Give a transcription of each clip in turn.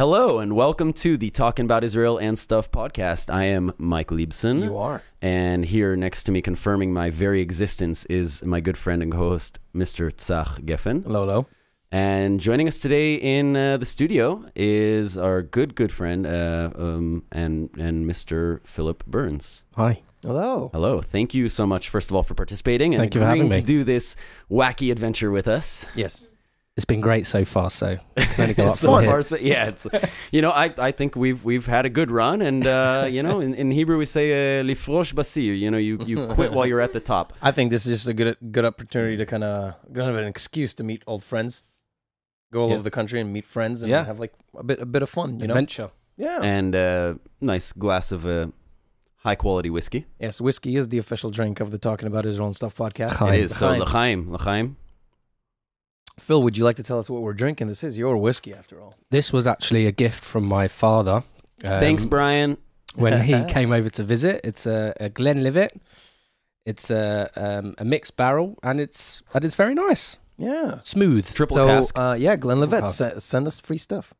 Hello and welcome to the Talking About Israel and Stuff podcast. I am Mike Liebson. You are. And here next to me confirming my very existence is my good friend and co-host, Mr. Tzach Gefen. Hello, hello. And joining us today in the studio is our good friend and Mr. Philip Burns. Hi. Hello. Hello. Thank you so much, first of all, for participating and Thank you for having agreeing me. to do this wacky adventure with us. Yes. It's been great so far, so can only go up It's from fun. here. Yeah, it's I think we've had a good run, and in Hebrew we say lifrosh basir. You quit while you're at the top. I think this is just a good opportunity to kind of have an excuse to meet old friends, go all over the country and meet friends, and have like a bit of fun, you know. Adventure. Yeah. And nice glass of high quality whiskey. Yes, whiskey is the official drink of the Talking About Israel and Stuff podcast. Chaim. It is so L'chaim. l'chaim. Phil, would you like to tell us what we're drinking? This is your whiskey, after all. This was actually a gift from my father. Thanks, Brian. When he came over to visit. It's a Glenlivet. It's a mixed barrel, and it's very nice. Yeah. Smooth. Triple So, cask. Glenlivet, Cask. send us free stuff.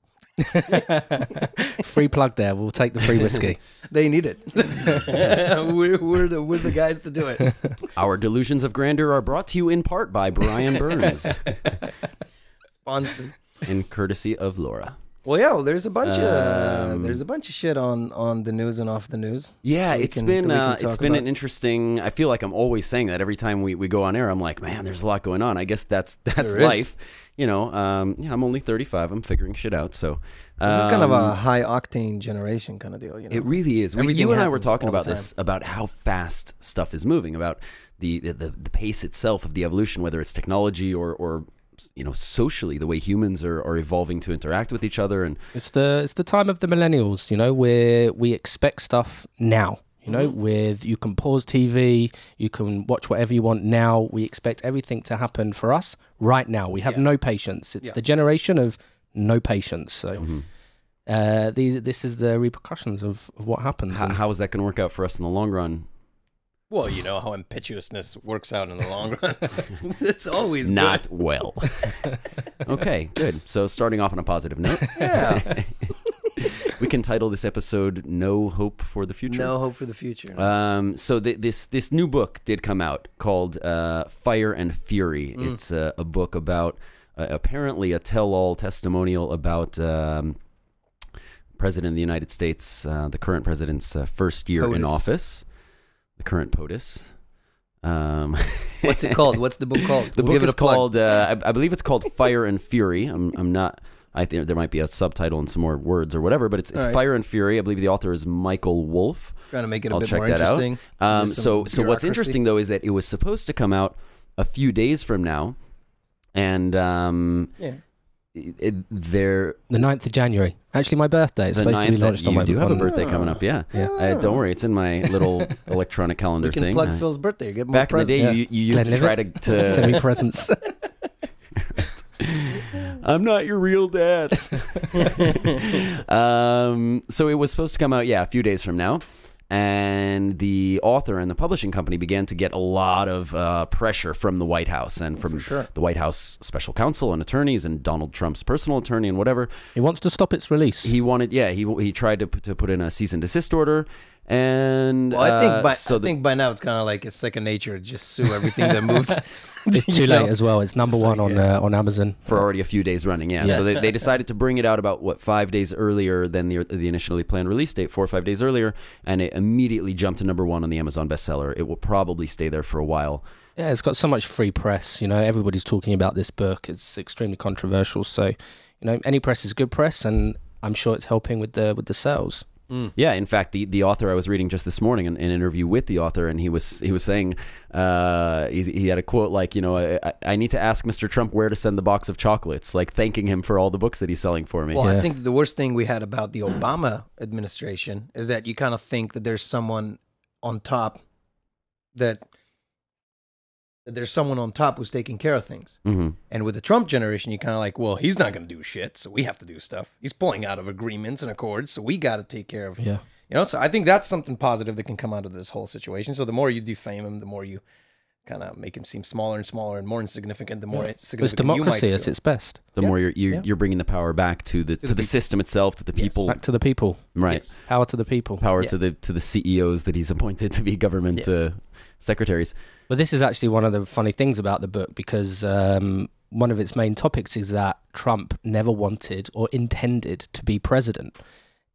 Free plug there. We'll take the free whiskey. They need it. we're the guys to do it. Our delusions of grandeur are brought to you in part by Brian Burns, Sponsor. in courtesy of Laura. Well, yeah. Well, there's a bunch of shit on the news and off the news. Yeah, That it's we been can talk an about. interesting. I feel like I'm always saying that every time we go on air. I'm like, man, there's a lot going on. I guess that's There is. life. I'm only 35. I'm figuring shit out. So This is kind of a high octane generation kind of deal. You know, it really is. Everything You and I were happens talking all the about this, about how fast stuff is moving, about the pace itself of the evolution, whether it's technology or socially, the way humans are evolving to interact with each other. And It's the time of the millennials, where we expect stuff now. You can pause TV, you can watch whatever you want now. We expect everything to happen for us right now. We have no patience. It's the generation of no patience. So this is the repercussions of what happens. how is that going to work out for us in the long run? well, you know how impetuousness works out in the long run. It's always Not well. Okay, good. So starting off on a positive note. Yeah. We can title this episode "No Hope for the Future." No hope for the future. So this new book did come out called Fire and Fury. It's a book about apparently a tell-all testimonial about President of the United States, the current president's first year in POTUS. office, the current POTUS. What's it called? What's the book called? The We'll book give it is a plug. called, I believe it's called Fire and Fury. I'm not, I think there might be a subtitle and some more words or whatever, but it's All right. Fire and Fury. I believe the author is Michael Wolff. Trying to make it a I'll bit check more that out. interesting. Just So some what's bureaucracy. interesting though is that it was supposed to come out a few days from now, and The 9th of January. Actually, my birthday. It's the supposed to be 9th, launched on my you do have a on- birthday coming up, yeah. Don't worry, it's in my little electronic calendar We can thing. plug Phil's birthday. Get more Back in the presents. day, you used to try to send me presents. I'm not your real dad. So it was supposed to come out, a few days from now. And the author and the publishing company began to get a lot of pressure from the White House and from the White House special counsel and attorneys and Donald Trump's personal attorney and whatever. He wants to stop its release. He wanted, he tried to put in a cease and desist order. And Well, I think by now it's kind of like it's second nature to just sue everything that moves. It's too late as well. It's number one on Amazon for already a few days running, So they decided to bring it out about 5 days earlier than the initially planned release date, 4 or 5 days earlier, and it immediately jumped to number 1 on the Amazon bestseller. It will probably stay there for a while. Yeah, it's got so much free press. Everybody's talking about this book. It's extremely controversial. So, any press is good press, and I'm sure it's helping with the sales. Yeah, in fact, the author I was reading just this morning, an interview with the author, and he was saying he had a quote like, I need to ask Mr. Trump where to send the box of chocolates, like thanking him for all the books that he's selling for me. Well, I think the worst thing we had about the Obama administration is that you kind of think that there's someone on top that there's someone on top who's taking care of things. And with the Trump generation, you kind of like, well, he's not going to do shit, so we have to do stuff. He's pulling out of agreements and accords, so we got to take care of him. So I think that's something positive that can come out of this whole situation. So the more you defame him, the more you kind of make him seem smaller and smaller and more insignificant. The more It's insignificant you might democracy feel. at its best. The more you're bringing the power back to the system itself, to the people. Back to the people. Right. Yes. Power to the people. Power to the CEOs that he's appointed to be government secretaries. But this is actually one of the funny things about the book, because one of its main topics is that Trump never wanted or intended to be president.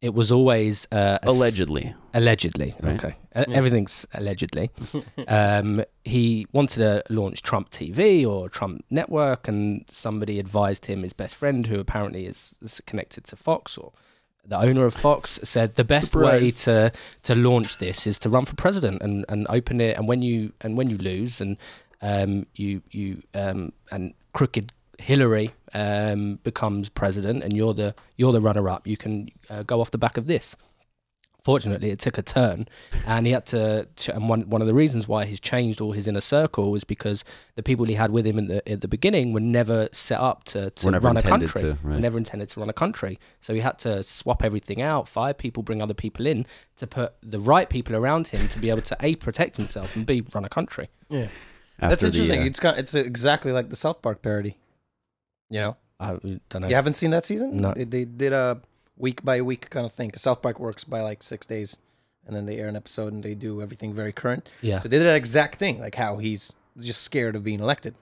It was always Allegedly. Allegedly, Right. okay. Everything's allegedly. He wanted to launch Trump TV or Trump Network, and somebody advised him, his best friend, who apparently is connected to Fox, or the owner of Fox, said the best way to launch this is to run for president and open it. And when you lose, and and crooked Hillary becomes president, and you're the runner-up, you can go off the back of this. Fortunately, it took a turn, and he had to. And one of the reasons why he's changed all his inner circle is because the people he had with him at the beginning were never set up to run a country. Were never intended to run a country. So he had to swap everything out, fire people, bring other people in to put the right people around him to be able to protect himself and run a country. Yeah, that's interesting. It's exactly like the South Park parody. You know, I don't know. You haven't seen that season? No. They did a week by week kind of thing. South Park works by like 6 days, and then they air an episode and they do everything very current. Yeah. So they did that exact thing, like how he's just scared of being elected.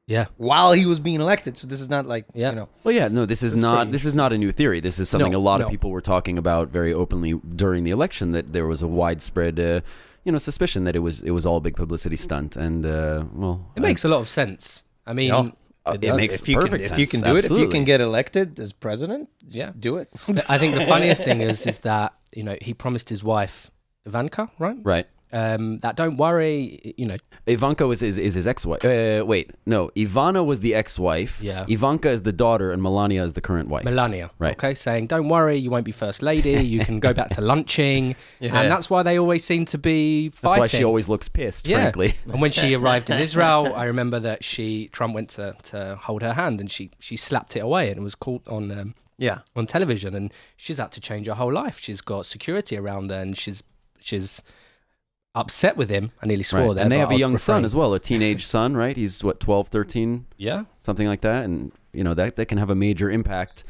Yeah. While he was being elected. So this is not like, you know. Well, yeah, no, this is not a new theory. This is something a lot of people were talking about very openly during the election, that there was a widespread suspicion that it was all a big publicity stunt. And it makes a lot of sense. I mean, it makes perfect sense. If you can do it, if you can get elected as president, do it. I think the funniest thing is that, he promised his wife Ivanka, right? Right. That don't worry, Ivanka is his ex-wife. Ivana was the ex-wife. Yeah. Ivanka is the daughter, and Melania is the current wife. Melania, right? Okay, saying don't worry, you won't be first lady. You can go back to lunching, and that's why they always seem to be fighting. That's why she always looks pissed, frankly. And when she arrived in Israel, I remember that Trump went to hold her hand, and she slapped it away, and it was caught on television, and she's had to change her whole life. She's got security around her, and she's upset with him. I nearly swore there. And they have a young son as well, a teenage son, right? He's 12, 13? Yeah. Something like that. And, that can have a major impact.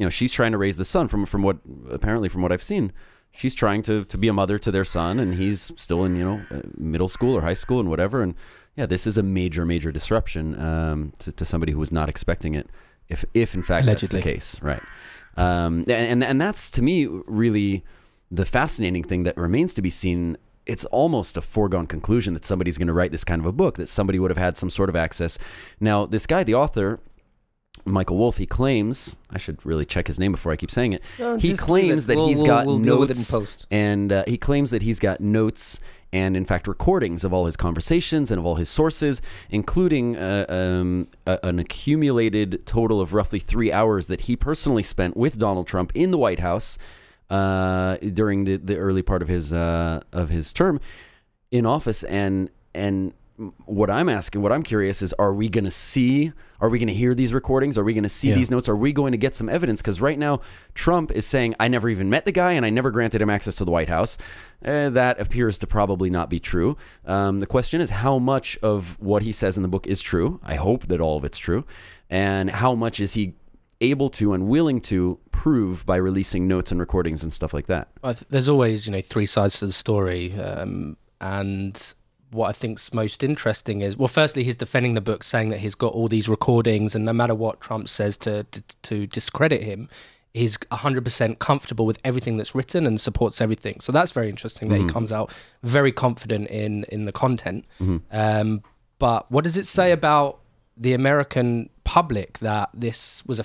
She's trying to raise the son from what I've seen. She's trying to be a mother to their son, and he's still in, middle school or high school and whatever. And yeah, this is a major, major disruption to somebody who was not expecting it, if in fact Allegedly. that's the case. Right. And that's, to me, really the fascinating thing that remains to be seen. It's almost a foregone conclusion that somebody's going to write this kind of a book, that somebody would have had some sort of access. Now, this guy, the author, Michael Wolff, he claims, I should really check his name before I keep saying it. He claims that he's got notes, and he claims that he's got notes and, in fact, recordings of all his conversations and of all his sources, including an accumulated total of roughly 3 hours that he personally spent with Donald Trump in the White House during the early part of his term in office. And what I'm curious is, are we going to hear these recordings? Are we going to see these notes? Are we going to get some evidence? Because right now Trump is saying, I never even met the guy and I never granted him access to the White House. That appears to probably not be true. The question is, how much of what he says in the book is true? I hope that all of it's true. And how much is he able to and willing to prove by releasing notes and recordings and stuff like that? There's always, 3 sides to the story. And what I think's most interesting is, well, firstly, he's defending the book, saying that he's got all these recordings, and no matter what Trump says to discredit him, he's 100% comfortable with everything that's written and supports everything. So that's very interesting that he comes out very confident in the content. But what does it say about the American public that this was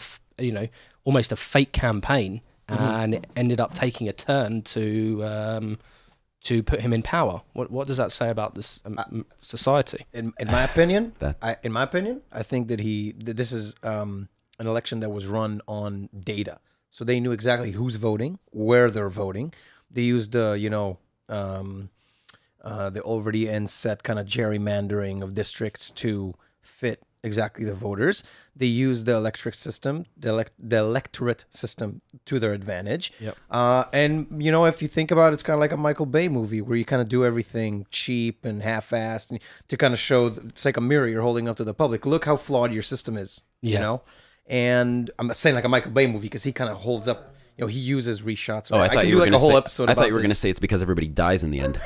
almost a fake campaign, and it ended up taking a turn to put him in power? What does that say about this society? In my opinion, I think that this is an election that was run on data. So they knew exactly who's voting, where they're voting. They used the already set kind of gerrymandering of districts to fit exactly the voters. They use the electorate system to their advantage. Yep. And, you know, if you think about it, it's kind of like a Michael Bay movie where you kind of do everything cheap and half-assed and to kind of show, it's like a mirror you're holding up to the public. Look how flawed your system is, you know? And I'm saying like a Michael Bay movie because he kind of holds up, you know, he uses reshots. Oh, I thought you were going to say. I thought you were going to say it's because everybody dies in the end.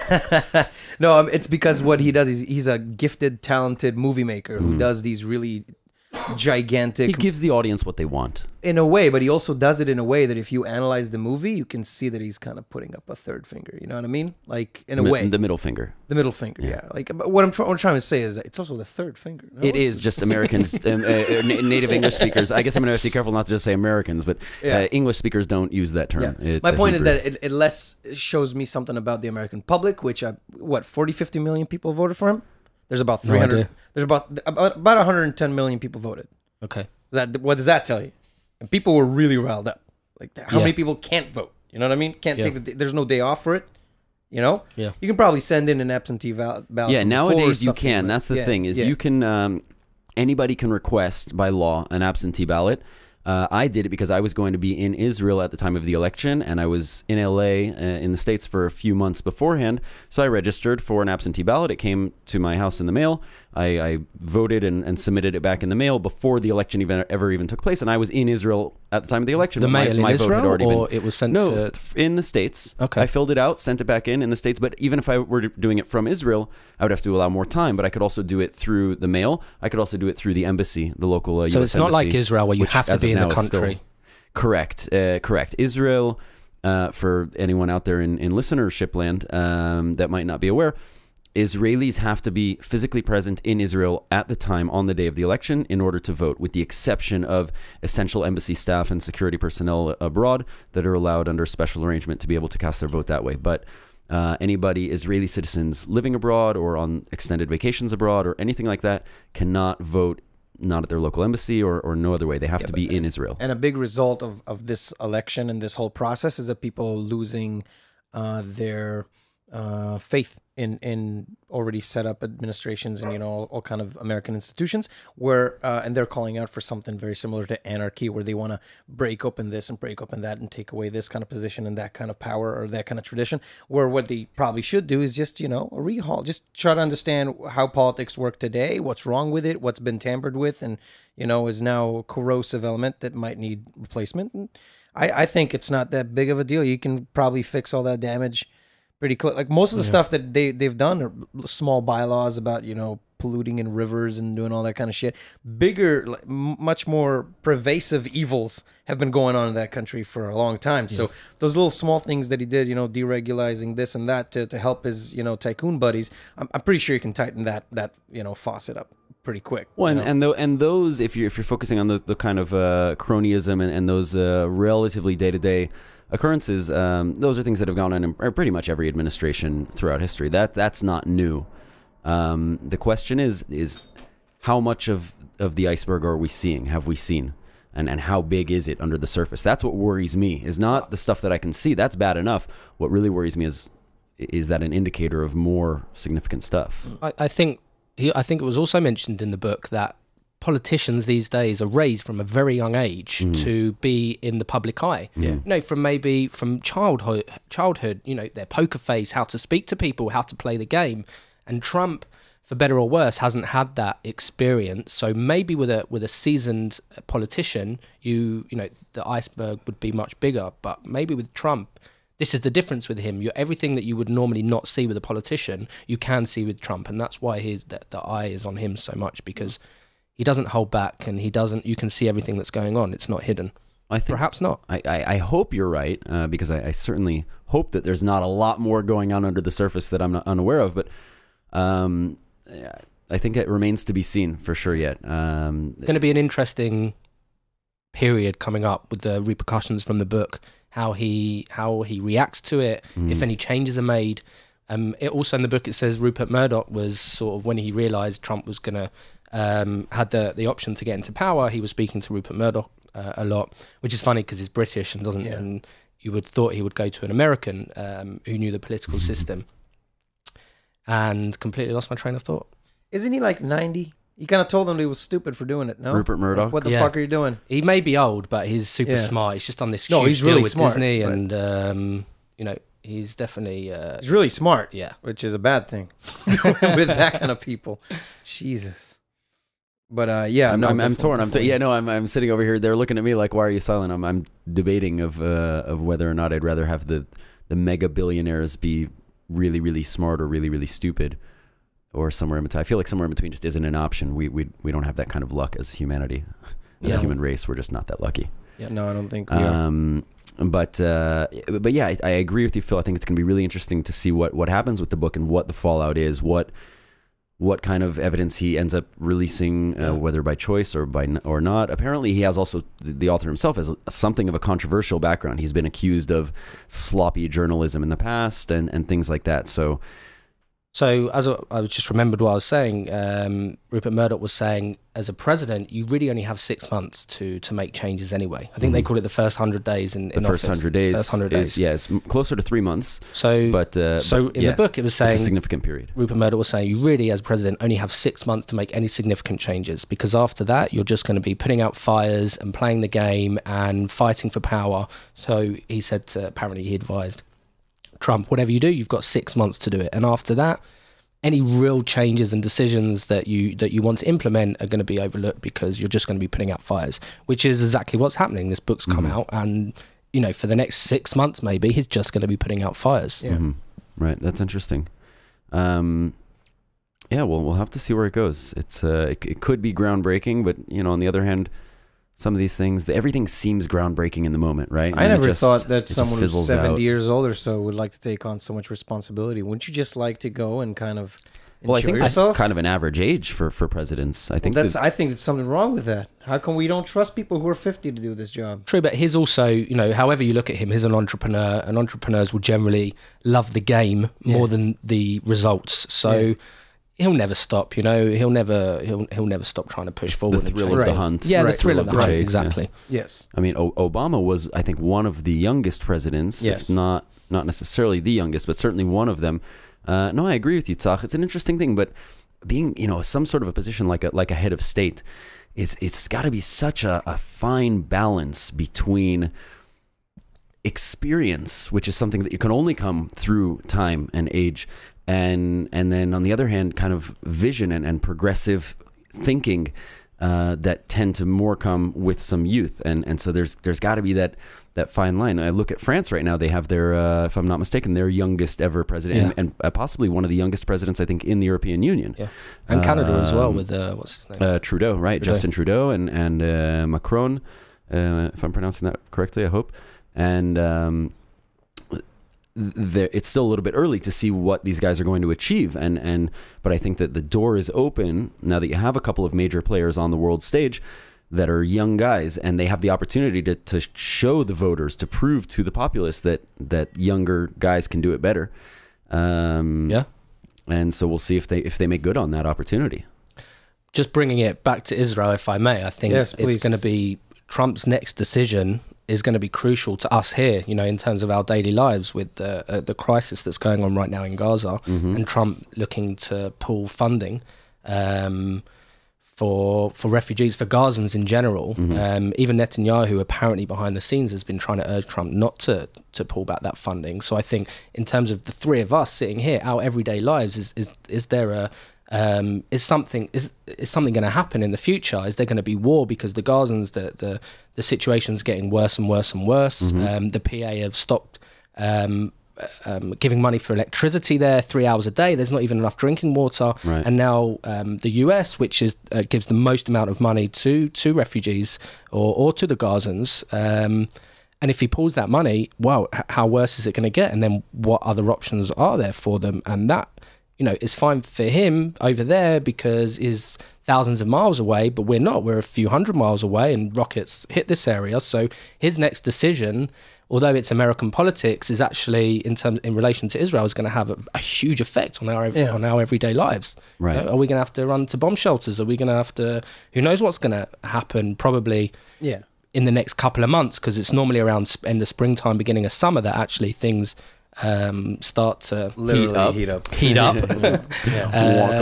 No, it's because what he does is he's a gifted, talented movie maker who does these really gigantic. He gives the audience what they want in a way, but he also does it in a way that if you analyze the movie, you can see that he's kind of putting up a third finger. You know what I mean? Like in a way, the middle finger. The middle finger, yeah. Like what I'm trying to say is that it's also the third finger. No, it is just Americans, native English speakers. I guess I'm going to have to be careful not to just say Americans, but English speakers don't use that term. Yeah. My point is that it less shows me something about the American public, which 40, 50 million people voted for him. There's about 300. There's about 110 million people voted. Okay. What does that tell you? And people were really riled up. Like, how many people can't vote? You know what I mean? Can't take there's no day off for it. You know? Yeah. You can probably send in an absentee ballot. Yeah, nowadays you can. That's the thing is you can. Anybody can request by law an absentee ballot. I did it because I was going to be in Israel at the time of the election, and I was in LA in the States for a few months beforehand. So I registered for an absentee ballot. It came to my house in the mail. I voted and submitted it back in the mail before the election ever even took place. And I was in Israel at the time of the election. The mail my in vote Israel, had already or been, it was sent no, in the States. Okay. I filled it out, sent it back in the States. But even if I were doing it from Israel, I would have to allow more time. But I could also do it through the mail. I could also do it through the embassy, the local U.S. So it's not embassy, like Israel where you have to be in the country. Correct. Correct. Israel, for anyone out there in listenership land that might not be aware, Israelis have to be physically present in Israel at the time on the day of the election in order to vote, with the exception of essential embassy staff and security personnel abroad that are allowed under special arrangement to be able to cast their vote that way. But anybody, Israeli citizens living abroad or on extended vacations abroad or anything like that, cannot vote not at their local embassy or no other way. They have to be in Israel. And a big result of this election and this whole process is that people losing their faith in already set up administrations and, you know, all kind of American institutions where and they're calling out for something very similar to anarchy, where they want to break open this and break open that and take away this kind of position and that kind of power or that kind of tradition, where what they probably should do is just, you know, a rehaul, just try to understand how politics work today, what's wrong with it, what's been tampered with, and, you know, is now a corrosive element that might need replacement. And I think it's not that big of a deal. You can probably fix all that damage pretty close. Like most of the stuff that they've done are small bylaws about, you know, polluting in rivers and doing all that kind of shit. Bigger, like, much more pervasive evils have been going on in that country for a long time. So those little small things that he did, you know, deregularizing this and that to help his, you know, tycoon buddies, I'm pretty sure you can tighten that you know, faucet up pretty quick. Well, you know? and those, if you're focusing on the kind of cronyism and those relatively day-to-day occurrences, those are things that have gone on in pretty much every administration throughout history. That's not new. The question is how much of the iceberg are we seeing? Have we seen? And how big is it under the surface? That's what worries me, is not the stuff that I can see. That's bad enough. What really worries me is that an indicator of more significant stuff. I think it was also mentioned in the book that politicians these days are raised from a very young age to be in the public eye. Yeah. You know, from childhood, you know, their poker face, how to speak to people, how to play the game. And Trump, for better or worse, hasn't had that experience. So maybe with a seasoned politician, you know, the iceberg would be much bigger. But maybe with Trump, this is the difference with him. Everything that you would normally not see with a politician, you can see with Trump, and that's why the eye is on him so much, because he doesn't hold back, and you can see everything that's going on. It's not hidden. I think, perhaps not. I hope you're right, because I certainly hope that there's not a lot more going on under the surface that I'm not unaware of. But I think it remains to be seen for sure yet. Going to be an interesting period coming up with the repercussions from the book, how he reacts to it, if any changes are made. It also in the book it says Rupert Murdoch was sort of, when he realised Trump was going to had the option to get into power, he was speaking to Rupert Murdoch a lot, which is funny because he's British and doesn't. Yeah. And you would thought he would go to an American who knew the political system. And completely lost my train of thought. Isn't he like 90? He kind of told them he was stupid for doing it, no? Rupert Murdoch. Like, what the fuck are you doing? He may be old, but he's super smart. He's just done this huge he's deal really with smart, Disney, and you know, he's definitely he's really smart. Yeah, which is a bad thing with that kind of people. Jesus. But I'm torn. I'm sitting over here. They're looking at me like, "Why are you silent?" I'm debating of whether or not I'd rather have the mega billionaires be really, really smart or really, really stupid, or somewhere in between. I feel like somewhere in between just isn't an option. We don't have that kind of luck as humanity, as a human race. We're just not that lucky. Yeah, no, I don't think we are. But yeah, I agree with you, Phil. I think it's going to be really interesting to see what happens with the book and what the fallout is. What kind of evidence he ends up releasing, whether by choice or or not. Apparently, he has also, the author himself has something of a controversial background. He's been accused of sloppy journalism in the past and things like that. So as I just remembered what I was saying, Rupert Murdoch was saying, as a president, you really only have 6 months to make changes anyway. I think they call it the first 100 days in the first 100 days. First 100 days. It's closer to 3 months. So in the book, it was saying, it's a significant period. Rupert Murdoch was saying, you really, as president, only have 6 months to make any significant changes, because after that, you're just going to be putting out fires and playing the game and fighting for power. So he said, apparently he advised Trump, whatever you do, you've got 6 months to do it, and after that, any real changes and decisions that you want to implement are going to be overlooked, because you're just going to be putting out fires, which is exactly what's happening. This book's come out, and you know, for the next 6 months maybe he's just going to be putting out fires. Right, that's interesting. Yeah, well, we'll have to see where it goes. It's it could be groundbreaking, but you know, on the other hand, some of these things, everything seems groundbreaking in the moment, right? I never thought that someone who's 70 out. years old or so would like to take on so much responsibility. Wouldn't you just like to go and kind of enjoy I think yourself? That's kind of an average age for presidents. I think I think there's something wrong with that. How come we don't trust people who are 50 to do this job? True, but he's also, you know, however you look at him, he's an entrepreneur, and entrepreneurs will generally love the game more than the results. So he'll never stop, you know. He'll never stop trying to push forward. The thrill of the hunt. Yeah, the thrill of the hunt, chase, exactly. Yeah. Yes. I mean, Obama was, I think, one of the youngest presidents, if not necessarily the youngest, but certainly one of them. No, I agree with you, Tzach. It's an interesting thing, but being, you know, some sort of a position like a head of state, it's got to be such a fine balance between experience, which is something that you can only come through time and age, and then on the other hand, kind of vision and progressive thinking that tend to more come with some youth, and so there's got to be that fine line. I look at France right now; they have their, if I'm not mistaken, their youngest ever president, and possibly one of the youngest presidents, I think, in the European Union. Yeah, and Canada as well with what's his name? Trudeau, right? Justin Trudeau and Macron, if I'm pronouncing that correctly, I hope. And it's still a little bit early to see what these guys are going to achieve, but I think that the door is open now that you have a couple of major players on the world stage that are young guys, and they have the opportunity to show the voters, to prove to the populace that younger guys can do it better. And so we'll see if they make good on that opportunity. Just bringing it back to Israel, if I may, I think it's going to be Trump's next decision is going to be crucial to us here, you know, in terms of our daily lives with the crisis that's going on right now in Gaza, and Trump looking to pull funding for refugees, for Gazans in general. Even Netanyahu, apparently behind the scenes, has been trying to urge Trump not to pull back that funding. So I think in terms of the three of us sitting here, our everyday lives, is there a is something going to happen in the future? Is there going to be war because the Gazans, the situation's getting worse and worse and worse? The PA have stopped giving money for electricity there 3 hours a day. There's not even enough drinking water. Right. And now the US, which is gives the most amount of money to refugees or to the Gazans, and if he pulls that money, wow, how worse is it going to get? And then what other options are there for them? And that, you know, it's fine for him over there because he's thousands of miles away, but we're not. We're a few hundred miles away, and rockets hit this area. So his next decision, although it's American politics, is actually in relation to Israel, is going to have a huge effect on our everyday lives. Right? You know, are we going to have to run to bomb shelters? Are we going to have to? Who knows what's going to happen? Probably. In the next couple of months, because it's normally around end of springtime, beginning of summer, that actually things start to Literally heat up. heat up.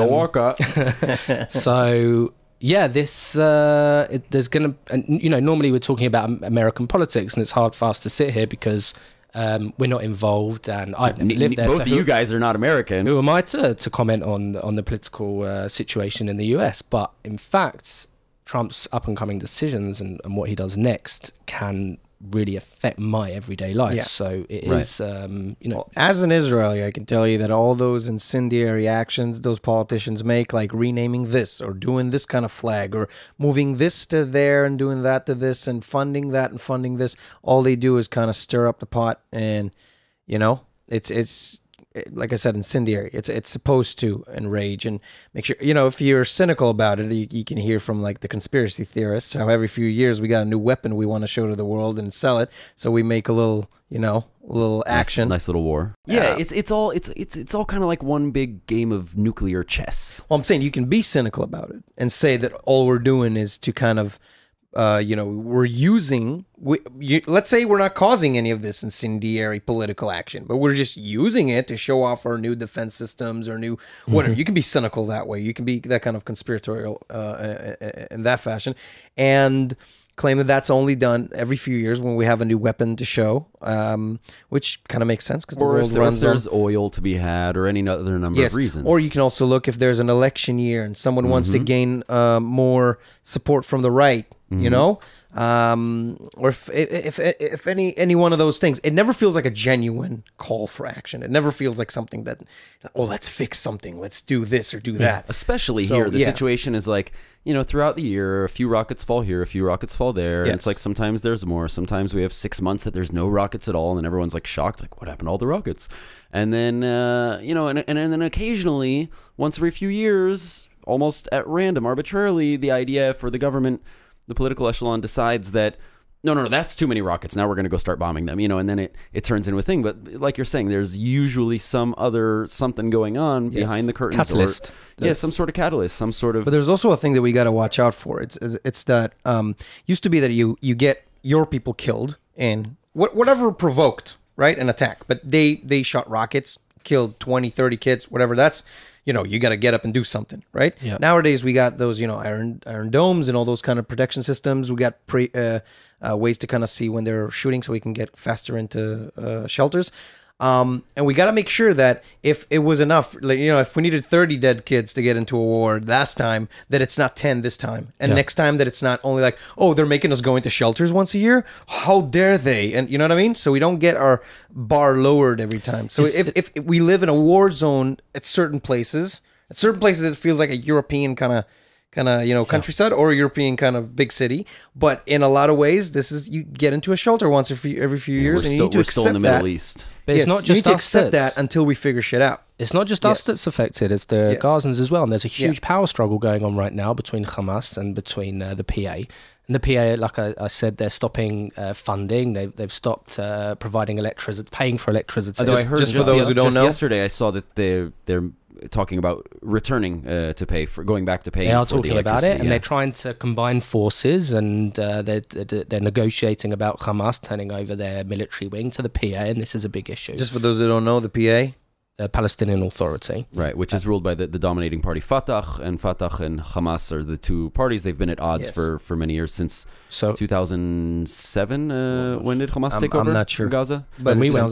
Waka. So yeah, this there's gonna, you know, normally we're talking about American politics, and it's hard for us to sit here because we're not involved, and I've never lived there. Both so of you guys are not American. Who am I to comment on the political situation in the US? But in fact, Trump's up and coming decisions and what he does next can really affect my everyday life. Yeah. So it is, you know, Well, as an Israeli, I can tell you that all those incendiary actions those politicians make, like renaming this or doing this kind of flag or moving this to there and doing that to this and funding that and funding this, all they do is kind of stir up the pot. And, you know, it's like I said, incendiary. It's supposed to enrage and make sure, you know, if you're cynical about it, you can hear from like the conspiracy theorists how every few years we got a new weapon we want to show to the world and sell it. So we make a little, you know, a little action. Nice little war. Yeah, it's all kind of like one big game of nuclear chess. Well, I'm saying you can be cynical about it and say that all we're doing is to kind of, you know, we're using, let's say we're not causing any of this incendiary political action, but we're just using it to show off our new defense systems or new whatever. You can be cynical that way. You can be that kind of conspiratorial in that fashion and claim that that's only done every few years when we have a new weapon to show, which kind of makes sense because the world runs on... Or if there's oil to be had or any other number of reasons. Or you can also look if there's an election year and someone wants to gain more support from the right, you know, or if any one of those things, it never feels like a genuine call for action. It never feels like something that, oh, let's fix something, let's do this or do that. Especially here, the situation is like, you know, throughout the year, a few rockets fall here, a few rockets fall there. And it's like sometimes there's more. Sometimes we have 6 months that there's no rockets at all, and then everyone's like shocked, like what happened to all the rockets? And then you know, and then occasionally, once every few years, almost at random, arbitrarily, the IDF or the government, the political echelon decides that no, that's too many rockets. Now we're going to go start bombing them, you know, and then it turns into a thing. But like you're saying, there's usually something going on behind the curtains. Catalyst. Or, some sort of catalyst, some sort of... But there's also a thing that we got to watch out for. It's that used to be that you get your people killed and whatever provoked, right, an attack. But they shot rockets, killed 20, 30 kids, whatever. That's... You know, you got to get up and do something, right? Yep. Nowadays, we got those, you know, iron domes and all those kind of protection systems. We got ways to kind of see when they're shooting so we can get faster into shelters. And we got to make sure that if it was enough, like, you know, if we needed 30 dead kids to get into a war last time, that it's not 10 this time. And next time that it's not only like, oh, they're making us go into shelters once a year. How dare they? And you know what I mean? So we don't get our bar lowered every time. So if we live in a war zone at certain places it feels like a European kind of you know, countryside or a European kind of big city, but in a lot of ways, this is you get into a shelter once every few years, and you need to accept still in the that. Middle East. But it's not just you need to us accept that until we figure shit out. It's not just us that's affected; it's the Gazans as well. And there's a huge power struggle going on right now between Hamas and between the PA. And the PA, like I said, they're stopping funding. They've stopped providing electricity, paying for electricity. Although I heard just for those who don't know, yesterday I saw that they're talking about returning to pay for going back to paying. They are for talking the about it, and they're trying to combine forces, and they're negotiating about Hamas turning over their military wing to the PA, and this is a big issue. Just for those who don't know, the PA, the Palestinian Authority, right, which is ruled by the dominating party Fatah and Hamas are the two parties. They've been at odds for many years, since 2007. When did Hamas take over? I'm not sure. Gaza, but we went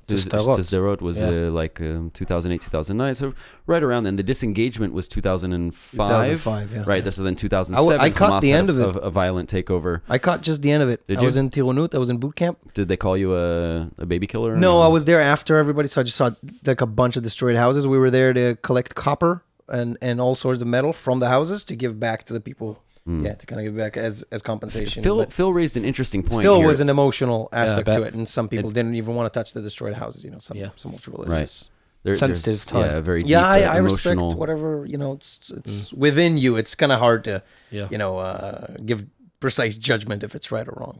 to Sderot was like 2008, 2009. So right around then, the disengagement was 2005. Right. So then 2007, I caught Hamas the end had of it. A violent takeover. I caught just the end of it. I was in Tironut. I was in boot camp. Did they call you a baby killer? No, I was there after everybody. So I just saw like a bunch of destroyed houses. We were there to collect copper and all sorts of metal from the houses to give back to the people. Yeah, to kind of give back as compensation. Phil raised an interesting point. Still here. was an emotional aspect to it, and some people didn't even want to touch the destroyed houses. You know, some ultra religious, sensitive time. Yeah, very deep, I emotional. respect whatever, you know. It's within you. It's kind of hard to you know give precise judgment if it's right or wrong.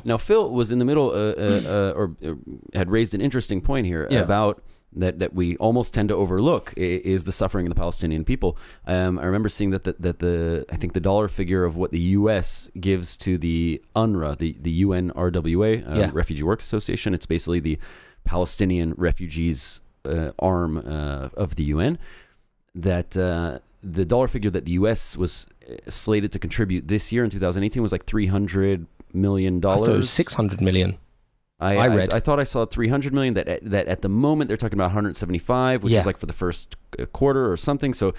Now Phil was in the middle or had raised an interesting point here about that we almost tend to overlook is the suffering of the Palestinian people. I remember seeing that I think the dollar figure of what the U.S. gives to the UNRWA, the UNRWA, Refugee Works Association. It's basically the Palestinian refugees arm of the UN. That the dollar figure that the U.S. was slated to contribute this year in 2018 was like $300 million. I thought it was 600 million. I read. I thought I saw 300 million. That at the moment they're talking about 175, which is like for the first quarter or something. So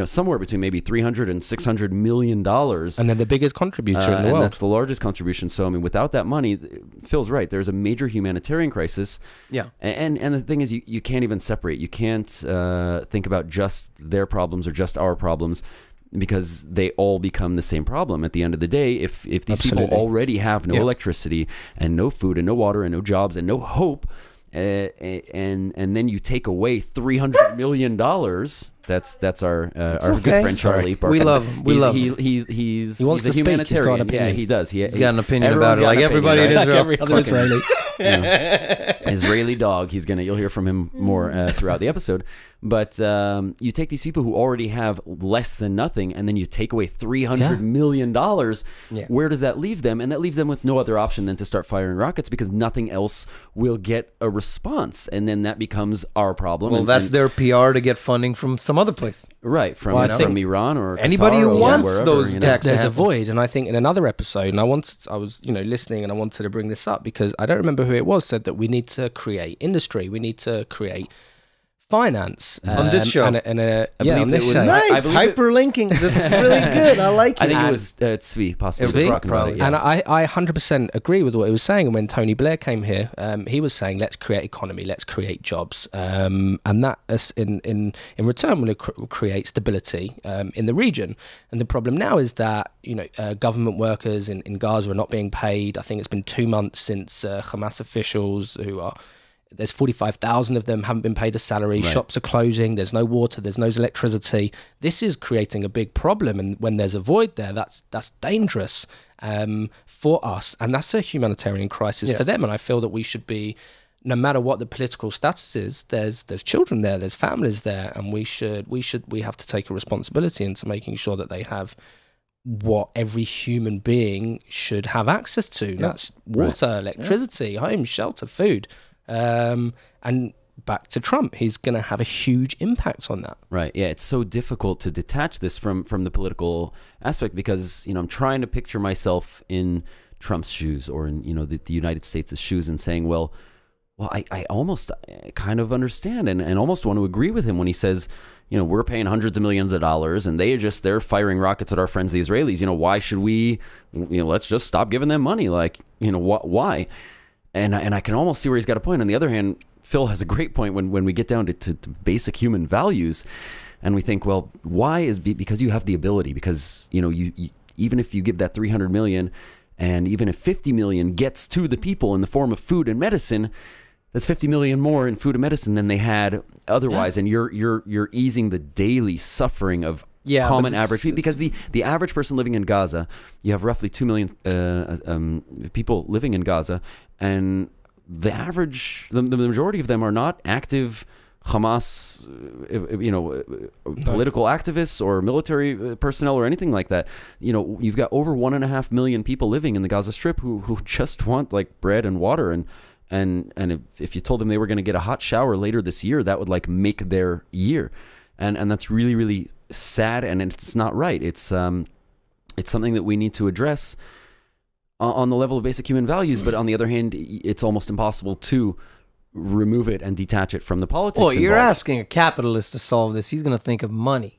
somewhere between maybe 300 and 600 million dollars. And they're the biggest contributor in the world. And that's the largest contribution. So I mean, without that money, Phil's right. There's a major humanitarian crisis. Yeah. And the thing is, you can't even separate. You can't think about just their problems or just our problems, because they all become the same problem at the end of the day. If these people already have no electricity and no food and no water and no jobs and no hope, and then you take away $300 million, that's our good friend Charlie Parker. We love him. We love him. He wants a to humanitarian. Speak. Yeah, he does. He's got an opinion about it, like everybody in Israel. Like every Israeli. Israeli dog. You'll hear from him more throughout the episode. But you take these people who already have less than nothing, and then you take away $300 million. Where does that leave them? And that leaves them with no other option than to start firing rockets, because nothing else will get a response, and then that becomes our problem. Well, that's their PR to get funding from some other place, right? From Iran or anybody Qatar who or wants those. There's a void, and I think in another episode, and I was listening, and I wanted to bring this up because I don't remember who it was said that we need to create industry, we need to create finance on this show, on this show. Nice hyperlinking. That's really good. I like it. I think it was Tzvi, possibly. Probably. And I 100% agree with what he was saying. And when Tony Blair came here, he was saying, let's create economy, let's create jobs, and that in return will create stability in the region. And the problem now is that government workers in Gaza are not being paid. I think it's been 2 months since Hamas officials there's 45,000 of them haven't been paid a salary. Right. Shops are closing. There's no water. There's no electricity. This is creating a big problem. And when there's a void there, that's dangerous for us. And that's a humanitarian crisis for them. And I feel that we should be, no matter what the political status is, there's children there, there's families there, and we have to take a responsibility into making sure that they have what every human being should have access to. That's water, electricity, home, shelter, food. And back to Trump, he's going to have a huge impact on that. Right. Yeah. It's so difficult to detach this from the political aspect, because, I'm trying to picture myself in Trump's shoes, or in, the United States' shoes, and saying, well, I almost kind of understand and almost want to agree with him when he says, we're paying hundreds of millions of dollars and they're firing rockets at our friends, the Israelis. Why should we, let's just stop giving them money. Like, why? And I can almost see where he's got a point. On the other hand, Phil has a great point when we get down to basic human values, and we think, well, why is because you have the ability, because you even if you give that 300 million, and even if 50 million gets to the people in the form of food and medicine, that's 50 million more in food and medicine than they had otherwise, and you're easing the daily suffering of common average people, because the average person living in Gaza, you have roughly 2 million people living in Gaza, and the majority of them are not active Hamas, political activists or military personnel or anything like that. You've got over 1.5 million people living in the Gaza Strip who just want like bread and water, and if you told them they were going to get a hot shower later this year, that would like make their year, and that's really, really sad, and it's not right. It's something that we need to address on the level of basic human values, but on the other hand, it's almost impossible to remove it and detach it from the politics. Well, you're asking a capitalist to solve this. He's going to think of money.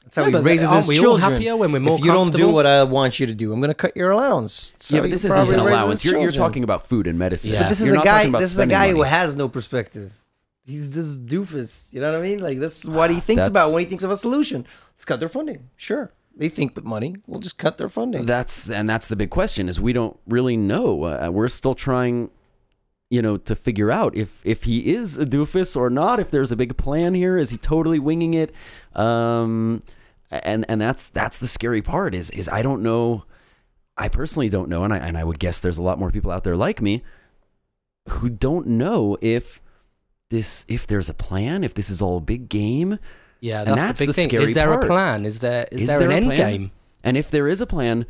That's how he raises his children. All happier when we're more if you don't do what I want you to do, I'm going to cut your allowance. So but this isn't an allowance. You're talking about food and medicine. Yeah. But this is a guy. This is a guy who has no perspective. He's this doofus. You know what I mean? Like, this is what he thinks about when he thinks of a solution. Let's cut their funding. Sure. They think with money. We'll just cut their funding. That's the big question, is we don't really know. We're still trying, to figure out if he is a doofus or not, if there's a big plan here. Is he totally winging it? And that's the scary part is I don't know. I personally don't know. And I would guess there's a lot more people out there like me who don't know if if there's a plan, if this is all a big game. Yeah, And that's the big thing. scary Is there part. a plan? Is there an a end plan? game? And if there is a plan,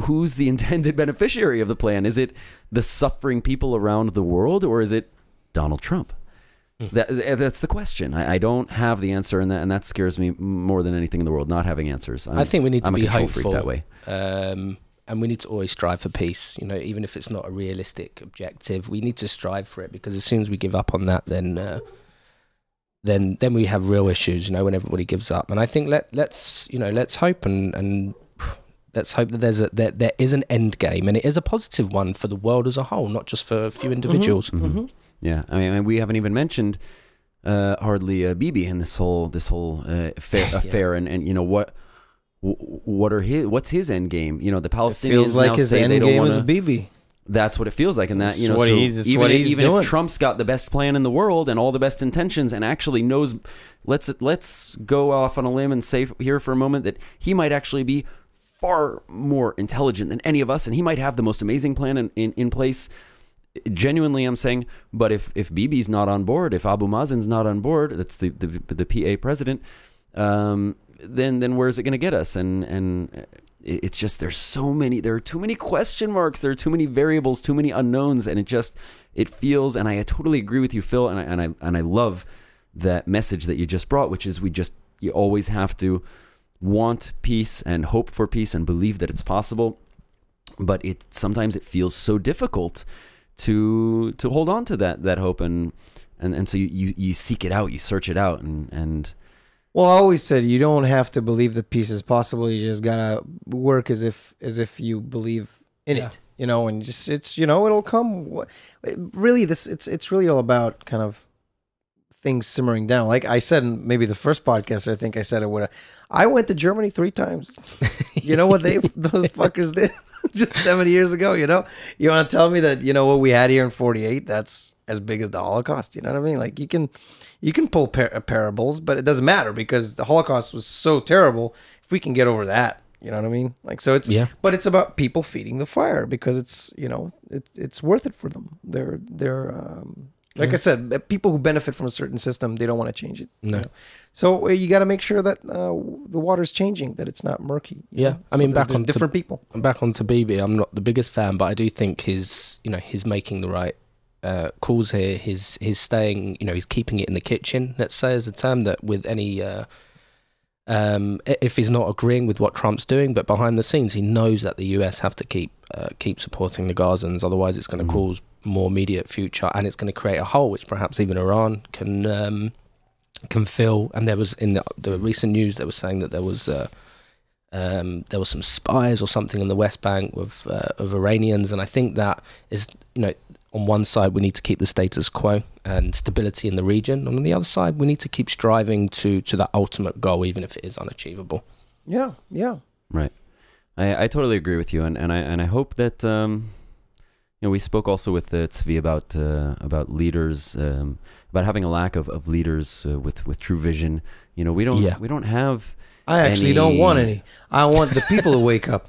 who's the intended beneficiary of the plan? Is it the suffering people around the world, or is it Donald Trump? That's the question. I don't have the answer, and that scares me more than anything in the world, not having answers. I think we need to be hopeful freak that way. And we need to always strive for peace. You know, even if it's not a realistic objective, we need to strive for it, because as soon as we give up on that, then we have real issues. You know, when everybody gives up. And I think let's hope and let's hope that there is an end game, and it is a positive one for the world as a whole, not just for a few individuals. Yeah, I mean, we haven't even mentioned hardly Bibi in this whole affair, and you know what's his end game? You know, the Palestinians feels like now his say end they don't game want is to. Bibi. That's what it feels like, and that, you know, What so he's even doing. if Trump's got the best plan in the world and all the best intentions, and actually knows, let's go off on a limb and say here for a moment that he might actually be far more intelligent than any of us, and he might have the most amazing plan in place. Genuinely, I'm saying, but if Bibi's not on board, if Abu Mazen's not on board, that's the PA president, then where's it going to get us? And it's just there are too many question marks, there are too many variables, too many unknowns, and it feels, and I totally agree with you, Phil, and I love that message that you just brought, which is you always have to want peace and hope for peace and believe that it's possible, but sometimes it feels so difficult to hold on to that hope, and so you seek it out, you search it out, and Well, I always said you don't have to believe that peace is possible. You just gotta work as if you believe in it, you know, and just it'll come. Really, it's really all about kind of things simmering down. Like I said in maybe the first podcast, I think I said it would. I went to Germany 3 times. You know what those fuckers did just 70 years ago? You know, you want to tell me that what we had here in 48? That's as big as the Holocaust. You know what I mean? Like you can pull parables, but it doesn't matter because the Holocaust was so terrible. If we can get over that, you know what I mean? Like so, but it's about people feeding the fire because it's it's worth it for them. They're like I said, people who benefit from a certain system, they don't want to change it. No. You know? So you got to make sure that the water's changing, that it's not murky. Yeah, I mean, back on different people. Back onto Bibi, I'm not the biggest fan, but I do think he's making the right calls here. He's staying, he's keeping it in the kitchen. Let's say as a term that with any, if he's not agreeing with what Trump's doing, but behind the scenes, he knows that the US have to keep supporting the Gazans. Otherwise, it's going to cause more immediate future, and it's going to create a hole which perhaps even Iran can fill. And there was in the recent news that was saying that there was some spies or something in the West Bank of Iranians, and I think that is on one side we need to keep the status quo and stability in the region, and on the other side we need to keep striving to that ultimate goal, even if it is unachievable. Yeah, right. I totally agree with you, and I hope that we spoke also with Tzvi about leaders, about having a lack of leaders with true vision. We don't have. I actually don't want any. I want the people to wake up.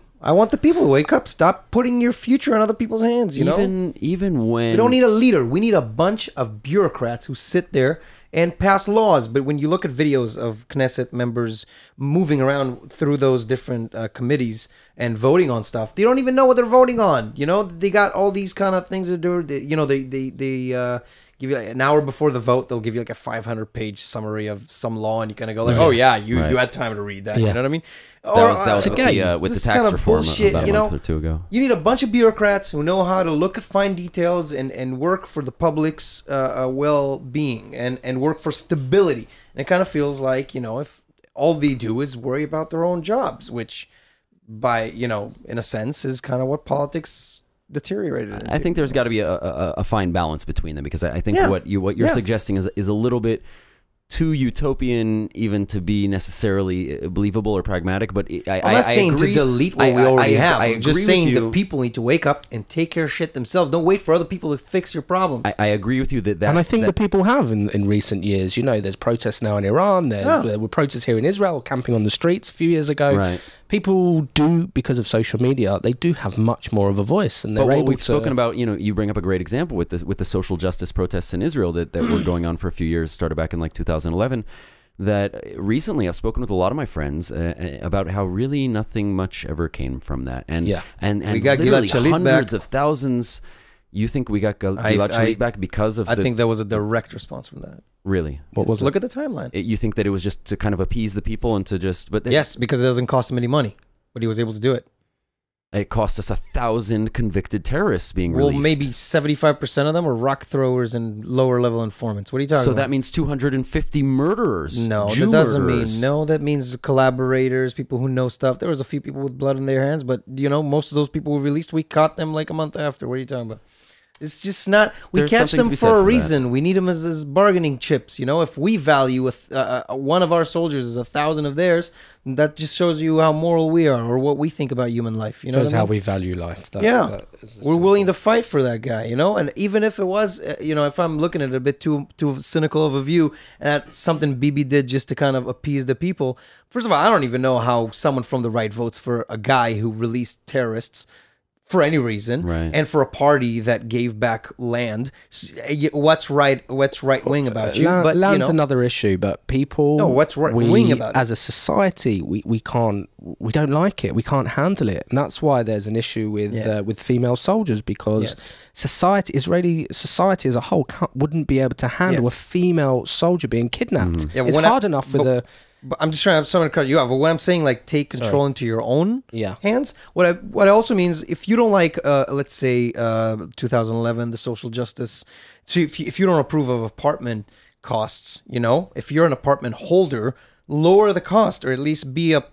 Stop putting your future in other people's hands. Even when we don't need a leader, we need a bunch of bureaucrats who sit there and pass laws. But when you look at videos of Knesset members moving around through those different committees and voting on stuff, they don't even know what they're voting on. They got all these kind of things to do. They give you an hour before the vote, they'll give you like a 500-page summary of some law, and you kind of go like, "Oh yeah, you had time to read that." Yeah. You know what I mean? That was with the tax reform bullshit, about a month or two ago. You need a bunch of bureaucrats who know how to look at fine details and work for the public's well-being and work for stability. And it kind of feels like if all they do is worry about their own jobs, which in a sense is kind of what politics deteriorated into. I think there's got to be a fine balance between them, because I think what you're suggesting is a little bit too utopian even to be necessarily believable or pragmatic. But I'm not saying agree. to delete what we already have. I'm just saying that people need to wake up and take care of shit themselves. Don't wait for other people to fix your problems. I agree with you that and I think the people have in recent years. There's protests now in Iran. There were protests here in Israel, camping on the streets a few years ago. Right. people do, because of social media, they do have much more of a voice, and they're but able we've to. spoken about, you know, you bring up a great example with this, with the social justice protests in Israel that were going on for a few years, started back in like 2011. That recently I've spoken with a lot of my friends about how really nothing much ever came from that, and we got literally Gilad Shalit hundreds back. of thousands. You think we got Gilad Shalit back because of? I think there was a direct response from that. Really? What was Look at the timeline. You think that it was just to kind of appease the people and to just? But Yes, because it doesn't cost him any money, but he was able to do it. it cost us 1,000 convicted terrorists being released. Well, maybe 75% of them were rock throwers and lower level informants. What are you talking about? So that means 250 murderers. No, Jew that doesn't murderers. mean. No, that means collaborators, people who know stuff. There was a few people with blood in their hands, but you know, most of those people were released. We caught them like a month after. What are you talking about? It's just not. We There's catch something to them be said for a for that. reason. We need them as bargaining chips. You know, if we value one of our soldiers as 1,000 of theirs, that just shows you how moral we are or what we think about human life. You know, Shows what I how mean? we value life. We're willing to fight for that guy, you know. And even if it was, you know, if I'm looking at it a bit too cynical of a view, and that's something Bibi did just to kind of appease the people. First of all, I don't even know how someone from the right votes for a guy who released terrorists for any reason, Right. and for a party that gave back land. What's right wing about you? But land's you know, another issue, but people. No, what's right wing about it? As a society, we don't like it. We can't handle it, and that's why there's an issue with female soldiers, because Israeli society as a whole wouldn't be able to handle a female soldier being kidnapped. Yeah, but it's when hard enough for the. But I'm just trying to cut you off. But when I'm saying like take control into your own Yeah. hands, what it also means, if you don't like, let's say 2011, the social justice. So if you don't approve of apartment costs, you know, if you're an apartment holder, lower the cost, or at least be a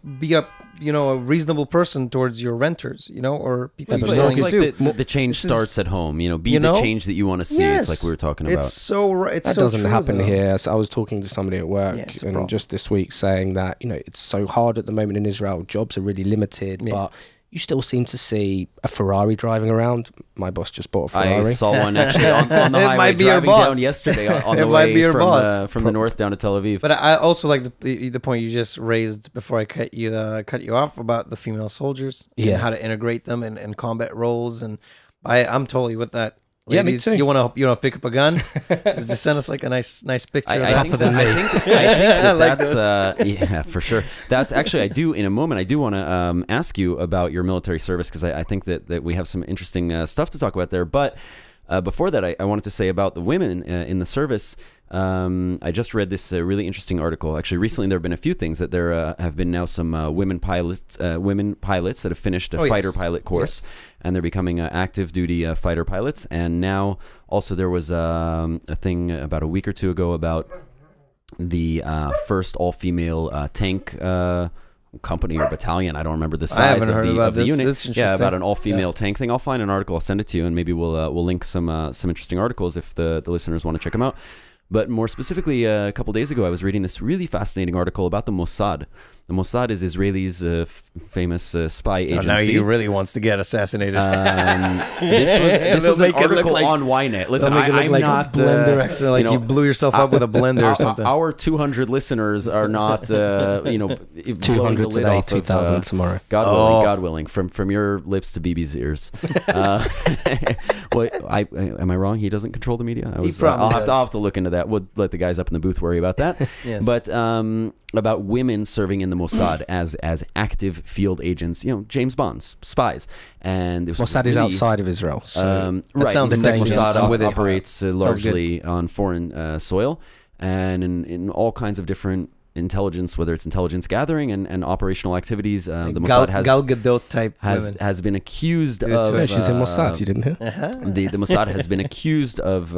you know, a reasonable person towards your renters, you know, or people It's you're like, selling it to. the change starts at home. You know, be you the know? change that you want to see. It's like we were talking about. It's so right. It's That so doesn't true, happen though. here. So I was talking to somebody at work, it's a and problem. just this week saying that, you know, it's so hard at the moment in Israel. Jobs are really limited, but you still seem to see a Ferrari driving around. My boss just bought a Ferrari. I saw one actually on the It highway might be your driving boss. down yesterday on It the might way be your boss. from the north down to Tel Aviv. But I also like the point you just raised before I cut you off about the female soldiers and how to integrate them in combat roles, and I'm totally with that. Yeah, me Ladies, too. You want to pick up a gun? just send us like a nice picture. I of think that. that's yeah, for sure. That's actually, I do in a moment. I do want to ask you about your military service, because I think that we have some interesting stuff to talk about there. But before that, I wanted to say about the women in the service. I just read this really interesting article. Actually, recently there have been a few things that there have been now some women pilots that have finished a fighter pilot course, and they're becoming active duty fighter pilots. And now also there was a thing about a week or two ago about the first all-female tank company or battalion. I don't remember the size of the unit. Yeah, about an all-female tank thing. I'll find an article. I'll send it to you, and maybe we'll link some interesting articles if the listeners want to check them out. But more specifically, a couple days ago, I was reading this really fascinating article about the Mossad. The Mossad is Israel's famous spy agency. Now he really wants to get assassinated. This was an article on Ynet. Listen, I'm like not a blender accident, like you blew yourself up with a blender or something. Our 200 listeners are not, 200 today, 2,000 tomorrow. God willing, from your lips to BB's ears. Well, am I wrong? He doesn't control the media. I'll have to look into that. We'll let the guys up in the booth worry about that. Yes. But about women serving in the Mossad as active field agents, you know, James Bond's spies. And Mossad is outside of Israel. So right. sounds the dangerous. Mossad I'm with it. operates largely on foreign soil, and in all kinds of different intelligence, whether it's intelligence gathering and operational activities. The Mossad Gal Gadot type women. has been accused Good of. to it. she's in Mossad. You didn't hear? The Mossad has been accused of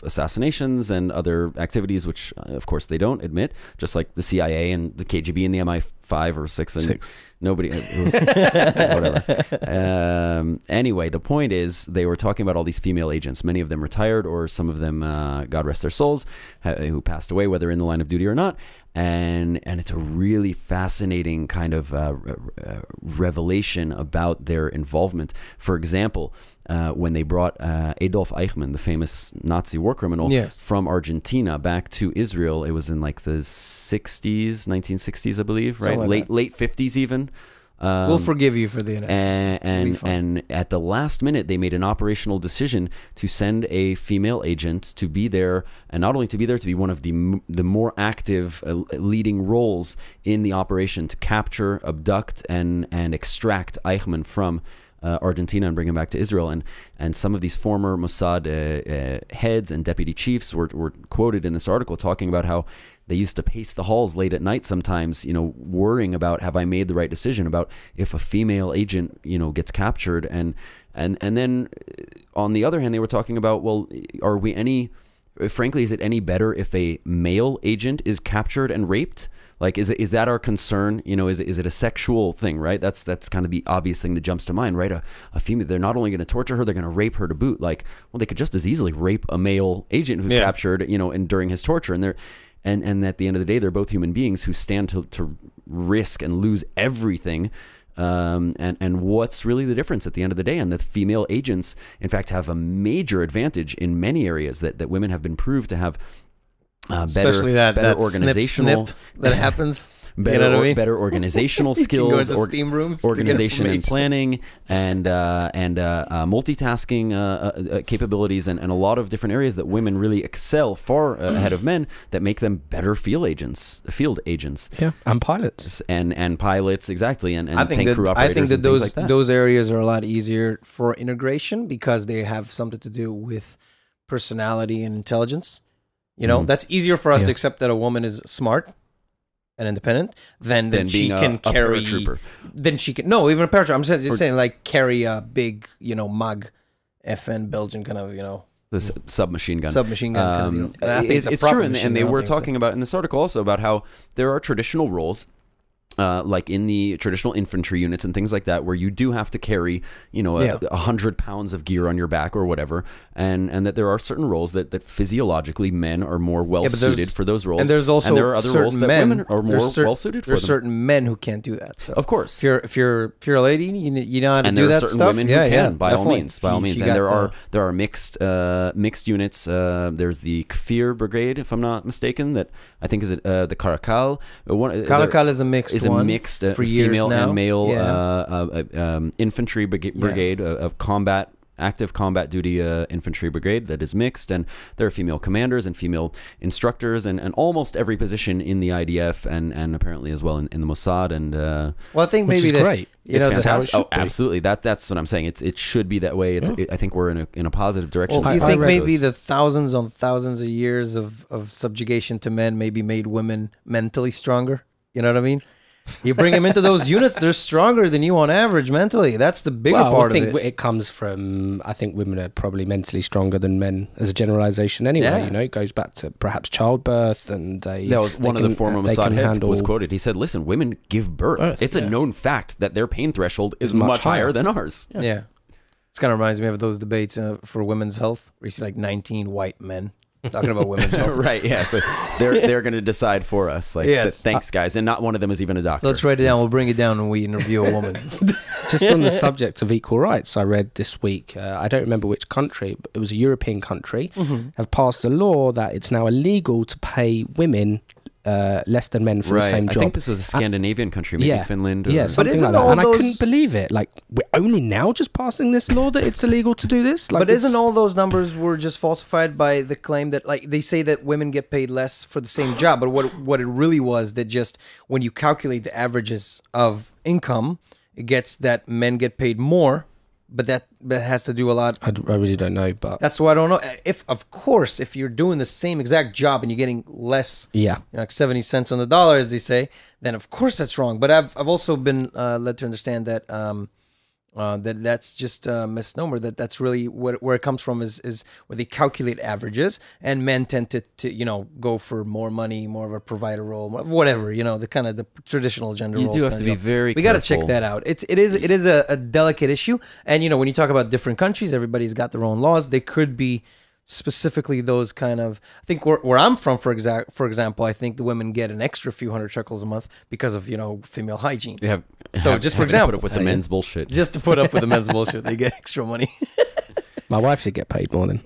assassinations and other activities, which of course they don't admit, just like the CIA and the KGB and the MI5 or 6 and nobody. It was, whatever. Anyway, the point is they were talking about all these female agents. Many of them retired, or some of them, God rest their souls, who passed away, whether in the line of duty or not. and it's a really fascinating kind of revelation about their involvement. For example, when they brought Adolf Eichmann, the famous Nazi war criminal, from Argentina back to Israel, it was in like the 1960s, I believe, right? Late 50s even. We'll forgive you for the and at the last minute, they made an operational decision to send a female agent to be there, and not only to be there, to be one of the more active leading roles in the operation to capture, abduct, and extract Eichmann from Argentina and bring him back to Israel. And some of these former Mossad heads and deputy chiefs were quoted in this article talking about how they used to pace the halls late at night sometimes, worrying about, have I made the right decision about if a female agent, gets captured. And then on the other hand, they were talking about, well, frankly, is it any better if a male agent is captured and raped? Like, is that our concern? Is it a sexual thing, right? That's kind of the obvious thing that jumps to mind, right? A female, they're not only going to torture her, they're going to rape her to boot. Like, well, they could just as easily rape a male agent who's captured, and during his torture. And at the end of the day, they're both human beings who stand to risk and lose everything. And what's really the difference at the end of the day? And the female agents, in fact, have a major advantage in many areas that women have been proved to have especially better organizational snip that happens. Better organizational skills, go into steam rooms, organization and planning, and multitasking capabilities, and a lot of different areas that women really excel far ahead of men, that make them better field agents, and pilots, and pilots, exactly, and I think tank crew operators. I think that those like that. Those areas are a lot easier for integration because they have something to do with personality and intelligence. That's easier for us to accept that a woman is smart and independent than she can carry. Paratrooper. Then she can even a paratrooper. I'm just saying like carry a big Mag FN Belgian kind of the submachine gun. Submachine gun. It's true, and they were talking about in this article also about how there are traditional roles. Like in the traditional infantry units and things like that, where you do have to carry, 100 pounds of gear on your back or whatever, and that there are certain roles that physiologically men are more well suited for those roles, and there are other roles that women are more well suited for. There's certain men who can't do that. So of course, if you're a lady, you know how to do that stuff. And there are certain women who can, by all means. And there are mixed units. There's the Kfir Brigade, if I'm not mistaken, that I think is the Karakal. Karakal is a mixed. A mixed female and male infantry brigade, active combat duty infantry brigade that is mixed, and there are female commanders and female instructors, and almost every position in the IDF and apparently as well in the Mossad. And I think maybe great. It's fantastic. Absolutely. That's what I'm saying. It should be that way. I think we're in a positive direction. Well, do you think maybe the thousands on thousands of years of subjugation to men maybe made women mentally stronger? You know what I mean? You bring them into those units, they're stronger than you on average mentally. That's the bigger part of it. I think it comes from, I think women are probably mentally stronger than men as a generalization anyway. It goes back to perhaps childbirth, and that was one of the former Mossad heads was quoted. He said, listen, women give birth. It's a known fact that their pain threshold is much higher than ours. Yeah. This kind of reminds me of those debates for women's health, where you see like 19 white men talking about women's health. Right, yeah. So they're going to decide for us. Like, thanks, guys. And not one of them is even a doctor. So let's write it down. We'll bring it down when we interview a woman. Just on the subject of equal rights, I read this week, I don't remember which country, but it was a European country, have passed a law that it's now illegal to pay women less than men for the same job. I think this was a Scandinavian country, maybe Finland. Something like that. And I couldn't believe it. Like, we're only now just passing this law that it's illegal to do this? Like, but isn't all those numbers were just falsified by the claim that, like, they say that women get paid less for the same job, but what it really was that just when you calculate the averages of income, it gets that men get paid more, but that has to do a lot. I really don't know, but that's why I don't know. If you're doing the same exact job and you're getting less, like 70 cents on the dollar, as they say, then of course that's wrong. But I've also been led to understand that that's just a misnomer. That's really where it comes from is where they calculate averages, and men tend to go for more money, more of a provider role, whatever, the kind of the traditional gender roles. You do have to be very. We got to check that out. It is a delicate issue, and when you talk about different countries, everybody's got their own laws. They could be specifically those kind of, I think where I'm from, for example, I think the women get an extra few hundred shekels a month because of, female hygiene. Just for example, put up with the men's bullshit. Just to put up with the men's bullshit, they get extra money. My wife should get paid more than.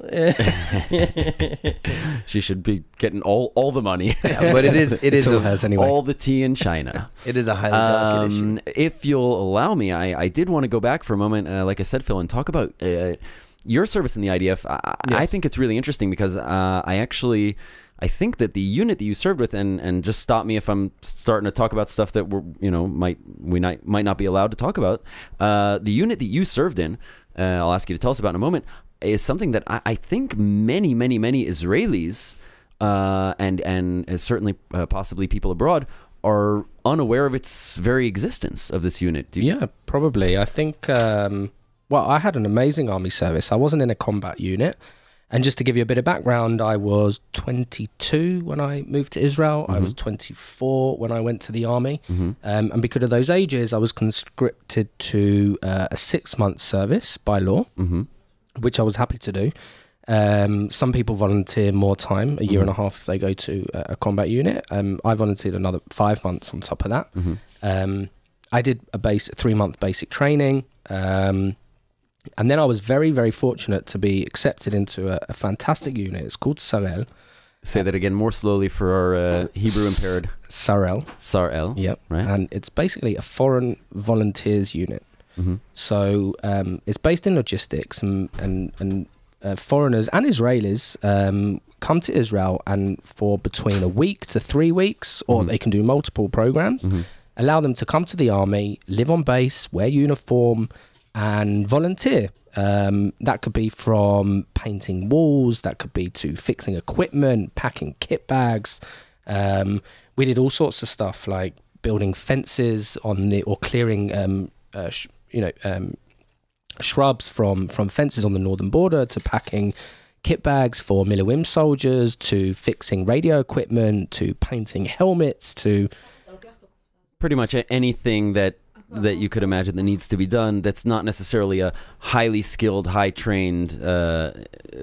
She should be getting all the money. Yeah, but it is all hers anyway. All the tea in China. It is a highly delicate issue. If you'll allow me, I did want to go back for a moment, like I said, Phil, and talk about your service in the IDF. I think it's really interesting because I think that the unit that you served with, and just stop me if I'm starting to talk about stuff that might not be allowed to talk about. The unit that you served in, I'll ask you to tell us about in a moment, is something that I think many Israelis and certainly possibly people abroad are unaware of its very existence of this unit. Yeah, probably. I think. I had an amazing army service. I wasn't in a combat unit. And just to give you a bit of background, I was 22 when I moved to Israel. I was 24 when I went to the army. And because of those ages, I was conscripted to a 6-month service by law, which I was happy to do. Some people volunteer more time, a year and a half if they go to a combat unit. I volunteered another 5 months on top of that. I did a 3-month basic training. And then I was very, very fortunate to be accepted into a fantastic unit. It's called Sarel. Say that again more slowly for our Hebrew impaired. Sarel. Sarel. Yep. Right. And it's basically a foreign volunteers unit. So it's based in logistics, and foreigners and Israelis come to Israel, and for between a week to 3 weeks, or they can do multiple programs, allow them to come to the army, live on base, wear uniform, and volunteer. That could be from painting walls, that could be to fixing equipment, packing kit bags. We did all sorts of stuff like building fences or clearing shrubs from fences on the northern border, to packing kit bags for Miluim soldiers, to fixing radio equipment, to painting helmets, to pretty much anything that you could imagine that needs to be done that's not necessarily a highly skilled, high trained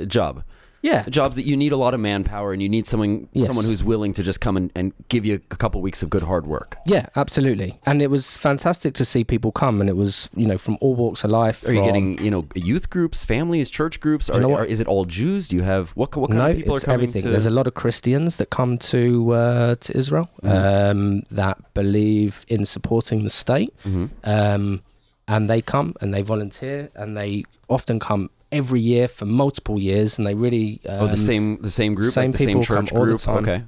job. Yeah. Jobs that you need a lot of manpower, and you need someone who's willing to just come and give you a couple weeks of good hard work. Yeah, absolutely. And it was fantastic to see people come, and it was, from all walks of life. Are you getting, youth groups, families, church groups? Is it all Jews? Do you have, what kind of people are coming everything. There's a lot of Christians that come to Israel that believe in supporting the state. And they come and they volunteer, and they often come every year for multiple years, and they really the same group, same like the same church group. Okay.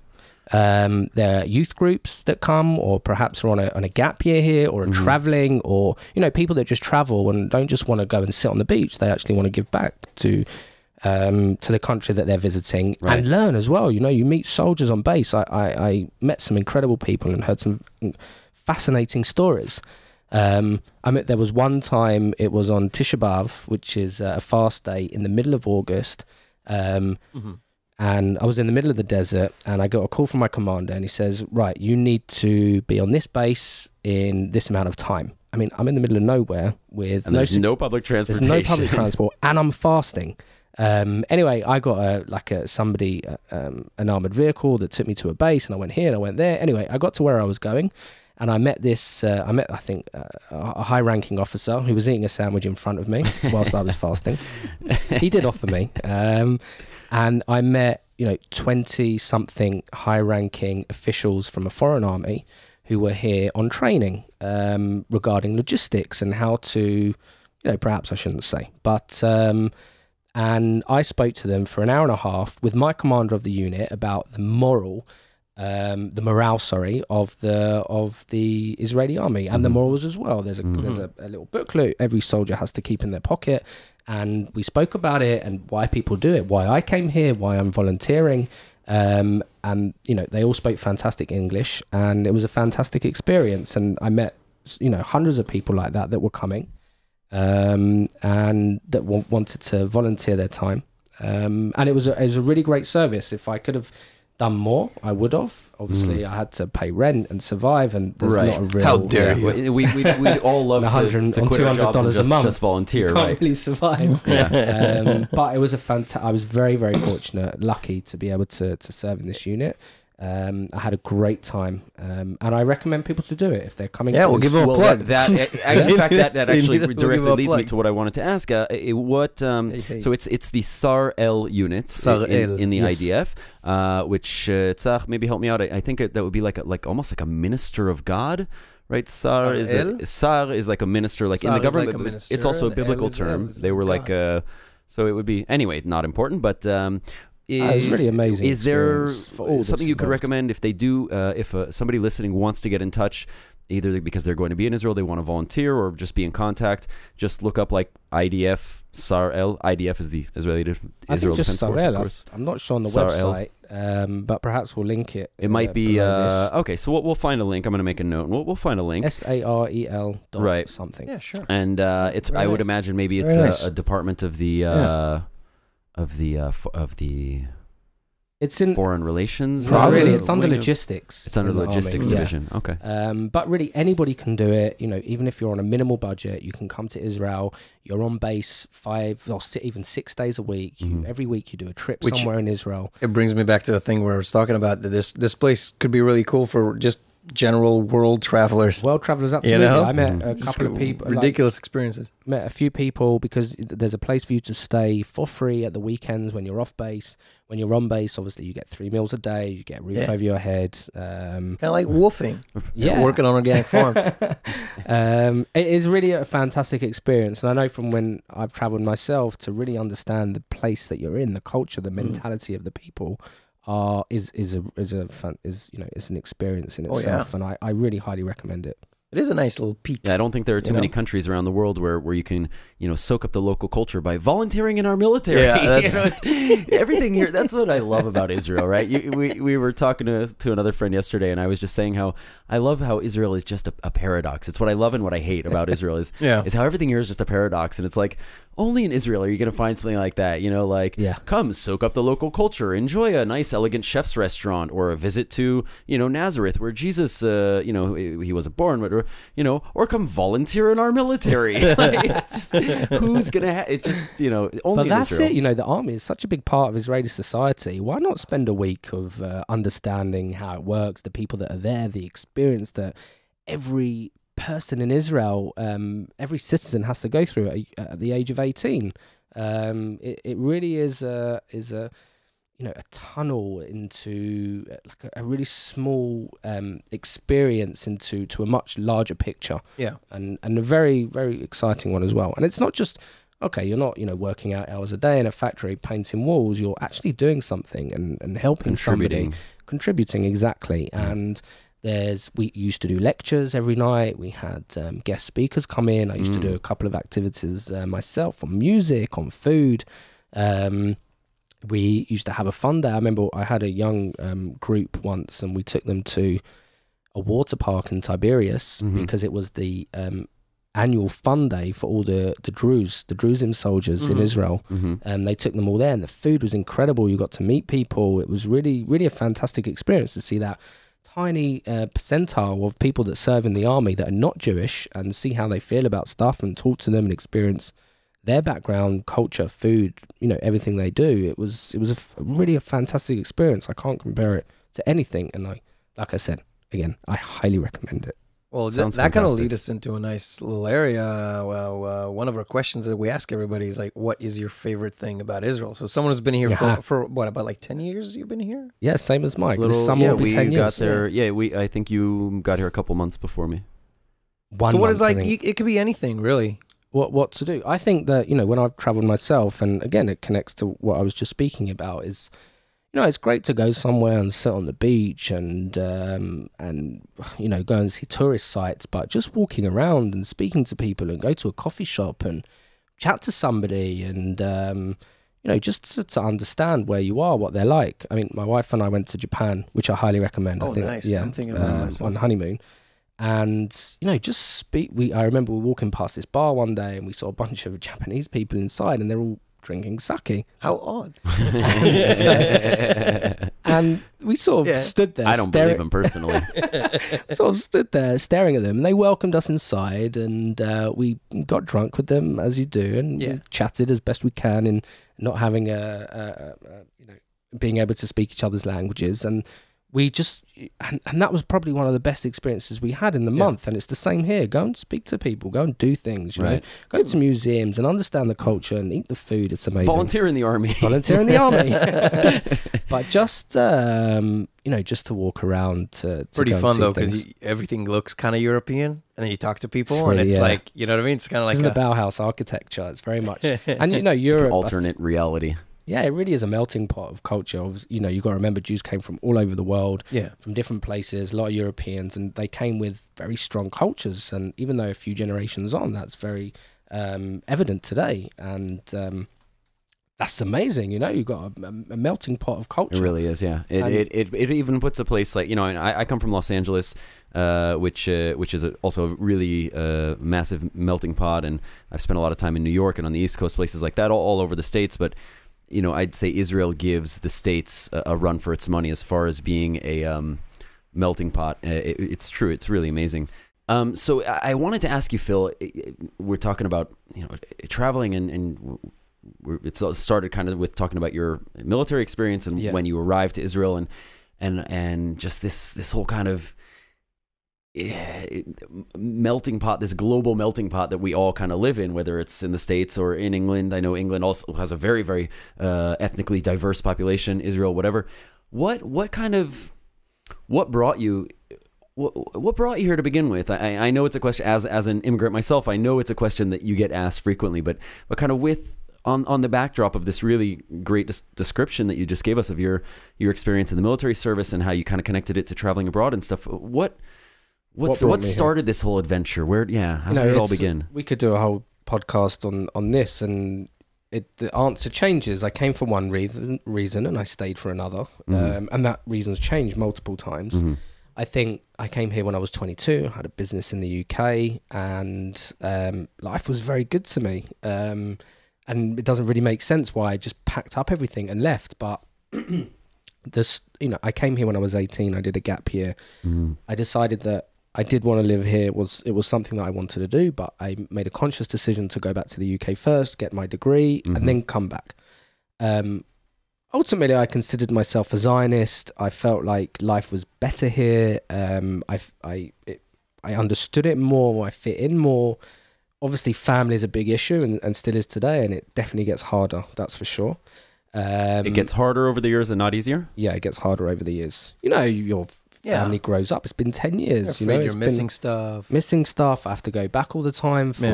There are youth groups that come, or perhaps are on a gap year here, or are traveling, or people that just travel and don't just want to go and sit on the beach. They actually want to give back to the country that they're visiting, and learn as well. You meet soldiers on base. I met some incredible people and heard some fascinating stories. There was one time, it was on Tisha B'Av, which is a fast day in the middle of August, and I was in the middle of the desert, and I got a call from my commander, and he says, right, you need to be on this base in this amount of time. I mean, I'm in the middle of nowhere with there's no public transportation. There's no public transport, and I'm fasting. Anyway, I got an armored vehicle that took me to a base, and I went here and I went there. Anyway, I got to where I was going, and I met a high-ranking officer who was eating a sandwich in front of me whilst I was fasting. He did offer me, and I met 20-something high-ranking officials from a foreign army who were here on training regarding logistics and how to, perhaps I shouldn't say, but and I spoke to them for an hour and a half with my commander of the unit about the morale, of the Israeli army, and the morals as well. There's a little booklet every soldier has to keep in their pocket, and we spoke about it and why people do it, why I came here, why I'm volunteering, and they all spoke fantastic English, and it was a fantastic experience. And I met hundreds of people like that were coming, and that wanted to volunteer their time, and it was a really great service. If I could have done more. I would have. Obviously, I had to pay rent and survive, and there's not a real. How dare you? We'd all love to quit our jobs and $200 a month. just volunteer, You can't right? really survive. But it was I was very, very fortunate, lucky to be able to serve in this unit. I had a great time, and I recommend people to do it if they're coming. Yeah, we'll give them a plug. In fact, that actually directly leads me to what I wanted to ask. So it's the Sar-El units in the IDF, which Tzach, maybe help me out. I think that would be like almost like a minister of God. Right, Sar is like a minister, like in the government. Like it's also a biblical term. They were like, so it would be anyway, not important, but. It was really amazing. Is there something you could recommend if they do, if somebody listening wants to get in touch, either because they're going to be in Israel, they want to volunteer, or just be in contact? Just look up like IDF, Sar-El. IDF is the Israel Defense Force, of course. I'm not sure on the website, but perhaps we'll link it. It might be okay. So we'll find a link. I'm going to make a note. We'll find a link. SAREL right. something. Yeah, sure. And it's I would imagine maybe it's a department of the. Of the it's in foreign relations. Not really, it's under logistics. It's under logistics division. Yeah. Okay. But really, anybody can do it. You know, even if you're on a minimal budget, you can come to Israel. You're on base 5 or even 6 days a week. Every week you do a trip somewhere in Israel. It brings me back to a thing where I was talking about that this place could be really cool for just general world travelers. Absolutely. You know? I met a couple of people. Ridiculous experiences. Met a few people because there's a place for you to stay for free at the weekends when you're off base. When you're on base, obviously you get 3 meals a day. You get a roof over your head. Kind of like woofing. Working on organic farms. It is really a fantastic experience, and I know from when I've traveled myself to really understand the place that you're in, the culture, the mentality of the people. Is an experience in itself, and I really highly recommend it. It is a nice little peek. Yeah, I don't think there are too many countries around the world where you can soak up the local culture by volunteering in our military. Yeah, everything here. That's what I love about Israel, right? We were talking to another friend yesterday, and I was just saying how I love how Israel is just a paradox. It's what I love and what I hate about Israel is how everything here is just a paradox, and it's like. Only in Israel are you going to find something like that, come soak up the local culture, enjoy a nice, elegant chef's restaurant, or a visit to, Nazareth, where Jesus, he wasn't born, but, or come volunteer in our military. Who's going to it just, only But that's in Israel. it, the army is such a big part of Israeli society. Why not spend a week of understanding how it works, the people that are there, the experience that every person in Israel, every citizen has to go through at the age of 18. It really is a tunnel into like a really small experience into a much larger picture. Yeah, and a very, very exciting one as well. And it's not just you're not working out hours a day in a factory painting walls. You're actually doing something and helping somebody, contributing exactly. And we used to do lectures every night. We had guest speakers come in. I used to do a couple of activities myself on music, on food. We used to have a fun day. I remember I had a young group once, and we took them to a water park in Tiberias because it was the annual fun day for all the Druzim soldiers in Israel. They took them all there, and the food was incredible. You got to meet people. It was really, really a fantastic experience to see that tiny percentile of people that serve in the army that are not Jewish and see how they feel about stuff and talk to them and experience their background, culture, food, everything they do. It was really a fantastic experience. I can't compare it to anything. And like I said, again, I highly recommend it. Well, that kind of lead us into a nice little area. Well, one of our questions that we ask everybody is like, what is your favorite thing about Israel? So someone who's been here for what, about like 10 years you've been here? Yeah, same as Mike. This summer will be 10 years. Got there, I think you got here a couple months before me. So what is it could be anything, really. What to do? I think that, when I've traveled myself, and again, it connects to what I was just speaking about, is it's great to go somewhere and sit on the beach and go and see tourist sites, but just walking around and speaking to people and go to a coffee shop and chat to somebody and, just to understand where you are, what they're like. I mean, my wife and I went to Japan, which I highly recommend. Oh, I think, nice. Yeah, I'm thinking about myself. On honeymoon. And, just speak. I remember we were walking past this bar one day and we saw a bunch of Japanese people inside and they're all drinking sake. How odd. And we sort of stood there. I don't believe him personally. Sort of stood there staring at them. And they welcomed us inside, and we got drunk with them, as you do, and we chatted as best we can in not having being able to speak each other's languages. And we just, and that was probably one of the best experiences we had in the month. And it's the same here. Go and speak to people. Go and do things. You know, go to museums and understand the culture and eat the food. It's amazing. Volunteer in the army. Volunteer in the army. But just just to walk around. To pretty go and fun see though, things. because everything looks kind of European, and then you talk to people, really, and it's like, you know what I mean? It's kind of like the Bauhaus architecture. It's very much, and Europe, alternate reality. Yeah, it really is a melting pot of culture. You've got to remember, Jews came from all over the world, from different places, a lot of Europeans, and they came with very strong cultures. And even though a few generations on, that's very evident today. And that's amazing, you've got a melting pot of culture. It really is, yeah. It even puts a place like, and I come from Los Angeles, which is also a really massive melting pot. And I've spent a lot of time in New York and on the East Coast, places like that, all over the States. But I'd say Israel gives the States a run for its money as far as being a melting pot. It's true. It's really amazing. So I wanted to ask you, Phil, we're talking about, traveling and it started kind of with talking about your military experience and when you arrived to Israel and just this whole kind of melting pot, this global melting pot that we all kind of live in, whether it's in the States or in England. I know England also has a very, very ethnically diverse population, Israel, whatever. What brought you here to begin with? I know it's a question, as an immigrant myself, I know it's a question that you get asked frequently, but kind of on the backdrop of this really great description that you just gave us of your experience in the military service and how you kind of connected it to traveling abroad and stuff, what started this whole adventure? How did it all begin? We could do a whole podcast on this, and the answer changes. I came for one reason and I stayed for another, and that reason's changed multiple times. I think I came here when I was 22, had a business in the UK, and life was very good to me. And it doesn't really make sense why I just packed up everything and left. But I came here when I was 18. I did a gap year. I decided that I did want to live here. It was something that I wanted to do, but I made a conscious decision to go back to the UK first, get my degree, and then come back. Ultimately, I considered myself a Zionist. I felt like life was better here. I understood it more. I fit in more. Obviously, family is a big issue and still is today, and it definitely gets harder, that's for sure. It gets harder over the years and not easier? Yeah, it gets harder over the years. Your family grows up. It's been 10 years. You're missing stuff. Missing stuff. I have to go back all the time for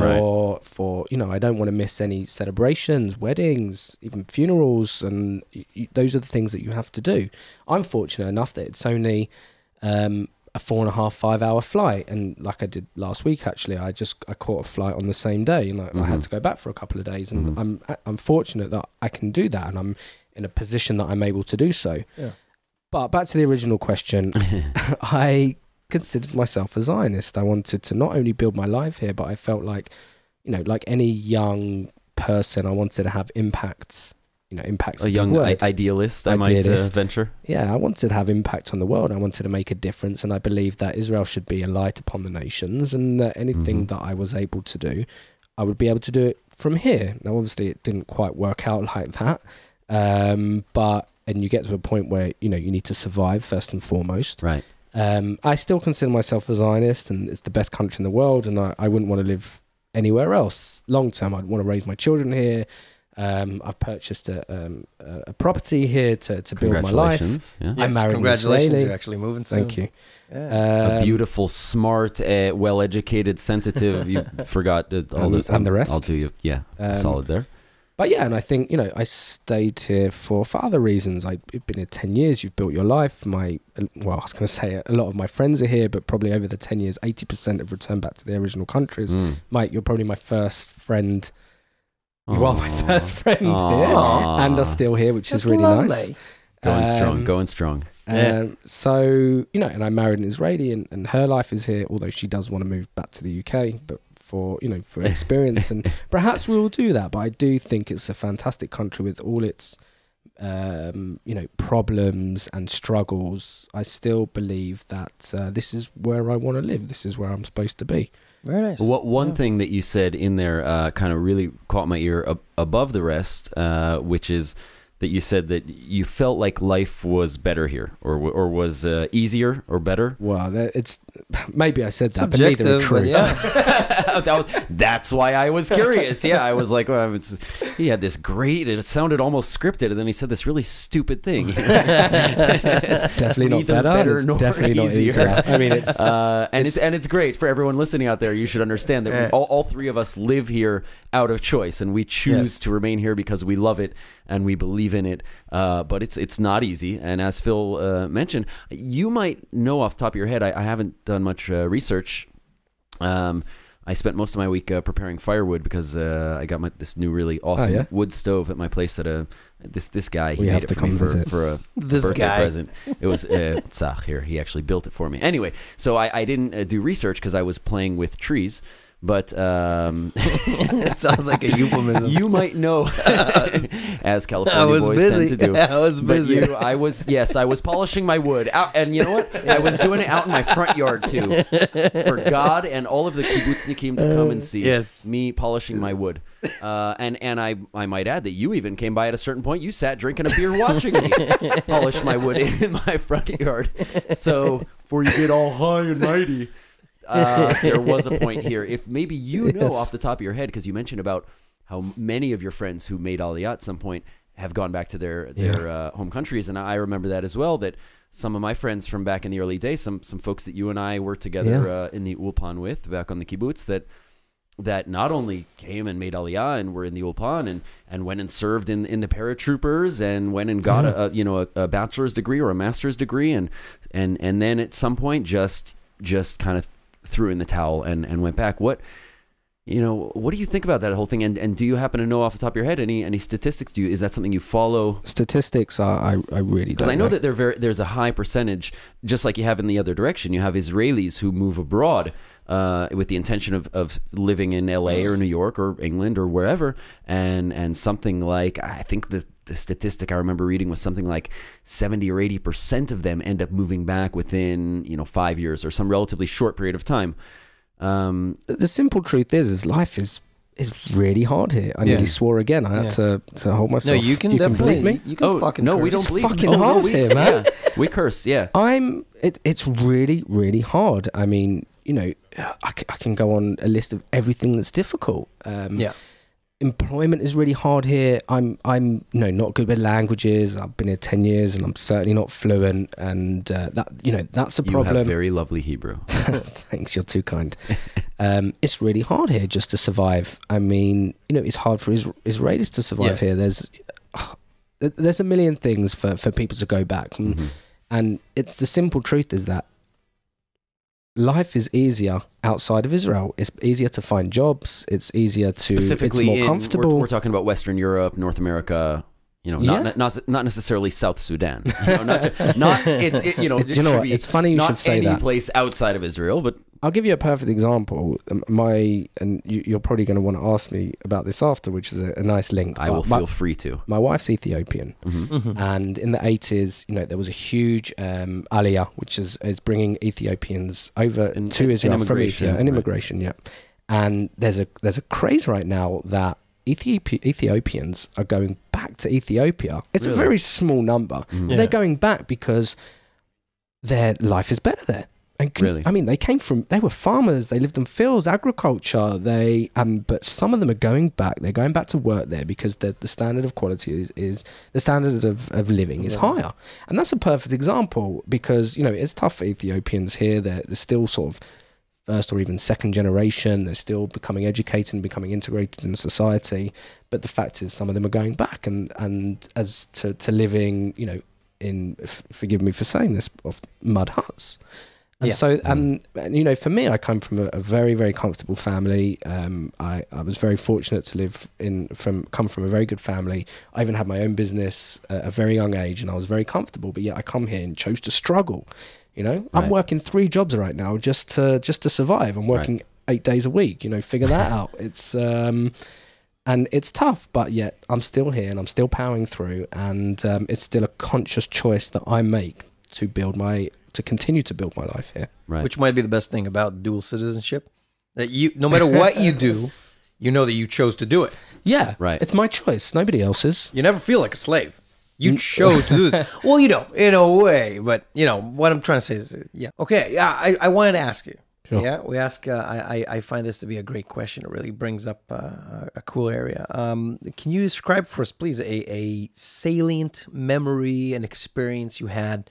I don't want to miss any celebrations, weddings, even funerals, and those are the things that you have to do. I'm fortunate enough that it's only a 4.5-5 hour flight, and like I did last week actually, I caught a flight on the same day, and I had to go back for a couple of days, and I'm fortunate that I can do that, and I'm in a position that I'm able to do so. But back to the original question, I considered myself a Zionist. I wanted to not only build my life here, but I felt like, like any young person, I wanted to have impacts. Impacts. A young idealist, I might venture. Yeah, I wanted to have impact on the world. I wanted to make a difference, and I believed that Israel should be a light upon the nations, and that anything that I was able to do, I would be able to do it from here. Now, obviously, it didn't quite work out like that, and you get to a point where you need to survive first and foremost. Right. I still consider myself a Zionist, and it's the best country in the world, and I wouldn't want to live anywhere else long term. I'd want to raise my children here. I've purchased a property here to build my life. Yeah. I'm married. Congratulations! You're actually moving soon. Thank you. A beautiful, smart, well-educated, sensitive. You forgot all those and the rest. I'll do you. Yeah, solid there. But yeah, and I think I stayed here for other reasons. I've been here 10 years. You've built your life. I was going to say a lot of my friends are here, but probably over the 10 years, 80% have returned back to their original countries. Mike, you're probably my first friend. You are my first friend here, and are still here, which is really nice. Going strong. So, and I'm married an Israeli, and her life is here, although she does want to move back to the UK, but for experience, and perhaps we will do that. But I do think it's a fantastic country with all its problems and struggles, I still believe that this is where I want to live. This is where I'm supposed to be. Very nice. One thing that you said in there kind of really caught my ear above the rest, which is that you said that you felt like life was better here, or was easier or better. Well, it's maybe I said that, but neither are true. Yeah. That's why I was curious. Yeah, I was like, well, he had this great. It sounded almost scripted, and then he said this really stupid thing. It's definitely not better. It's definitely not easier. I mean, it's great for everyone listening out there. You should understand that all three of us live here out of choice, and we choose to remain here because we love it and we believe in it. But it's not easy. And as Phil mentioned, you might know off the top of your head. I haven't done much research. I spent most of my week preparing firewood because I got this new really awesome wood stove at my place that this guy he made it for me for a birthday present. It was Tzach here. He actually built it for me. Anyway, so I didn't do research because I was playing with trees. But it sounds like a euphemism. You might know, as California boys tend to do. I was busy. I was polishing my wood out, and you know what? I was doing it out in my front yard too, for God and all of the kibbutznikim to come and see me polishing my wood. And I might add that you even came by at a certain point. You sat drinking a beer watching me polish my wood in my front yard. So before you get all high and mighty. There was a point here. If maybe you know off the top of your head, because you mentioned about how many of your friends who made Aliyah at some point have gone back to their home countries, and I remember that as well. That some of my friends from back in the early days, some folks that you and I were together in the Ulpan with back on the kibbutz, that not only came and made Aliyah and were in the Ulpan and went and served in the paratroopers and went and got a bachelor's degree or a master's degree and then at some point just kind of threw in the towel and went back. What do you think about that whole thing? And do you happen to know off the top of your head any statistics? Is that something you follow? Statistics I really don't. Because I know that there's a high percentage, just like you have in the other direction. You have Israelis who move abroad with the intention of living in LA or New York or England or wherever, and something like, I think the statistic I remember reading was something like 70 or 80% of them end up moving back within 5 years or some relatively short period of time. The simple truth is life is really hard here. I nearly swore again. I had to hold myself. No, you can definitely bleep me. You can fucking no, curse. we don't bleep. Fucking hard here, man. We curse. Yeah, It's really, really hard. I mean, I can go on a list of everything that's difficult. Employment is really hard here. I'm not good with languages. I've been here 10 years and I'm certainly not fluent, and that's a problem. You have very lovely Hebrew. Thanks, you're too kind. It's really hard here just to survive. I mean, it's hard for Israelis to survive here. There's a million things for people to go back, and it's the simple truth is that life is easier outside of Israel. It's easier to find jobs. It's easier to. Specifically, it's more comfortable. We're talking about Western Europe, North America. Not necessarily South Sudan. It's funny you should say that. Not any place outside of Israel, but I'll give you a perfect example. You're probably going to want to ask me about this after, which is a nice link. I will feel free to. My wife's Ethiopian, and in the 80s, there was a huge aliyah, which is bringing Ethiopians over to Israel from Ethiopia, an immigration, And there's a craze right now that Ethiopians are going back to Ethiopia. It's a very small number. They're going back because their life is better there. And I mean, they were farmers. They lived in fields, agriculture. But some of them are going back. They're going back to work there because the standard of quality is the standard of living is higher. And that's a perfect example because, it's tough for Ethiopians here. They're still sort of first or even second generation. They're still becoming educated and becoming integrated in society. But the fact is some of them are going back and as to living, in, forgive me for saying this, of mud huts. And so, for me, I come from a very, very comfortable family. I was very fortunate to come from a very good family. I even had my own business at a very young age, and I was very comfortable. But yet, I come here and chose to struggle. I'm working 3 jobs right now just to survive. I'm working 8 days a week. Figure that out. It's And it's tough, but yet I'm still here and I'm still powering through, and it's still a conscious choice that I make to continue to build my life here. Right. Which might be the best thing about dual citizenship, that no matter what you do, you know that you chose to do it. Yeah, right. It's my choice, nobody else's. You never feel like a slave. You chose to do this. Well, in a way, but what I'm trying to say is, yeah. Okay, yeah, I wanted to ask you. Sure. Yeah, we ask. I find this to be a great question. It really brings up a cool area. Can you describe for us, please, a salient memory and experience you had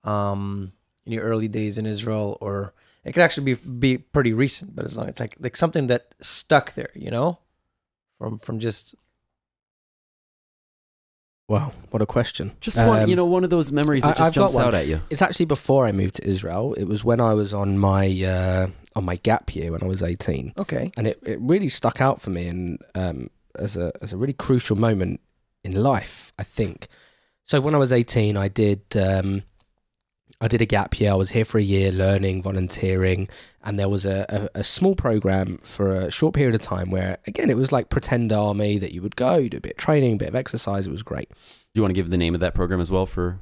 in your early days in Israel, or it could actually be pretty recent, but as long as it's like something that stuck there, from just. Wow, what a question. Just one of those memories that just jumps out at you. It's actually before I moved to Israel. It was when I was on my gap year when I was 18. Okay. And it really stuck out for me, and as a really crucial moment in life, I think. So when I was 18, I did a gap year. I was here for a year learning, volunteering, and there was a small program for a short period of time where, again, it was like pretend army that you would go, you do a bit of training, a bit of exercise. It was great. Do you want to give the name of that program as well for...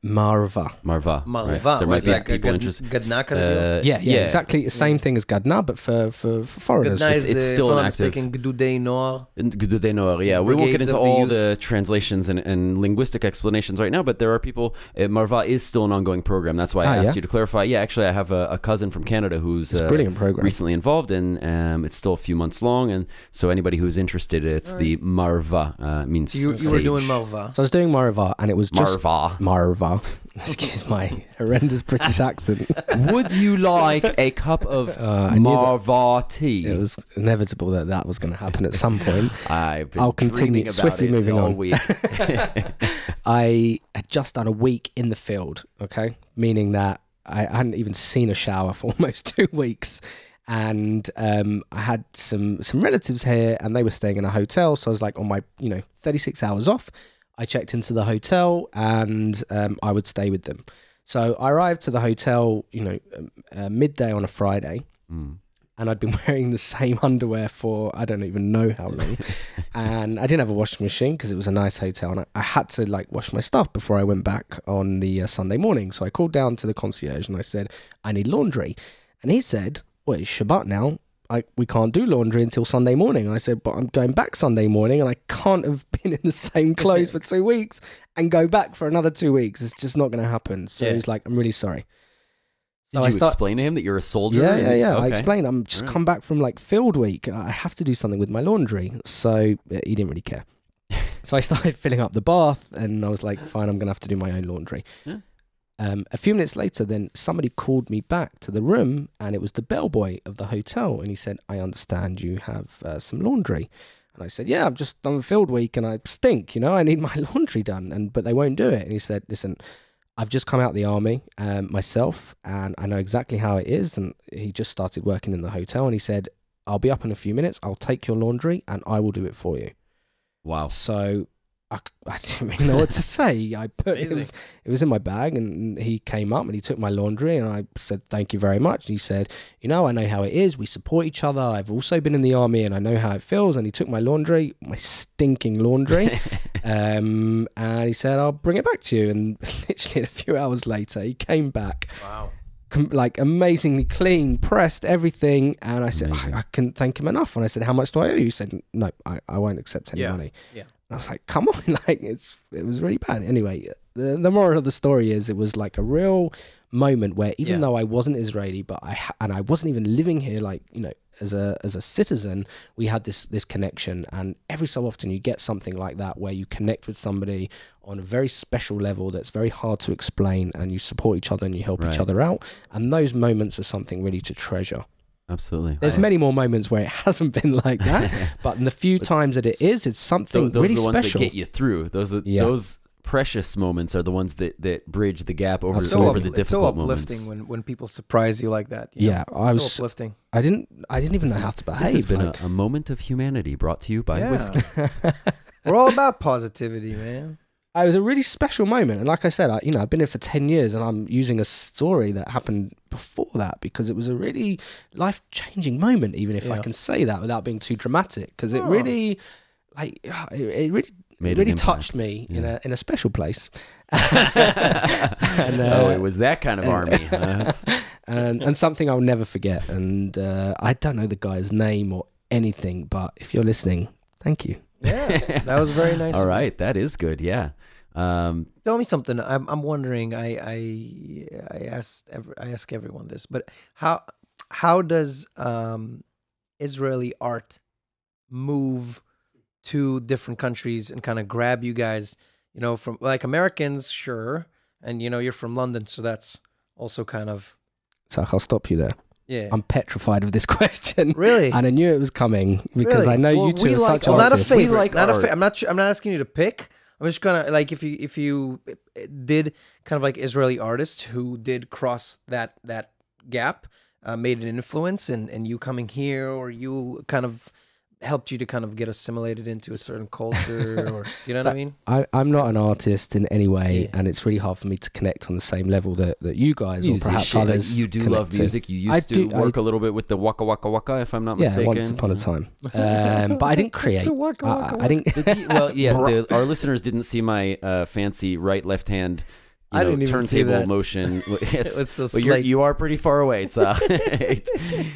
Marva. Right. There might be people interested. Yeah, exactly. The same thing as Gadna, but for foreigners. It's still an active. Gdudei Noor. Gdudei Noor, yeah. We won't get into all the translations and linguistic explanations right now, but there are people. Marva is still an ongoing program. That's why I asked you to clarify. Yeah, actually, I have a cousin from Canada who's it's a brilliant program. Recently involved, and it's still a few months long. And so anybody who's interested, it's the Marva means. You were doing Marva. So I was doing Marva, and it was just Marva. Excuse my horrendous British accent. Would you like a cup of Marva tea? It was inevitable that was going to happen at some point. I'll continue swiftly moving on. Week. I had just done a week in the field, okay? Meaning that I hadn't even seen a shower for almost 2 weeks. And I had some relatives here, and they were staying in a hotel. So I was like on my 36 hours off. I checked into the hotel, and I would stay with them. So I arrived to the hotel, midday on a Friday, and I'd been wearing the same underwear for I don't even know how long. And I didn't have a washing machine because it was a nice hotel, and I had to wash my stuff before I went back on the Sunday morning. So I called down to the concierge and I said, I need laundry. And he said, well, it's Shabbat now. We can't do laundry until Sunday morning. And I said, but I'm going back Sunday morning, and I can't have been in the same clothes for 2 weeks and go back for another 2 weeks. It's just not going to happen. So he's like, I'm really sorry. Did you explain to him that you're a soldier? Yeah. Okay. I explained, I'm just come back from field week. I have to do something with my laundry. So he didn't really care. So I started filling up the bath, and I was like, fine, I'm going to have to do my own laundry. Yeah. A few minutes later, then somebody called me back to the room, and it was the bellboy of the hotel. And he said, I understand you have some laundry. And I said, yeah, I've just done a field week and I stink, I need my laundry done. But they won't do it. And he said, listen, I've just come out of the army myself, and I know exactly how it is. And he just started working in the hotel, and he said, I'll be up in a few minutes. I'll take your laundry and I will do it for you. Wow. So I didn't really know what to say. It was in my bag, and he came up and he took my laundry, and I said, thank you very much. And he said, I know how it is. We support each other. I've also been in the army and I know how it feels. And he took my laundry, my stinking laundry, and he said, I'll bring it back to you. And literally a few hours later, he came back. Wow. Amazingly clean, pressed, everything. And I said, I couldn't thank him enough. And I said, how much do I owe you? He said, no, I won't accept any money. Yeah. I was like, come on, it was really bad. Anyway, the moral of the story is it was like a real moment where even though I wasn't Israeli, but I wasn't even living here, as a citizen, we had this connection. And every so often you get something like that where you connect with somebody on a very special level that's very hard to explain, and you support each other and you help each other out. And those moments are something really to treasure. Absolutely. There's many more moments where it hasn't been like that, but in the few times that it is, it's something really special. Those are the ones that get you through. Those precious moments are the ones that bridge the gap over the difficult moments. It's so uplifting when people surprise you like that. I was uplifting. I didn't even know how to behave. This has been a moment of humanity brought to you by whiskey. We're all about positivity, man. It was a really special moment, and like I said, I've been here for 10 years, and I'm using a story that happened before that because it was a really life-changing moment, even if I can say that without being too dramatic, because it really like it really. Made It really an touched impact. me in a special place. Oh, it was that kind of army. And something I'll never forget. And I don't know the guy's name or anything, but if you're listening, thank you. Yeah, that was very nice. All right, that is good. Yeah. Tell me something. I'm wondering. I ask everyone this, but how does Israeli art move to different countries and kind of grab you guys? You know, from like Americans, sure, and you know you're from London, so that's also kind of. So I'll stop you there. Yeah. I'm petrified of this question. Really? And I knew it was coming because Really? I know Well, you two we are like such art. Not a artists. favorite. like not a art. I'm not asking you to pick. I'm just gonna like if you did kind of like Israeli artists who did cross that gap, made an influence, and you coming here, or you kind of helped you to kind of get assimilated into a certain culture, or you know what I mean? I'm not an artist in any way, Yeah. and it's really hard for me to connect on the same level that you guys or perhaps Shit, others. you do connect love to. music. You I used to do- work a little bit with the waka waka waka, if I'm not Yeah, mistaken. once upon a time. But I didn't create. It's a waka, waka, I didn't. Well, yeah, our listeners didn't see my fancy right left hand. I didn't even see turntable that. motion. It's so but slight. you are pretty far away. It's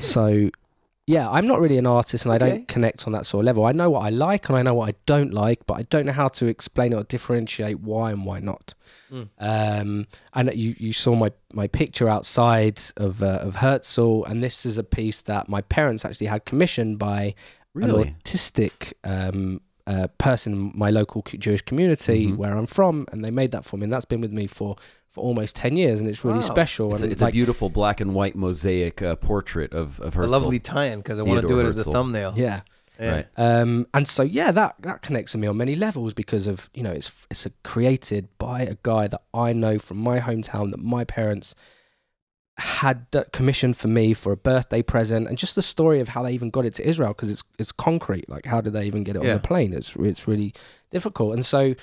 So, yeah, I'm not really an artist, and I Okay. don't connect on that sort of level. I know what I like and I know what I don't like, but I don't know how to explain or differentiate why and why not. And you saw my picture outside of Herzl, and this is a piece that my parents actually had commissioned by Really? an autistic person in my local Jewish community where I'm from, and they made that for me, and that's been with me for almost 10 years, and it's really Wow. special. It's and a beautiful black and white mosaic portrait of Herzl. A lovely tie-in because I want to Theodore do it as a Herzl. thumbnail. yeah. Yeah. Right. And so yeah, that connects to me on many levels because of, you know, it's created by a guy that I know from my hometown that my parents had that commissioned for me for a birthday present, and just the story of how they even got it to Israel, because it's concrete. Like, how did they even get it on the plane? It's really difficult. And so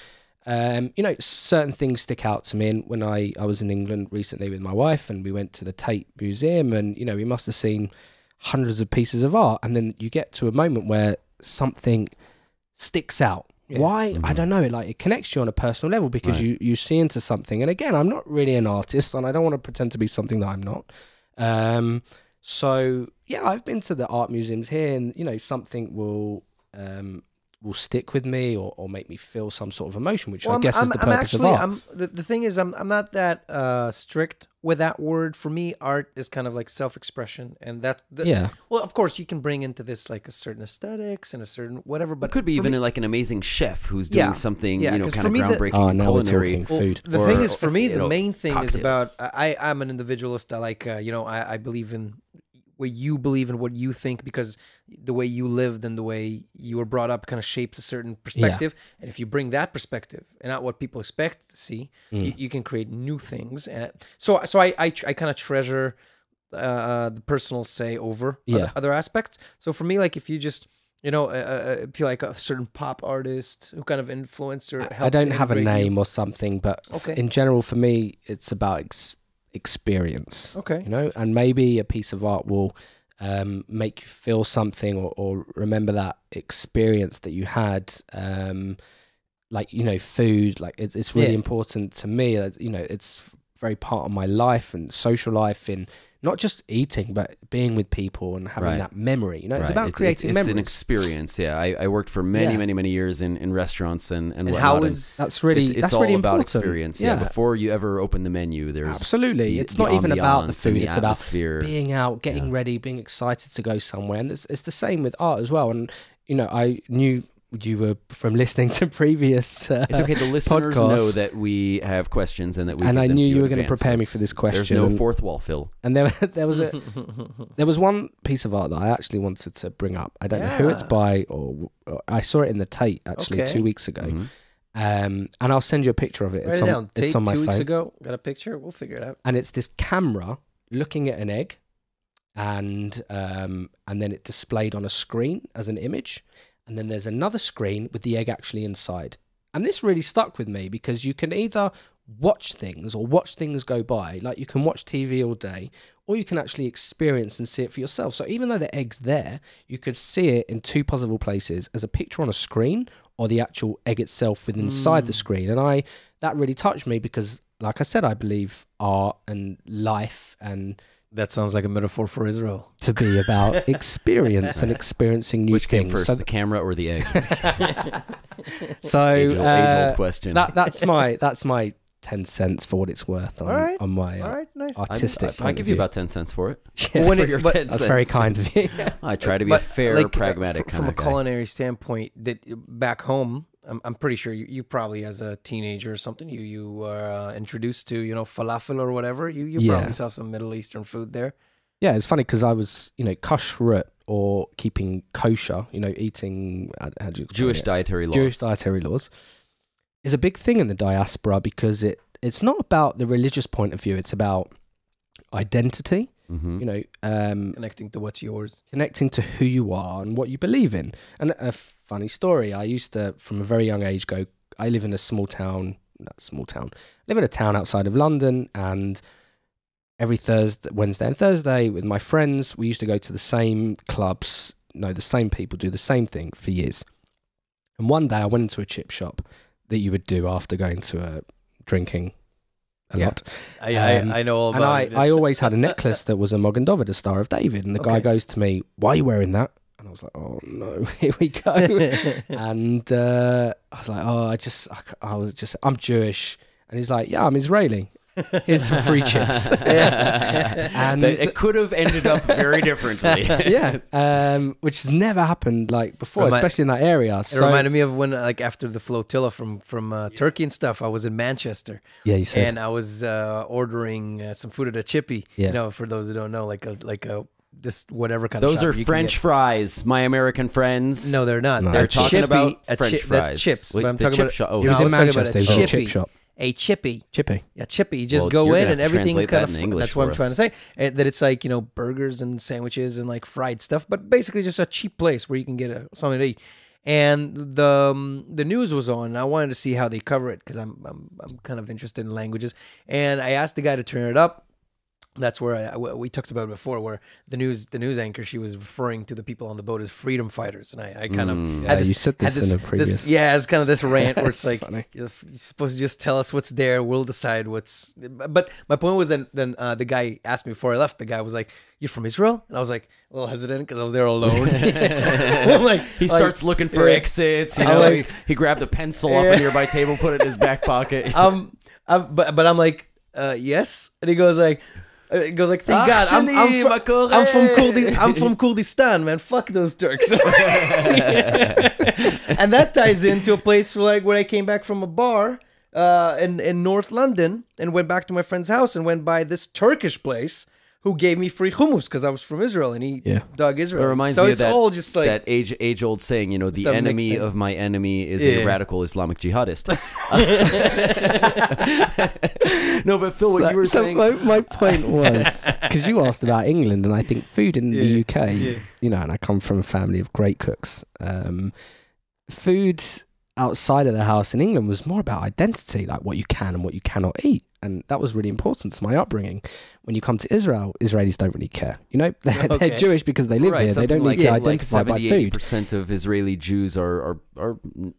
you know, certain things stick out to me. And when I was in England recently with my wife, and we went to the Tate Museum, and you know, we must have seen hundreds of pieces of art, and then you get to a moment where something sticks out. Yeah. Why? I don't know. Like, it connects you on a personal level because you see into something. And again, I'm not really an artist, and I don't want to pretend to be something that I'm not. So yeah, I've been to the art museums here, and you know, something will stick with me or make me feel some sort of emotion, which I guess is the purpose of art. The thing is, I'm not that strict with that word. For me, art is kind of like self-expression, and Yeah. Well, of course, you can bring into this like a certain aesthetics and a certain whatever, but It could be for even me- like an amazing chef who's doing Yeah. something, Yeah, you know, 'cause kind for of me the- groundbreaking Oh, in now we're culinary. talking food. The or, thing is, for me, you the know, main thing is cocktails. about I'm an individualist. I like you know, I believe in what you believe in, what you think, because the way you lived and the way you were brought up kind of shapes a certain perspective. And if you bring that perspective and not what people expect to see, you can create new things. And so I kind of treasure the personal say over other aspects. So for me, like if you just you know feel like a certain pop artist who kind of influenced or helped I don't have a integrate you. name or something, but Okay. in general, for me, it's about experience. Okay. You know, and maybe a piece of art will make you feel something or remember that experience that you had. Like, you know, food, like it's really important to me. You know, it's very part of my life and social life, in not just eating, but being with people and having that memory. You know, it's about creating it's memories. an experience. Yeah, I worked for many years in restaurants and And whatnot, how and is That's really it's that's all really about important. experience. Yeah. Before you ever open the menu, there's Absolutely. It's the not even about the ambiance and food. the It's about atmosphere. being out, getting ready, being excited to go somewhere. And it's the same with art as well. And, you know, I knew you were from listening to previous It's okay. The listeners podcasts. know that we have questions and that we. And give I them knew to you were in going to advance. prepare me for this There's question. no fourth wall, Phil. And there was one piece of art that I actually wanted to bring up. I don't know who it's by, or I saw it in the Tate actually 2 weeks ago. Mhm. And I'll send you a picture of it. Write it down. It's Take on my 2 weeks phone. ago. Got a picture. We'll figure it out. And it's this camera looking at an egg, and then it displayed on a screen as an image, and then there's another screen with the egg actually inside. And this really stuck with me because you can either watch things or watch things go by. Like you can watch TV all day, or you can actually experience and see it for yourself. So even though the egg's there, you could see it in two possible places, as a picture on a screen or the actual egg itself within inside the screen. And that really touched me because, like I said, I believe art and life and that sounds like a metaphor for Israel. to be about experience and experiencing new Which things. came first, So the camera or the egg? So age-old question. That's my 10 cents for what it's worth on, Alright. on my Nice. artistic I point give of you view. about 10 cents for it. Yeah, When For it- your but- 10 that's cents. very kind of you. I try to be But, a fair, like, pragmatic from kind a of guy. culinary standpoint, that back home, I'm pretty sure you probably as a teenager or something, you were introduced to, falafel or whatever. You Yeah. probably saw some Middle Eastern food there. Yeah, it's funny because I was, kashrut, or keeping kosher, eating how do you explain Jewish it? dietary laws. Jewish dietary laws is a big thing in the diaspora because it's not about the religious point of view. It's about identity, Connecting to what's yours. connecting to who you are and what you believe in. And a funny story, I used to, from a very young age, I live in a live in a town outside of London, and every Wednesday and Thursday with my friends, we used to go to the same clubs, know the same people, do the same thing for years. And one day I went into a chip shop that you would do after going to a drinking a Yeah. lot. I know all And about it. I always had a necklace that was a Mogen David, a Star of David. And the guy Okay. goes to me, "Why are you wearing that?" And I was like, "Oh no, here we go." And I was like, I'm Jewish. And he's like, "Yeah, I'm Israeli. Here's some free chips." And It could have ended up very differently. yeah, which has never happened like before, especially in that area. It reminded me of when, like, after the flotilla from Turkey and stuff, I was in Manchester. Yeah, you said. And I was ordering some food at a chippy. Yeah. For those who don't know, like a this whatever kind Those of shop are you can French get. fries, my American friends. No, they're not. No. They're They're talking chippy, about a French fries. That's chips. Wait, But I'm the talking chip about shop. Oh, He no, was I in was talking about Manchester. He a was at a chip chippy. shop. A chippy. Chippy. Yeah, chippy. You just Well, go you're in gonna and have to everything's translate kind that of. in English That's what for I'm trying to say. That it's like burgers and sandwiches and like fried stuff, but basically just a cheap place where you can get something to eat. And the news was on, and I wanted to see how they cover it because I'm kind of interested in languages. And I asked the guy to turn it up. That's where we talked about it before, where the news anchor, she was referring to the people on the boat as freedom fighters, and I kind of had this, you said this in a previous. it's kind of this rant where it's like funny. you're supposed to just tell us what's there, we'll decide what's. But my point was then the guy asked me before I left. The guy was like, "You're from Israel?" And I was like a little hesitant because I was there alone. I'm like, He starts looking for exits. He grabbed a pencil off a nearby table, put it in his back pocket. but I'm like, yes, and he goes like. It goes like, thank God, I'm from Kurdistan, man. Fuck those Turks. And that ties into a place where I came back from a bar in North London and went back to my friend's house and went by this Turkish place who gave me free hummus because I was from Israel and he dug Israel. It reminds so me it's of that, all just like that age-old saying, the stuff enemy mixed in. of my enemy is a radical Islamic jihadist. No, but Phil, what you were saying... My point was, because you asked about England, and I think food in the UK, and I come from a family of great cooks. Food outside of the house in England was more about identity, like what you can and what you cannot eat. And that was really important to my upbringing. When you come to Israel, Israelis don't really care. They're Jewish because they live here. They don't need to identify by food. 70-80% of Israeli Jews are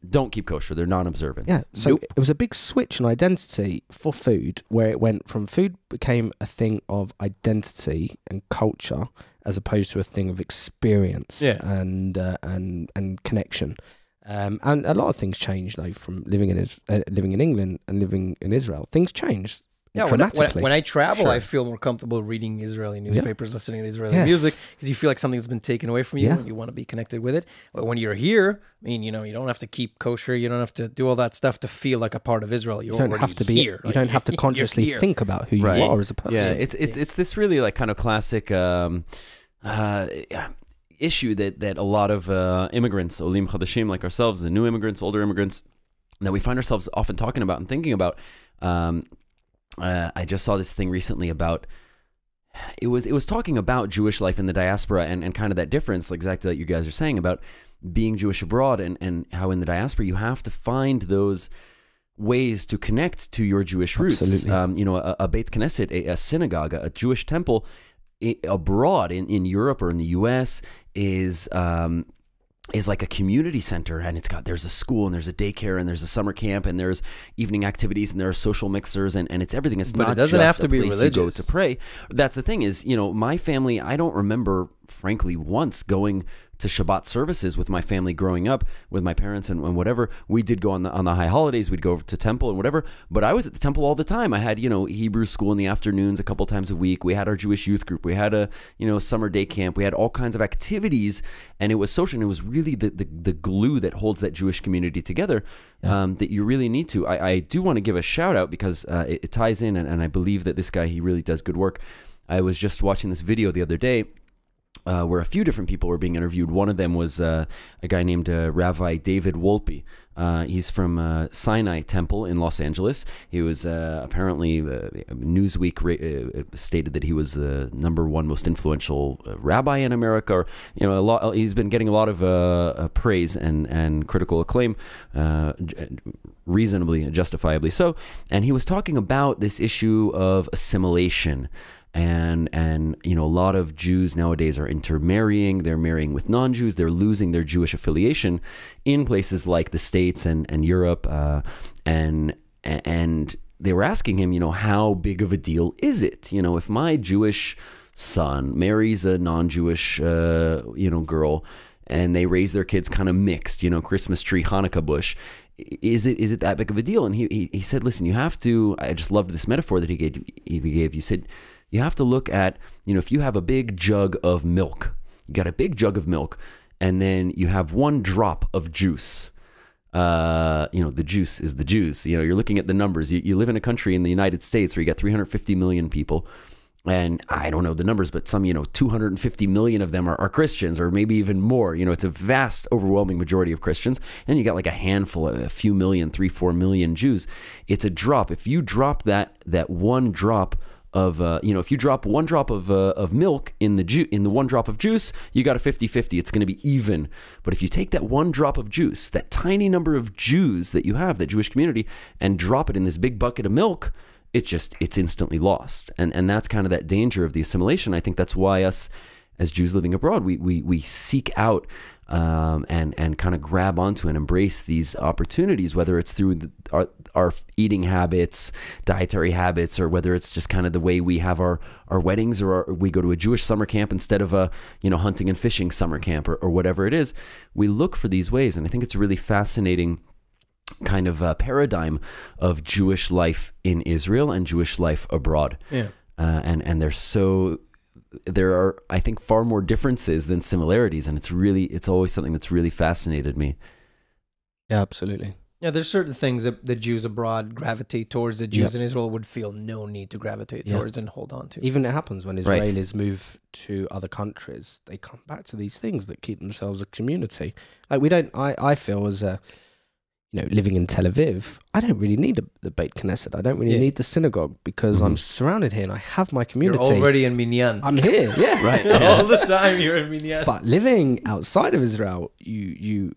don't keep kosher. They're non-observant. Yeah, so it was a big switch in identity for food, where it went from food became a thing of identity and culture, as opposed to a thing of experience and connection. And a lot of things changed, though, from living in England and living in Israel. Things changed dramatically. When I travel, I feel more comfortable reading Israeli newspapers, listening to Israeli music, because you feel like something's been taken away from you and you want to be connected with it. But when you're here, you don't have to keep kosher. You don't have to do all that stuff to feel like a part of Israel. You don't have to be here. You don't have to consciously think about who you are as a person. Yeah, it's this really like kind of classic issue that a lot of immigrants, olim chadashim like ourselves, the new immigrants, older immigrants, that we find ourselves often talking about and thinking about. I just saw this thing recently about it was talking about Jewish life in the diaspora and kind of that difference, exactly like you guys are saying about being Jewish abroad and how in the diaspora you have to find those ways to connect to your Jewish roots. Absolutely. You know, a Beit Knesset, a synagogue, a Jewish temple abroad in Europe or in the U.S. is like a community center, and there's a school and there's a daycare and there's a summer camp and there's evening activities and there are social mixers and it's everything. It's But not it doesn't just have to a be place you go religious. to pray. That's the thing is, you know, my family, I don't remember, frankly, once going to Shabbat services with my family growing up, with my parents and whatever. We did go on the high holidays, we'd go over to temple and whatever, but I was at the temple all the time. I had, you know, Hebrew school in the afternoons a couple times a week. We had our Jewish youth group. We had a, you know, summer day camp. We had all kinds of activities, and it was social, and it was really the glue that holds that Jewish community together. That you really need to. I do want to give a shout out because it ties in, and I believe that this guy, he really does good work. I was just watching this video the other day where a few different people were being interviewed. One of them was a guy named Rabbi David Wolpe. He's from Sinai Temple in Los Angeles. He was apparently, Newsweek stated that he was the #1 most influential rabbi in America. Or, you know, he's been getting a lot of praise and critical acclaim, reasonably, justifiably so. And he was talking about this issue of assimilation. And you know, a lot of Jews nowadays are intermarrying. They're marrying with non-Jews. They're losing their Jewish affiliation in places like the States and Europe. And they were asking him, you know, how big of a deal is it? You know, if my Jewish son marries a non-Jewish, you know, girl, and they raise their kids kind of mixed, you know, Christmas tree, Hanukkah bush, is it that big of a deal? And he said, listen, you have to. I just loved this metaphor that he gave. You said, you have to look at, you know, if you have a big jug of milk, you got a big jug of milk, and then you have one drop of juice. You know, the juice is the juice. You know, you're looking at the numbers. You live in a country in the United States where you got 350 million people. And I don't know the numbers, but some, you know, 250 million of them are Christians, or maybe even more. You know, it's a vast, overwhelming majority of Christians. And you got like a handful, a few million, 3-4 million Jews. It's a drop. If you drop that one drop of, you know, if you drop one drop of milk in the one drop of juice, you got a 50-50. It's going to be even. But if you take that one drop of juice, that tiny number of Jews that you have, that Jewish community, and drop it in this big bucket of milk, it's instantly lost. And that's kind of that danger of the assimilation. I think that's why us as Jews living abroad, we seek out and kind of grab onto and embrace these opportunities, whether it's through our eating habits, dietary habits, or whether it's just kind of the way we have our weddings, or we go to a Jewish summer camp instead of a, you know, hunting and fishing summer camp, or whatever it is. We look for these ways, and I think it's a really fascinating kind of paradigm of Jewish life in Israel and Jewish life abroad. Yeah. And there are, I think, far more differences than similarities, and it's always something that's really fascinated me. Yeah, absolutely. Yeah, there's certain things that the Jews abroad gravitate towards that Jews in Israel would feel no need to gravitate towards and hold on to. Even it happens when Israelis move to other countries, they come back to these things that keep themselves a community. Like I feel as a, you know, living in Tel Aviv, I don't really need the Beit Knesset. I don't really need the synagogue because I'm surrounded here and I have my community. You're already in Minyan. I'm here, yeah. Right. All the time you're in Minyan. But living outside of Israel, you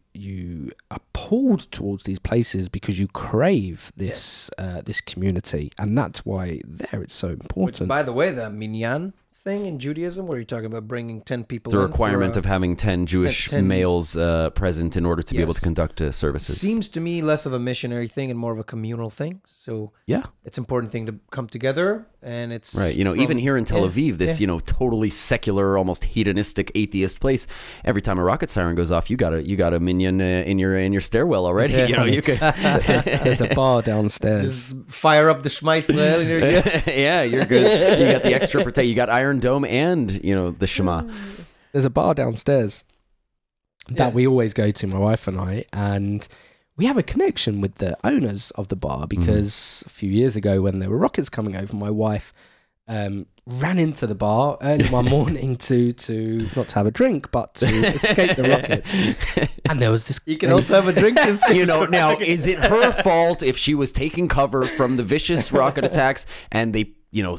are pulled towards these places because you crave this this community, and that's why there it's so important. Which, by the way, the Minyan thing in Judaism, where you're talking about bringing 10 people the requirement of having 10 Jewish males present in order to be able to conduct services. Seems to me less of a missionary thing and more of a communal thing. So yeah, it's an important thing to come together, and it's right. You know, even here in Tel Aviv, this you know, totally secular, almost hedonistic atheist place. Every time a rocket siren goes off, you got a minion in your stairwell already. Yeah. You know, you could. There's a bar downstairs. Just fire up the Shema Yisrael and you're good. Yeah, you're good. You got the extra protect. You got Iron Dome and, you know, the Shema. There's a bar downstairs that we always go to, my wife and I, and we have a connection with the owners of the bar because a few years ago when there were rockets coming over, my wife ran into the bar early one morning to not to have a drink, but to escape the rockets. And there was this... You can also have a drink to escape. You know, now, is it her fault if she was taking cover from the vicious rocket attacks and they, you know,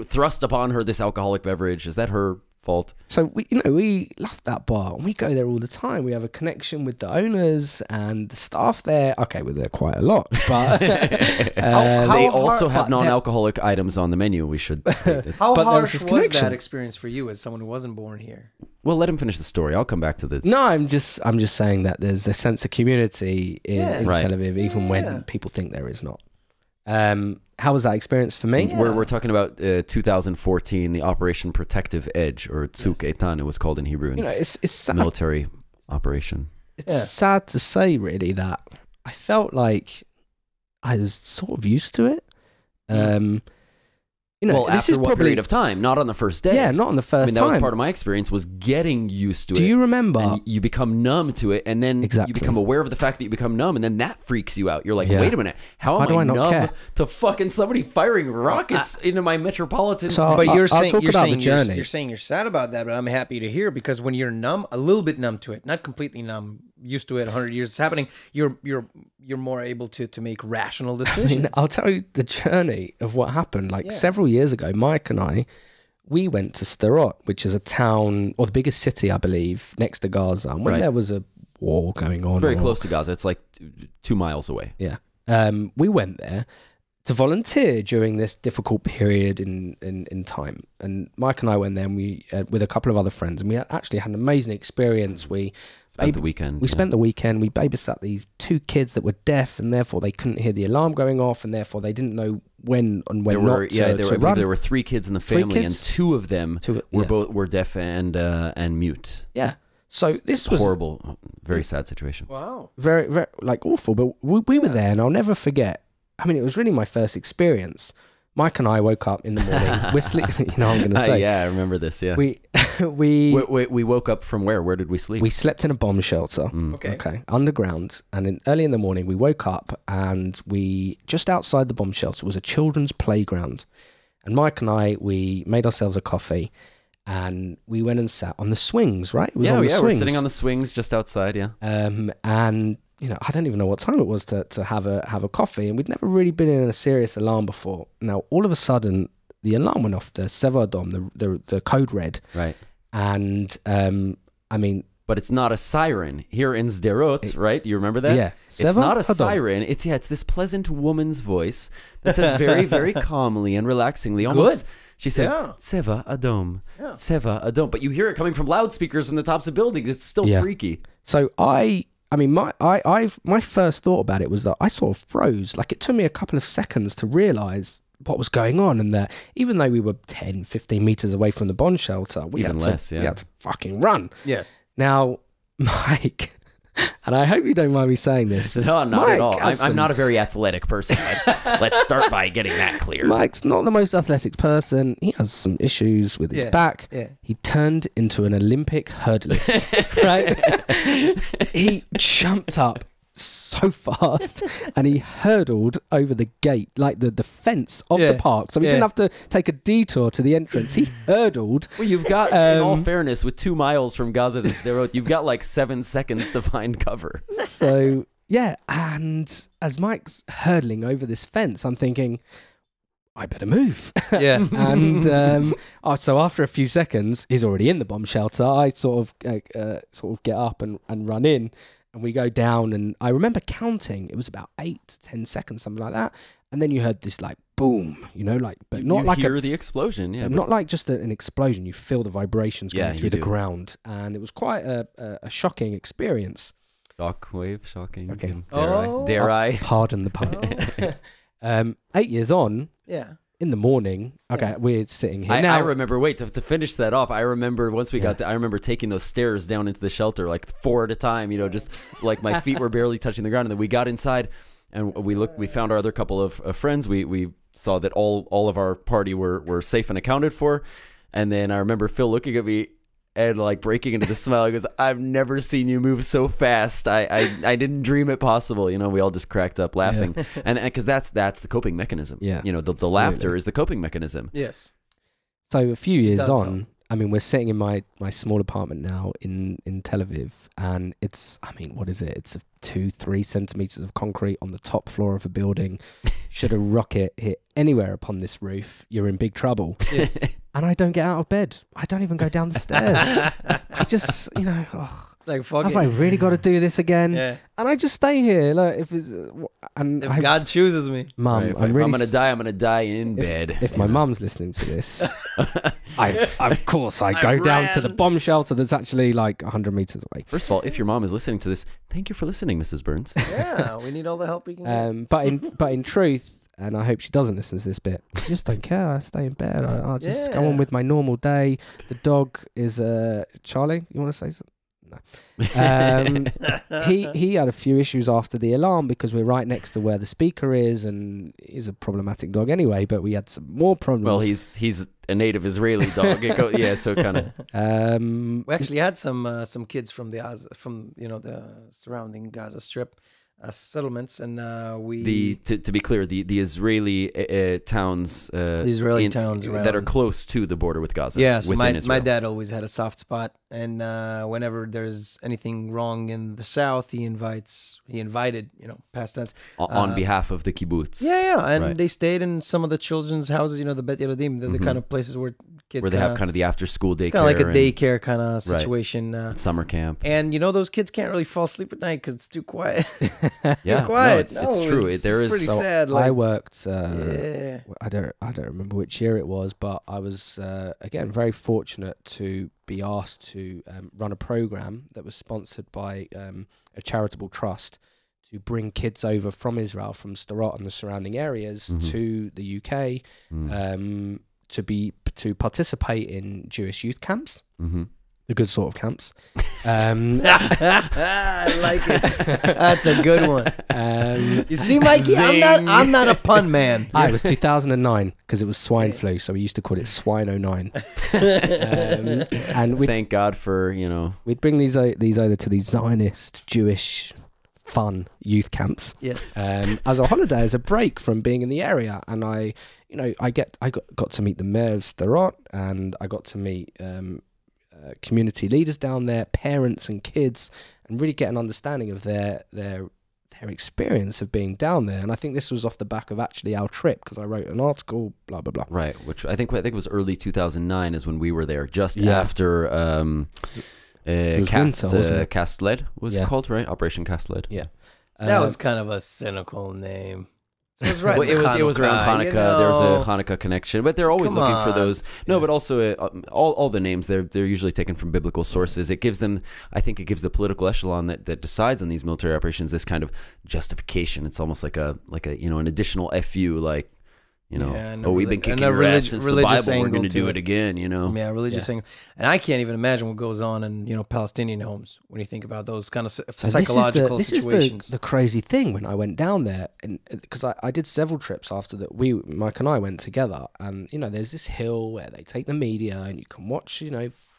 thrust upon her this alcoholic beverage? Is that her fault. So we love that bar and we go there all the time. We have a connection with the owners and the staff there. Okay, we're there quite a lot, but they also have non-alcoholic items on the menu. We should state it. How harsh was that experience for you as someone who wasn't born here? Well, let him finish the story. I'll come back to the. No, I'm just saying that there's a sense of community in Tel Aviv, even when people think there is not. How was that experience for me? We're talking about 2014, the Operation Protective Edge, or Tzuk Eitan, it was called in Hebrew. It's sad. Military operation. It's sad to say, really, that I felt like I was sort of used to it. Well, after what period of time? Not on the first day. Yeah, not on the first time. That was part of my experience, was getting used to it. Do you remember? And you become numb to it, and then you become aware of the fact that you become numb, and then that freaks you out. You're like, wait a minute, how am I numb to fucking somebody firing rockets into my metropolitan city? But you're saying you're sad about that, but I'm happy to hear, because when you're numb, a little bit numb to it, not completely numb, used to it, 100 years it's happening, you're more able to make rational decisions. I mean, I'll tell you the journey of what happened. Several years ago, Mike and I, we went to Sderot, which is a town, or the biggest city, I believe, next to Gaza. And when there was a war going on. Very close to Gaza. It's like 2 miles away. Yeah. We went there to volunteer during this difficult period in time. And Mike and I went there, and we with a couple of other friends, and we actually had an amazing experience. We spent the weekend. We babysat these 2 kids that were deaf, and therefore they couldn't hear the alarm going off, and therefore they didn't know when and when not to run. There were 3 kids in the family, and 2 of them were deaf and mute. Yeah. So this was horrible, very sad situation. Wow. Very, very awful. But we were there, and I'll never forget. I mean, it was really my first experience. Mike and I woke up in the morning. We're sleeping. I'm going to say. Yeah, I remember this. Yeah. We woke up from where? Where did we sleep? We slept in a bomb shelter. Okay. Underground. And early in the morning, we woke up, and just outside the bomb shelter was a children's playground. And Mike and I, we made ourselves a coffee, and we went and sat on the swings. Right? It was on the swings. We're sitting on the swings just outside. Yeah. And I don't even know what time it was to have a coffee, and we'd never really been in a serious alarm before. Now, all of a sudden, the alarm went off, the Seva Adom, the code red. Right. And, but it's not a siren. Here in Sderot, right? You remember that? Yeah. It's not a siren. It's this pleasant woman's voice that says very, very calmly and relaxingly. Almost, she says, Seva Adom, Seva Adom. But you hear it coming from loudspeakers from the tops of buildings. It's still freaky. So my first thought about it was that I sort of froze. Like, it took me a couple of seconds to realize what was going on, and that even though we were 10, 15 meters away from the bomb shelter, we had to fucking run. Yes. Now, Mike, and I hope you don't mind me saying this. No, not at all. I'm not a very athletic person. Let's start by getting that clear. Mike's not the most athletic person. He has some issues with his back. Yeah. He turned into an Olympic hurdlist, right? He jumped up so fast, and he hurdled over the gate, like the fence of the park, so he didn't have to take a detour to the entrance. He hurdled. Well, you've got, in all fairness, with 2 miles from Gaza to Sderot, you've got like 7 seconds to find cover. So and as Mike's hurdling over this fence, I'm thinking, I better move. And so after a few seconds, he's already in the bomb shelter. I sort of get up and run in. And we go down, and I remember counting. It was about 8 to 10 seconds, something like that. And then you heard this boom, but not like the explosion, not like just an explosion. You feel the vibrations going through the ground, and it was quite a shocking experience. Shockwave, shocking. Okay. Dare I? Pardon the pun. 8 years on. Yeah. In the morning, we're sitting here now. I remember, to finish that off, I remember once we got to, I remember taking those stairs down into the shelter, like 4 at a time, just like my feet were barely touching the ground. And then we got inside, and we found our other couple of friends. We saw that all of our party were safe and accounted for. And then I remember Phil looking at me and like breaking into the smile. He goes, "I've never seen you move so fast. I didn't dream it possible." We all just cracked up laughing, and because that's the coping mechanism. Yeah, the laughter is the coping mechanism. Yes. So a few years on, we're sitting in my small apartment now in Tel Aviv, and it's what is it? It's 2-3 centimeters of concrete on the top floor of a building. Should a rocket hit anywhere upon this roof, you're in big trouble. Yes. and I don't get out of bed. I don't even go down the stairs. I just, you know, like, fuck have it. I really got to do this again? Yeah. And I just stay here. Like, if it's, and If God chooses me. Mum, Right, if I'm gonna die, I'm gonna die in bed. If my mum's listening to this, of course I go down to the bomb shelter that's actually like 100 meters away. First of all, if your mom is listening to this, thank you for listening, Mrs. Burns. Yeah, we need all the help we can get. But in truth, and I hope she doesn't listen to this bit, I just don't care. I stay in bed. I'll just go on with my normal day. The dog is Charlie. You want to say something? No. He had a few issues after the alarm because we're right next to where the speaker is, and he's a problematic dog anyway. But we had some more problems. Well, he's a native Israeli dog. So kind of. We actually had some kids from the surrounding Gaza Strip settlements, and to be clear, the Israeli towns, towns around, that are close to the border with Gaza. Yeah, so my dad always had a soft spot, and whenever there's anything wrong in the south, he invited, past tense, on behalf of the kibbutz. Yeah, and they stayed in some of the children's houses, the Bet Yeladim, the kind of places where kids they have kind of the after school daycare, kind of like a daycare kind of situation, summer camp, and those kids can't really fall asleep at night because it's too quiet. Yeah, quiet. It's true. There is pretty sad. I worked. I don't remember which year it was, but I was again very fortunate to be asked to run a program that was sponsored by a charitable trust to bring kids over from Israel, from Sderot and the surrounding areas to the UK to participate in Jewish youth camps. The good sort of camps. I like it. That's a good one. You see, Mikey, I'm not a pun man. It was 2009 because it was swine flu, so we used to call it Swine 09. And thank God for we'd bring these over to these Zionist Jewish fun youth camps. Yes. As a holiday, as a break from being in the area, and I got to meet the mayor of Sderot, and I got to meet community leaders down there, parents and kids, and really get an understanding of their experience of being down there. And I think this was off the back of actually our trip, because I wrote an article, blah blah blah. Right, which I think it was early 2009 is when we were there, just after Cast Lead was it called, right? Operation Cast Lead. Yeah, that was kind of a cynical name. So it was right. Well, it was around Hanukkah. There was a Hanukkah connection, but they're always looking for those. No, but also all the names they're usually taken from biblical sources. It gives them, I think, it gives the political echelon that decides on these military operations this kind of justification. It's almost like a an additional FU, like. We've been kicking your ass since the Bible. We're going to do it again. Yeah, religious thing, and I can't even imagine what goes on in Palestinian homes when you think about those kind of psychological situations. This is the crazy thing when I went down there, and because I did several trips after that. Mike and I went together, and there's this hill where they take the media, and you can watch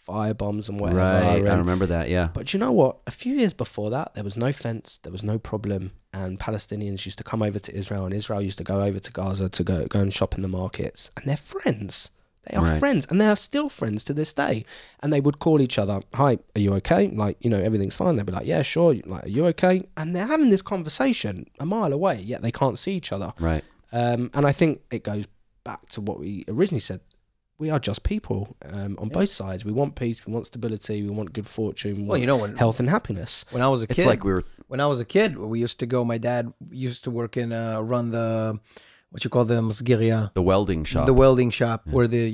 fire bombs and whatever. Right, I remember that. Yeah, but you know what? A few years before that, there was no fence, there was no problem. And Palestinians used to come over to Israel, and Israel used to go over to Gaza to go and shop in the markets. And they're friends. They are friends, and they are still friends to this day. And they would call each other, "Hi, are you okay? Like, everything's fine." They'd be like, "Yeah, sure. Like, are you okay?" And they're having this conversation a mile away, yet they can't see each other. Right. And I think it goes back to what we originally said. We are just people on both sides. We want peace, we want stability, we want good fortune, we want health and happiness. When I was a kid, it's like when I was a kid, we used to go. My dad used to work in run the the masgiria, the welding shop, where the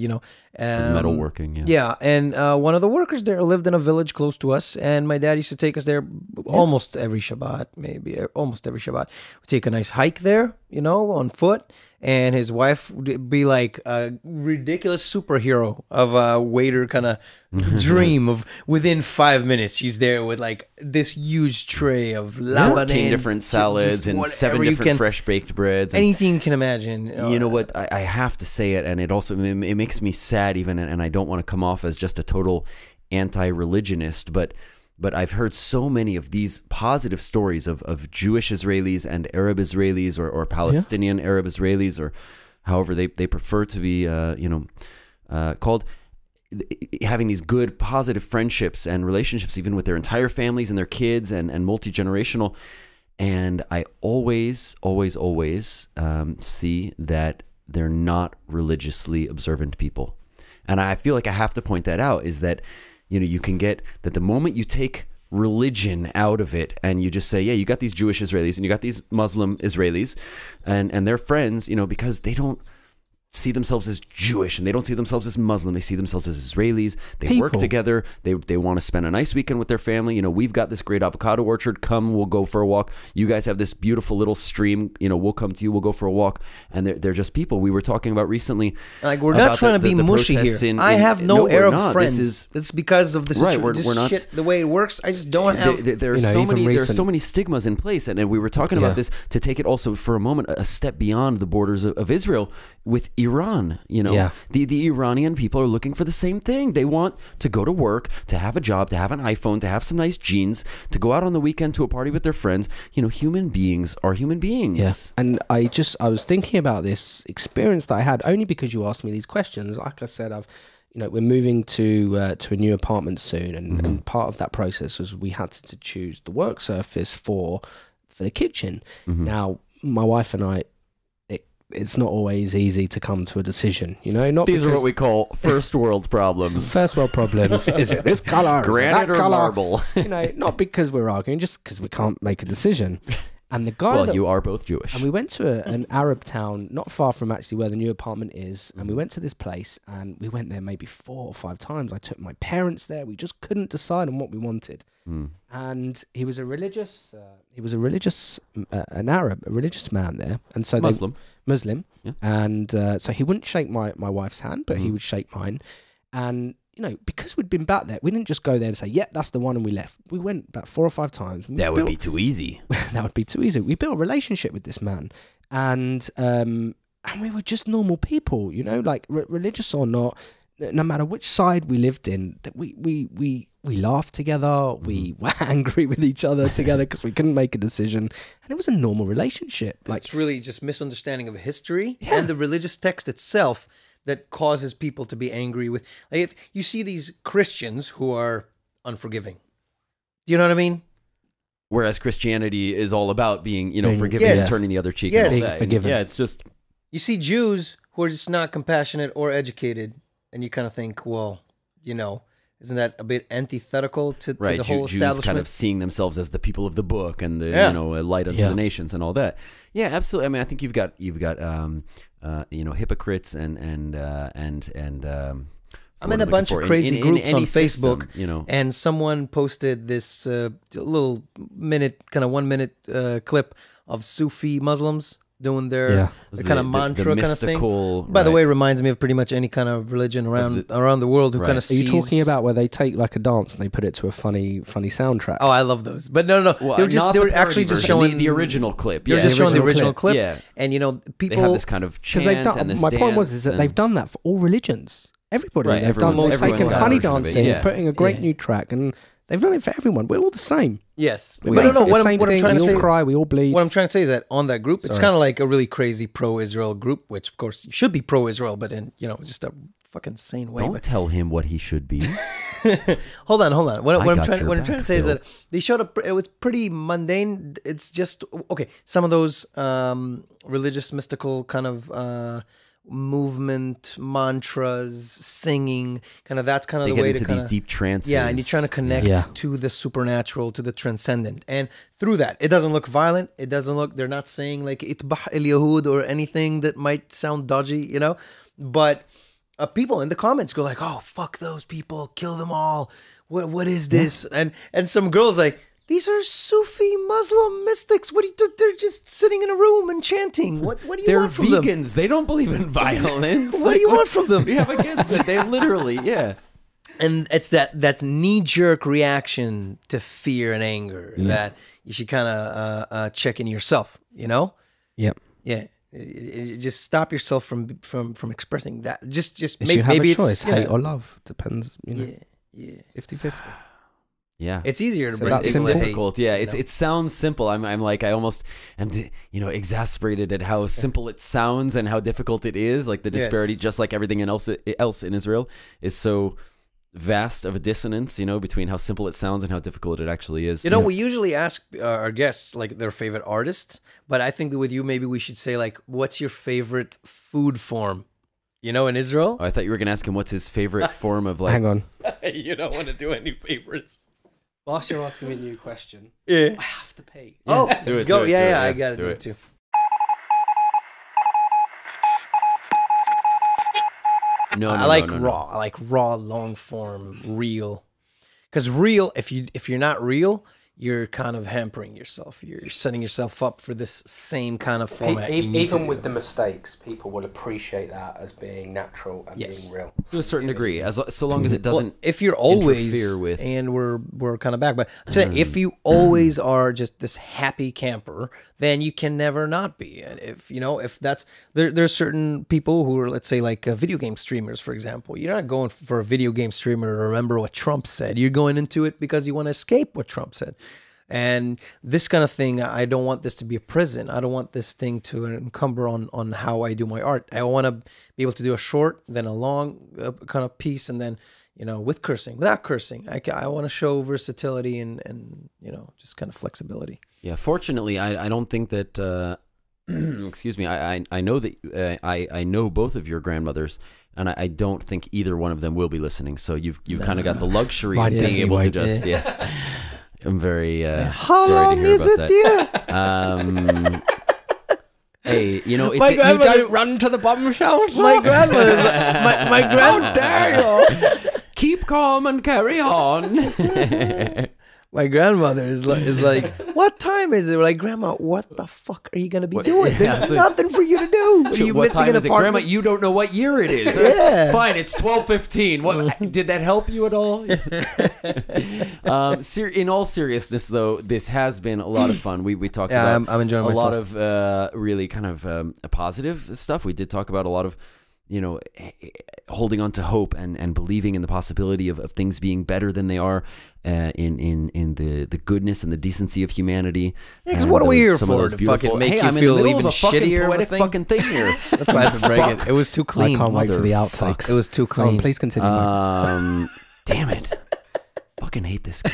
metalworking. Yeah, and one of the workers there lived in a village close to us, and my dad used to take us there almost every Shabbat, We take a nice hike there, on foot. And his wife would be like a ridiculous superhero of a waiter kind of dream of within 5 minutes. She's there with like this huge tray of 14 different salads and 7 different fresh baked breads. Anything you can imagine. You know what? I have to say it, and it also it makes me sad even, and I don't want to come off as just a total anti-religionist, but I've heard so many of these positive stories of Jewish Israelis and Arab Israelis or Palestinian Arab Israelis, or however they prefer to be called, having these good positive friendships and relationships even with their entire families and their kids and multi-generational. And I always see that they're not religiously observant people. And I feel like I have to point that out, is that, you can get that the moment you take religion out of it and you just say, yeah, you got these Jewish Israelis and you got these Muslim Israelis and they're friends, because they don't see themselves as Jewish and they don't see themselves as Muslim. They see themselves as Israelis. They work together. They want to spend a nice weekend with their family. We've got this great avocado orchard. Come, we'll go for a walk. You guys have this beautiful little stream. We'll come to you. We'll go for a walk. And they're just people. We were talking about recently. Like, we're not trying to be mushy here. I have no Arab friends. It's because of the situation. Right, we're not, the way it works. I just don't have. There are so many stigmas in place. And we were talking about this to take it also for a moment a step beyond the borders of Israel with Iran. The Iranian people are looking for the same thing. They want to go to work, to have a job, to have an iPhone, to have some nice jeans, to go out on the weekend to a party with their friends. Human beings are human beings. Yeah. And I was thinking about this experience that I had only because you asked me these questions. Like I said, we're moving to a new apartment soon, and part of that process was we had to choose the work surface for the kitchen. Now, my wife and I, it's not always easy to come to a decision, These are what we call first world problems. First world problems. Is it this color? Granite or marble? Not because we're arguing, just because we can't make a decision. And the guy. Well, you are both Jewish. And we went to an Arab town, not far from actually where the new apartment is. And we went to this place, and we went there maybe 4 or 5 times. I took my parents there. We just couldn't decide on what we wanted. And he was a religious. An Arab, a religious man there, and so Muslim. Yeah. And so he wouldn't shake my wife's hand, but he would shake mine. And because we'd been back there, we didn't just go there and say, "Yep, that's the one," and we left. We went about 4 or 5 times. That would be too easy. That would be too easy. We built a relationship with this man, and we were just normal people, like religious or not. No matter which side we lived in, that we laughed together. We were angry with each other together because we couldn't make a decision, and it was a normal relationship. Like, it's really just misunderstanding of history and the religious text itself that causes people to be angry with. Like, if you see these Christians who are unforgiving, do you know what I mean? Whereas Christianity is all about being, forgiving and turning the other cheek. Yes, and all that. Forgiven. Yeah, it's just. You see Jews who are just not compassionate or educated, and you kind of think, well, isn't that a bit antithetical to the whole Jews establishment? kind of seeing themselves as the people of the book and the a light unto the nations and all that. Yeah, absolutely. I mean, I think you've got hypocrites and I'm in a bunch of crazy groups on Facebook, and someone posted this little kind of 1 minute clip of Sufi Muslims doing their kind of mantra kind of thing. By the way, it reminds me of pretty much any kind of religion around the world who kind of sees... Are you talking about where they take like a dance and they put it to a funny soundtrack? Oh, I love those. But no. Well, they were actually just showing... The original clip. They're just showing the original clip. Yeah. And, people... They have this kind of chant and this my point was that they've done that for all religions. Everybody. They've taken funny dancing, putting a great new track, and... They've done it for everyone. We're all the same. Yes. But no. What I'm trying to say... We all cry, we all bleed. What I'm trying to say is that on that group, it's kind of like a really crazy pro-Israel group, which, of course, you should be pro-Israel, but in, just a fucking sane way. Don't tell him what he should be. Hold on. What I'm trying to say is that they showed up... It was pretty mundane. It's just... Okay, some of those religious, mystical kind of... movement, mantras, singing, kind of that's kind of the way to kind of deep trances. Yeah, and you're trying to connect to the supernatural, to the transcendent, and through that, it doesn't look violent. It doesn't look. They're not saying like "Itbah el Yahud" or anything that might sound dodgy, But people in the comments go like, "Oh, fuck those people, kill them all. What is this?" And some girls like, these are Sufi Muslim mystics. They're just sitting in a room and chanting. What do you want from them? They're vegans. They don't believe in violence. What do you want from them? We have against it. They literally, And it's that knee-jerk reaction to fear and anger that you should kind of check in yourself, Yep. Yeah. Just stop yourself from expressing that. Just maybe it's a choice, hate or love. Depends, Yeah. 50-50. Yeah, it's easier to bring it's difficult. Yeah, it sounds simple. I'm like I almost am exasperated at how simple it sounds and how difficult it is. Like the disparity, just like everything else in Israel, is so vast of a dissonance. Between how simple it sounds and how difficult it actually is. We usually ask our guests like their favorite artists, but I think that with you, maybe we should say like, what's your favorite food form? You know, in Israel. Oh, I thought you were gonna ask him what's his favorite form of like. Hang on. You don't want to do any favorites. Whilst you're asking me a new question, Yeah. I have to pee. Oh, Do let's it, go. do it, Yeah, do it, yeah, I yeah, gotta do do it. it too. No, I like raw. I like raw, long form, real. Because real, if you're not real, you're kind of hampering yourself. You're setting yourself up for this same kind of format. Even with the mistakes, people will appreciate that as being natural and being real. To a certain degree, so long as it doesn't. If you're always interfere with. and we're kind of back, but I'm saying if you always are just this happy camper, then you can never not be. And if that's there's certain people who are, let's say, like video game streamers, for example. You're not going for a video game streamer to remember what Trump said. You're going into it because you want to escape what Trump said. And this kind of thing, I don't want this to be a prison. I don't want this thing to encumber on how I do my art. I want to be able to do a short, then a long kind of piece, and then, with cursing, without cursing. I want to show versatility and just kind of flexibility. Yeah, fortunately, I don't think that. Excuse me. I know that I know both of your grandmothers, and I don't think either one of them will be listening. So you've kind of got the luxury of being able to just I'm very How sorry long to hear is about it, dear? Hey, it's My You grandmother- don't run to the bomb shelter. My grandmother, my grand dare you. keep calm and carry on. My grandmother is like, what time is it? We're like, Grandma, what the fuck are you gonna be doing? There's nothing for you to do. Are you What missing time an is it, Grandma? apartment? You don't know what year it is. Yeah. Fine, it's 12:15. What did that help you at all? In all seriousness, though, this has been a lot of fun. We talked about I'm enjoying a myself. lot of really kind of positive stuff. We did talk about a lot of holding on to hope and believing in the possibility of things being better than they are, in the goodness and the decency of humanity. Yeah, 'cause what are we here some of for? those To beautiful- fucking make Hey, you I'm in feel the middle even of a fucking shittier of a poetic thing? fucking thing here. That's why I've been breaking. It was too clean. I can't wait for the Motherfuck. outtakes. It was too Go on, clean. please continue. Damn it. Fucking hate this guy.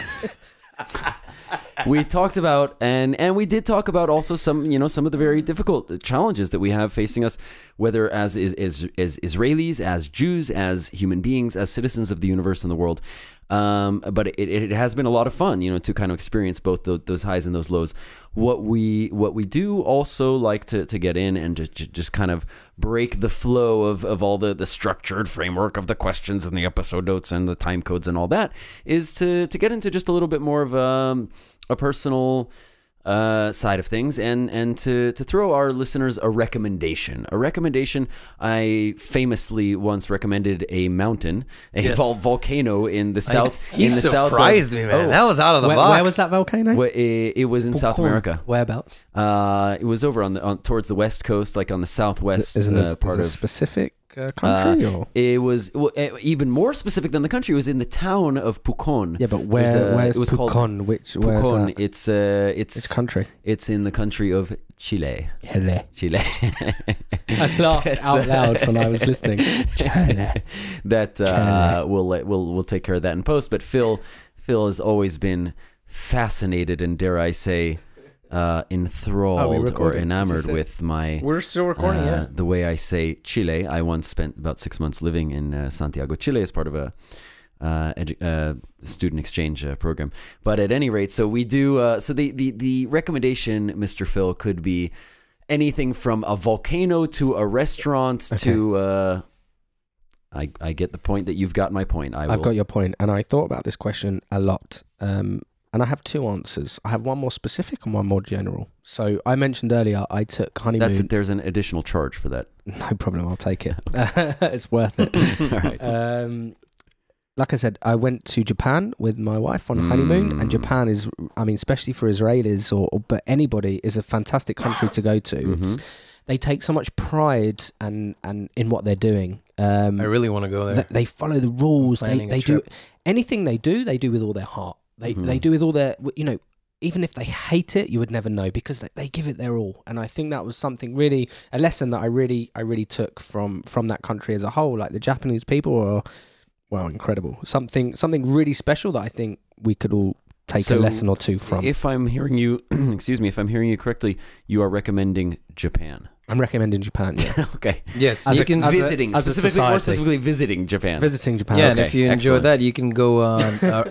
We talked about and we did talk about also some of the very difficult challenges that we have facing us, whether as Israelis, as Jews, as human beings, as citizens of the universe and the world. But it has been a lot of fun, to kind of experience both those highs and those lows. What we do also like to get in and just kind of break the flow of all the structured framework of the questions and the episode notes and the time codes and all that, is to get into just a little bit more of a personal side of things, and to throw our listeners a recommendation. I famously once recommended a mountain, a volcano in the south. He surprised me, man. That was out of the box. Where was that volcano? It was in South America. Whereabouts? It was over on towards the west coast, like on the southwest part a of specific country, or it was even more specific than the country. It was in the town of Pucón. yeah, but where's it was called Pucón? Where's Pucón. that? It's Which country? It's in the country of Chile. Chile. I laughed out loud when I was listening. That we'll take care of that in post. But Phil has always been fascinated and, dare I say, enthralled or enamored with my. We're still recording, yeah. The way I say Chile. I once spent about 6 months living in Santiago, Chile, as part of a student exchange program. But at any rate, so we do. So the recommendation, Mr. Phil, could be anything from a volcano to a restaurant to. I get the point that you've got my point. I've got your point, and I thought about this question a lot. And I have two answers. I have one more specific and one more general. So I mentioned earlier I took honeymoon. There's an additional charge for that. No problem, I'll take it. It's worth it. All right. Like I said, I went to Japan with my wife on a honeymoon, and Japan is, especially for Israelis but anybody, is a fantastic country to go to. They take so much pride and in what they're doing. I really want to go there. They follow the rules. They do trip. anything they do with all their heart. They do with all their, even if they hate it, you would never know, because they give it their all. And I think that was something really, a lesson that I really took from that country as a whole. Like, the Japanese people are, well, incredible. Something really special that I think we could all take a lesson or two from. If I'm hearing you, excuse me, if I'm hearing you correctly, you are recommending Japan. I'm recommending Japan. Yeah. Okay. Yes, As you a- can as a- Visiting, as a specifically, more society. specifically visiting Japan. Visiting Japan. yeah, and Okay, if you enjoy excellent. that, you can go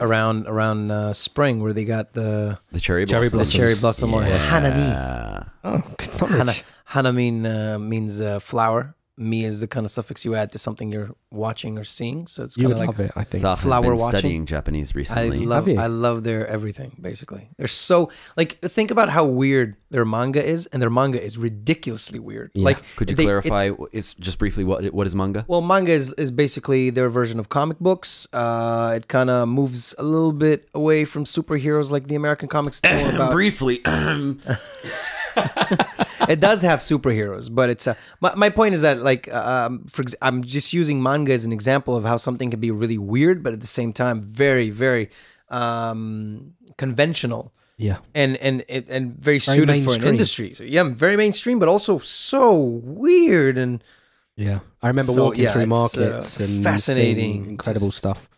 around spring where they got the The cherry Cherry blossoms. cherry blossom or hanami. Yeah. Oh, good knowledge. Hana means flower. Mi is the kind of suffix you add to something you're watching or seeing. So it's You kind would of like love it, I think. Tzach has Flower been watching. studying Japanese recently. Have you? I love their everything. Basically, they're so like think about how weird their manga is, and their manga is ridiculously weird. Yeah. Like, Could you clarify? It's just briefly what is manga? well, manga is basically their version of comic books. It kind of moves a little bit away from superheroes like the American comics. It's more about Briefly. it does have superheroes, but it's my point is that like I'm just using manga as an example of how something can be really weird, but at the same time very very conventional. Yeah. And very suited for an mainstream. industry. So, yeah, very mainstream, but also so weird and Yeah. I remember So, walking yeah, through it's, markets and fascinating, seeing incredible just- stuff.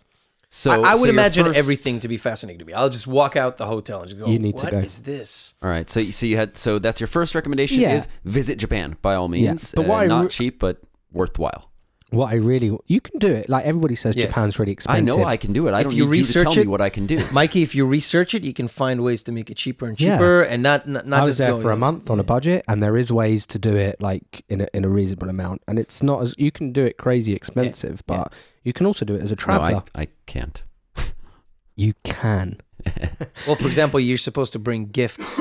So I so would your imagine first- everything to be fascinating to me. I'll just walk out the hotel and just go, You need to "What go." is this?" All right. So that's your first recommendation Yeah. is visit Japan by all means. But what I not re- cheap, but worthwhile. What I really... You can do it. Like, everybody says Yes. Japan's really I expensive. know I can do it. I If don't you need you to research tell me it- what I can do. Mikey, if you research it, you can find ways to make it cheaper and Yeah. cheaper and not I just was there go, for a you know, month on a budget, and there is ways to do it like in a reasonable amount. And it's not as... You can do it crazy expensive, but you can also do it as a traveller. No, I can't. You can. Well, for example, you're supposed to bring gifts.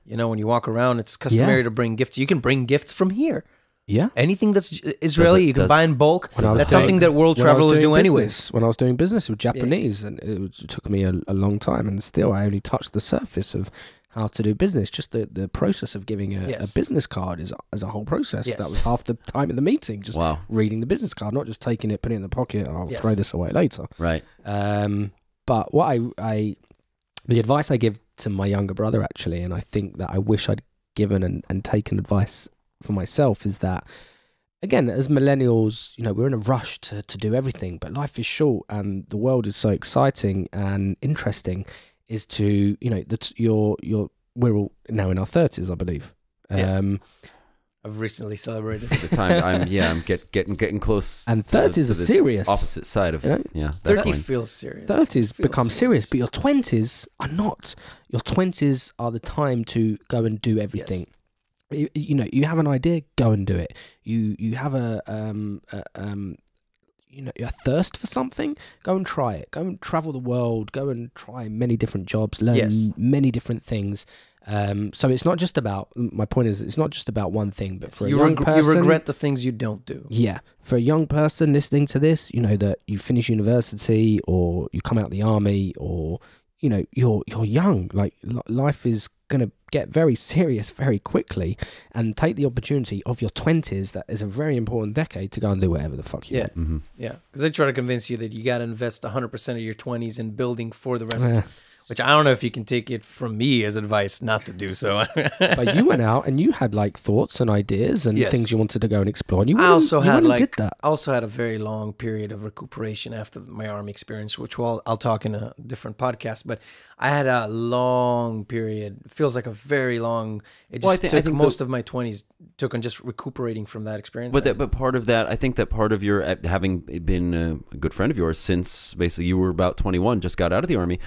You know, when you walk around, it's customary to bring gifts. You can bring gifts from here. Yeah. Anything that's Israeli, you can buy in bulk. When I was That's doing- something that world when I was travelers doing do anyways. business- When I was doing business with Japanese, and it took me a long time, and still I only touched the surface of how to do business. Just the process of giving a Yes. business card is a whole process. Yes. That was half the time in the meeting, just Wow. reading the business card, not just taking it, putting it in the pocket, I'll Yes. throw this away later. Right. But what the advice I give to my younger brother, actually, and I think that I wish I'd given and taken advice for myself, is that, again, as millennials, you know, we're in a rush to do everything, but life is short and the world is so exciting and interesting, is to, you know, we're all now in our 30s, I believe. Yes. I've recently celebrated. At the time, I'm getting close. And to 30s the are serious. Opposite side of You know? that 30 coin. feels serious. 30s Feels become serious, but your 20s are not. Your 20s are the time to go and do everything. You know, you have an idea, go and do it. You have a thirst for something, go and try it. Go and travel the world. Go and try many different jobs. Learn many different things. So it's not just about. My point is, it's not just about one thing. But for a young person, you regret the things you don't do. yeah, for a young person listening to this, you know, that you finish university or you come out of the army, or you know, you're young. Like life is gonna get very serious very quickly, and take the opportunity of your 20s. That is a very important decade to go and do whatever the fuck you want. Mm-hmm. Yeah, because they try to convince you that you got to invest 100% of your 20s in building for the rest. Which I don't know if you can take it from me as advice not to do so. But you went out and you had like thoughts and ideas and Yes. things you wanted to go and explore. And you I also had did that. I also had a very long period of recuperation after my army experience, which I'll talk in a different podcast. But I had a long period. It feels like a very long. It just I took think most of my 20s took on just recuperating from that experience. But part of that, I think that part of your having been a good friend of yours since basically you were about 21, just got out of the army.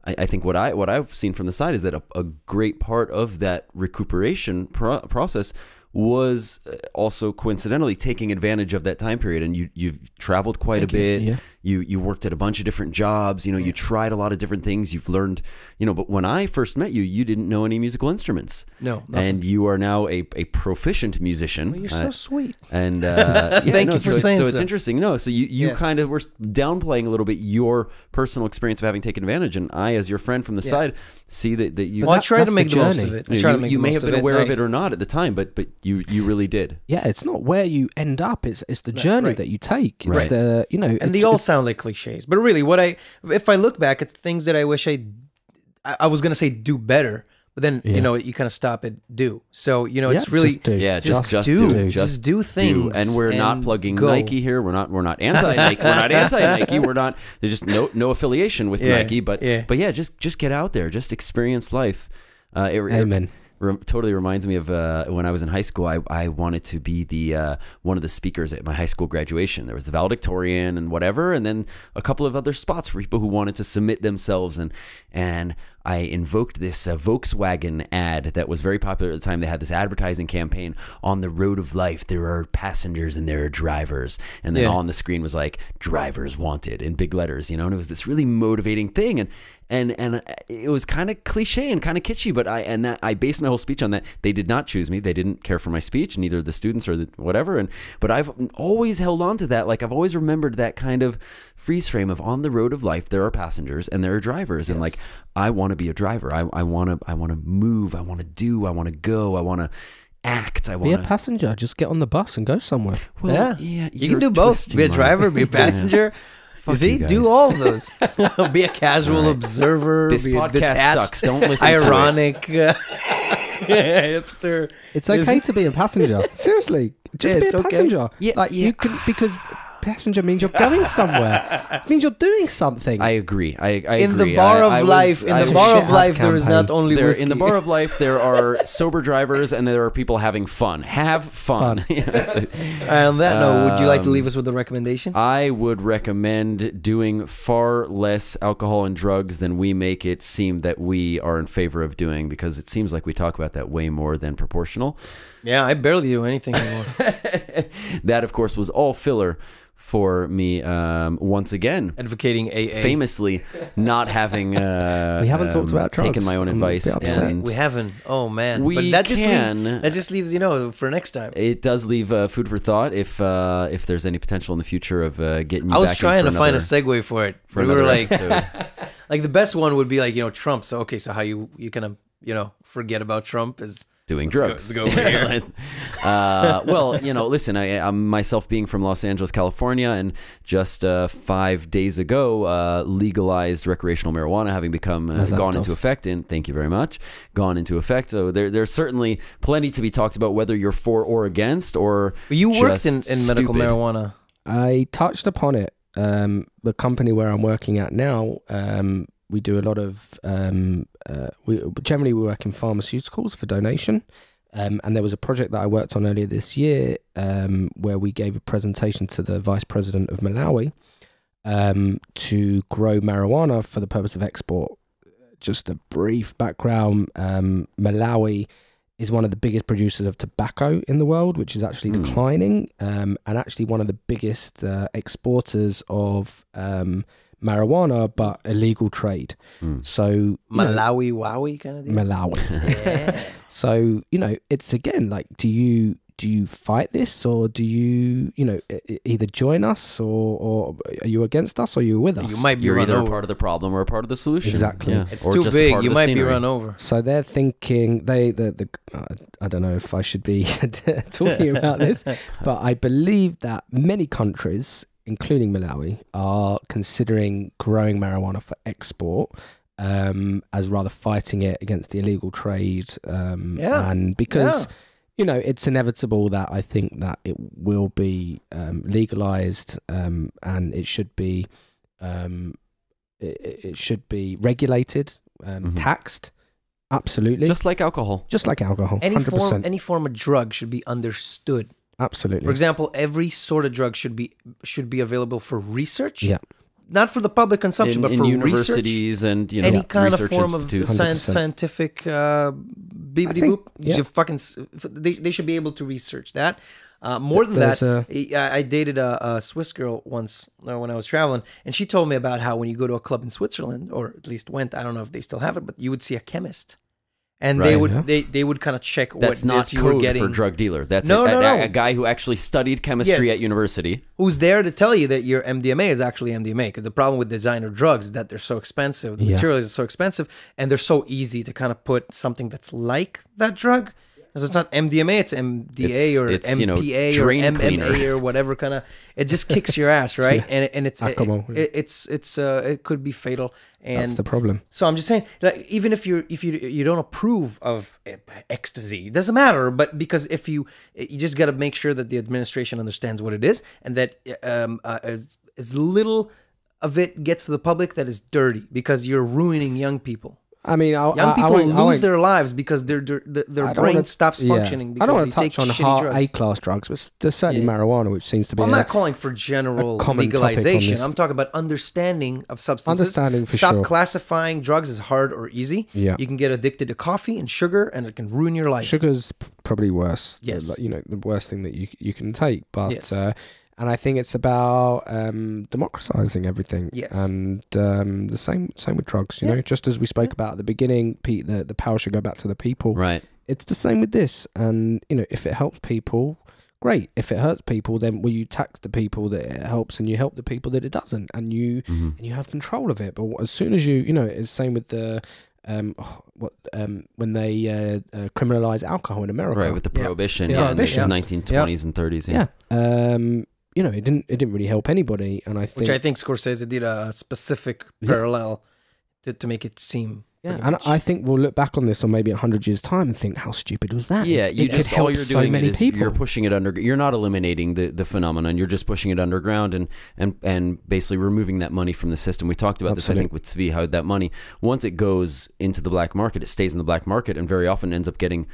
I think what I've seen from the side is that a great part of that recuperation process was also coincidentally taking advantage of that time period. And you've traveled quite a bit. Yeah. You worked at a bunch of different jobs. You know, you tried a lot of different things. You've learned, you know, but when I first met you, you didn't know any musical instruments. No, nothing. And you are now a proficient musician. Well, you're so sweet. And Thank you for saying so. so. It's interesting. No, so you Yes. kind of were downplaying a little bit your personal experience of having taken advantage, and I, as your friend from the side, see that you. Well, I try to that's make the the most journey. of it. I try to make you the may most have been of aware it. of it or not at the time, but you really did. Yeah, it's not where you end up. It's the journey right. that you take. It's Right. the, you know, And it's, they all sound like cliches, but really, if I look back at the things that I wish I was gonna say do better, but then you know you kind of stop at do. So you know it's really just do. Yeah, just just do. do. Just do things. And we're not and plugging go. Nike here. We're not anti Nike. We're not anti Nike. We're not. There's just no affiliation with Yeah, Nike. But yeah. just get out there. Just experience life. Amen. totally reminds me of when I was in high school. I wanted to be the one of the speakers at my high school graduation. There was the valedictorian and whatever, and then a couple of other spots for people who wanted to submit themselves. And I invoked this Volkswagen ad that was very popular at the time. They had this advertising campaign: on the road of life, there are passengers and there are drivers. And then on the screen was like, drivers wanted in big letters, you know, and it was this really motivating thing. And it was kind of cliche and kind of kitschy, but I based my whole speech on that. They did not choose me. They didn't care for my speech, neither the students or whatever. But I've always held on to that. Like, I've always remembered that kind of freeze frame of on the road of life, there are passengers and there are drivers. And like, I want to be a driver. I want to move. I want to do. I want to go. I want to act. I want be a passenger. Just get on the bus and go somewhere. Well, yeah, you can do both. Be a driver, be a passenger. Fuck See, you guys. do all of those. Be a casual observer. This be podcast detached, sucks. Don't listen ironic, hipster. It's okay to be a passenger. Seriously, just be a passenger. Yeah, like you can, because passenger means you're going somewhere. It means you're doing something. I agree. I in agree. the bar of I life, was- in I the was- bar of shit life, ad there is not only There, whiskey. in the bar of life, there are sober drivers and there are people having fun. Have fun. Yeah, that's it. On that note, would you like to leave us with a recommendation? I would recommend doing far less alcohol and drugs than we make it seem that we are in favor of doing, because it seems like we talk about that way more than proportional. Yeah, I barely do anything anymore. That, of course, was all filler for me once again. Advocating AA. Famously not having we haven't talked about drugs. taken my own I'm advice. a bit upset. And We haven't. Oh man. We but that just can. leaves you know, for next time. it does leave food for thought if there's any potential in the future of getting you I was back in trying for to find a another- segue for it. for We were another like, episode. like the best one would be like, you know, Trump. So okay, so how you kind of forget about Trump is doing Let's drugs. go over here. Well, listen, I'm myself being from Los Angeles, California, and just 5 days ago legalized recreational marijuana, having become gone into effect. And thank you very much. Gone into effect. So there's certainly plenty to be talked about, whether you're for or against, or you worked just in medical stupid. marijuana. I touched upon it. The company where I'm working at now, we do a lot of we work in pharmaceuticals for donation, and there was a project that I worked on earlier this year where we gave a presentation to the vice president of Malawi to grow marijuana for the purpose of export. Just a brief background: Malawi is one of the biggest producers of tobacco in the world, which is actually declining, and actually one of the biggest exporters of marijuana, but illegal trade. So Malawi wowie kind of thing. Malawi. Yeah. So it's again like, do you fight this, or do you either join us, or are you against us, or are you with us? You might be You're run either over. a part of the problem or a part of the solution. Exactly. Yeah. It's Or too just a big. part of You the might be scenery. run over. So they're thinking I don't know if I should be talking about this, but I believe that many countries, including Malawi, are considering growing marijuana for export, as rather fighting it against the illegal trade. And because it's inevitable that I think that it will be legalized, and it should be regulated, taxed. Absolutely. Just like alcohol. Just like alcohol. Any 100%. form of drug should be understood. Absolutely. For example, every sort of drug should be available for research. Yeah. Not for the public consumption, but in for universities research. and Any kind of research form of institutes. 100%. scientific beepity think- boop. yeah. You fucking they should be able to research that. More than that, I dated a Swiss girl once when I was traveling, and she told me about how when you go to a club in Switzerland, or at least went, I don't know if they still have it, but you would see a chemist. And they would kind of check That's what not this you were code getting. for drug dealer. That's No. a guy who actually studied chemistry Yes. at university. Who's there to tell you that your MDMA is actually MDMA. Because the problem with designer drugs is that they're so expensive. The materials are so expensive, and they're so easy to kind of put something that's like that drug. So it's not MDMA, it's MDA or It's, MPA or drain MMA cleaner. or whatever kind of. It just kicks your ass, right? And it's Alcohol, it could be fatal. And That's the problem. so I'm just saying, like, even if you don't approve of ecstasy, it doesn't matter. But because if you just got to make sure that the administration understands what it is, and that as little of it gets to the public that is dirty, because you're ruining young people. I mean, young people lose their lives because their brain stops functioning. I don't want to take touch on hard A-class drugs, but there's certainly marijuana, which seems to be. I'm not calling for general legalization. I'm talking about understanding of substances. Understanding for Stop sure. classifying drugs as hard or easy. Yeah. You can get addicted to coffee and sugar, and it can ruin your life. Sugar's probably worse. Yes. The worst thing that you can take. But yes. And I think it's about democratizing everything. Yes. And the same with drugs, you know, just as we spoke about at the beginning, Pete, the power should go back to the people. Right. It's the same with this. And, you know, if it helps people, great. If it hurts people, then will you tax the people that it helps and you help the people that it doesn't, and you have control of it. But as soon as you know, it's the same with the when they criminalize alcohol in America, right, with the prohibition, in the 1920s and 30s. You know, it didn't really help anybody, and I think Scorsese did a specific parallel to make it seem. Yeah, and I think we'll look back on this on maybe 100 years' time and think, how stupid was that? Yeah, it could help all you're so doing many is people. You're pushing it under. You're not eliminating the phenomenon. You're just pushing it underground and basically removing that money from the system. We talked about this, I think, with Tzvi, how that money, once it goes into the black market, it stays in the black market and very often ends up getting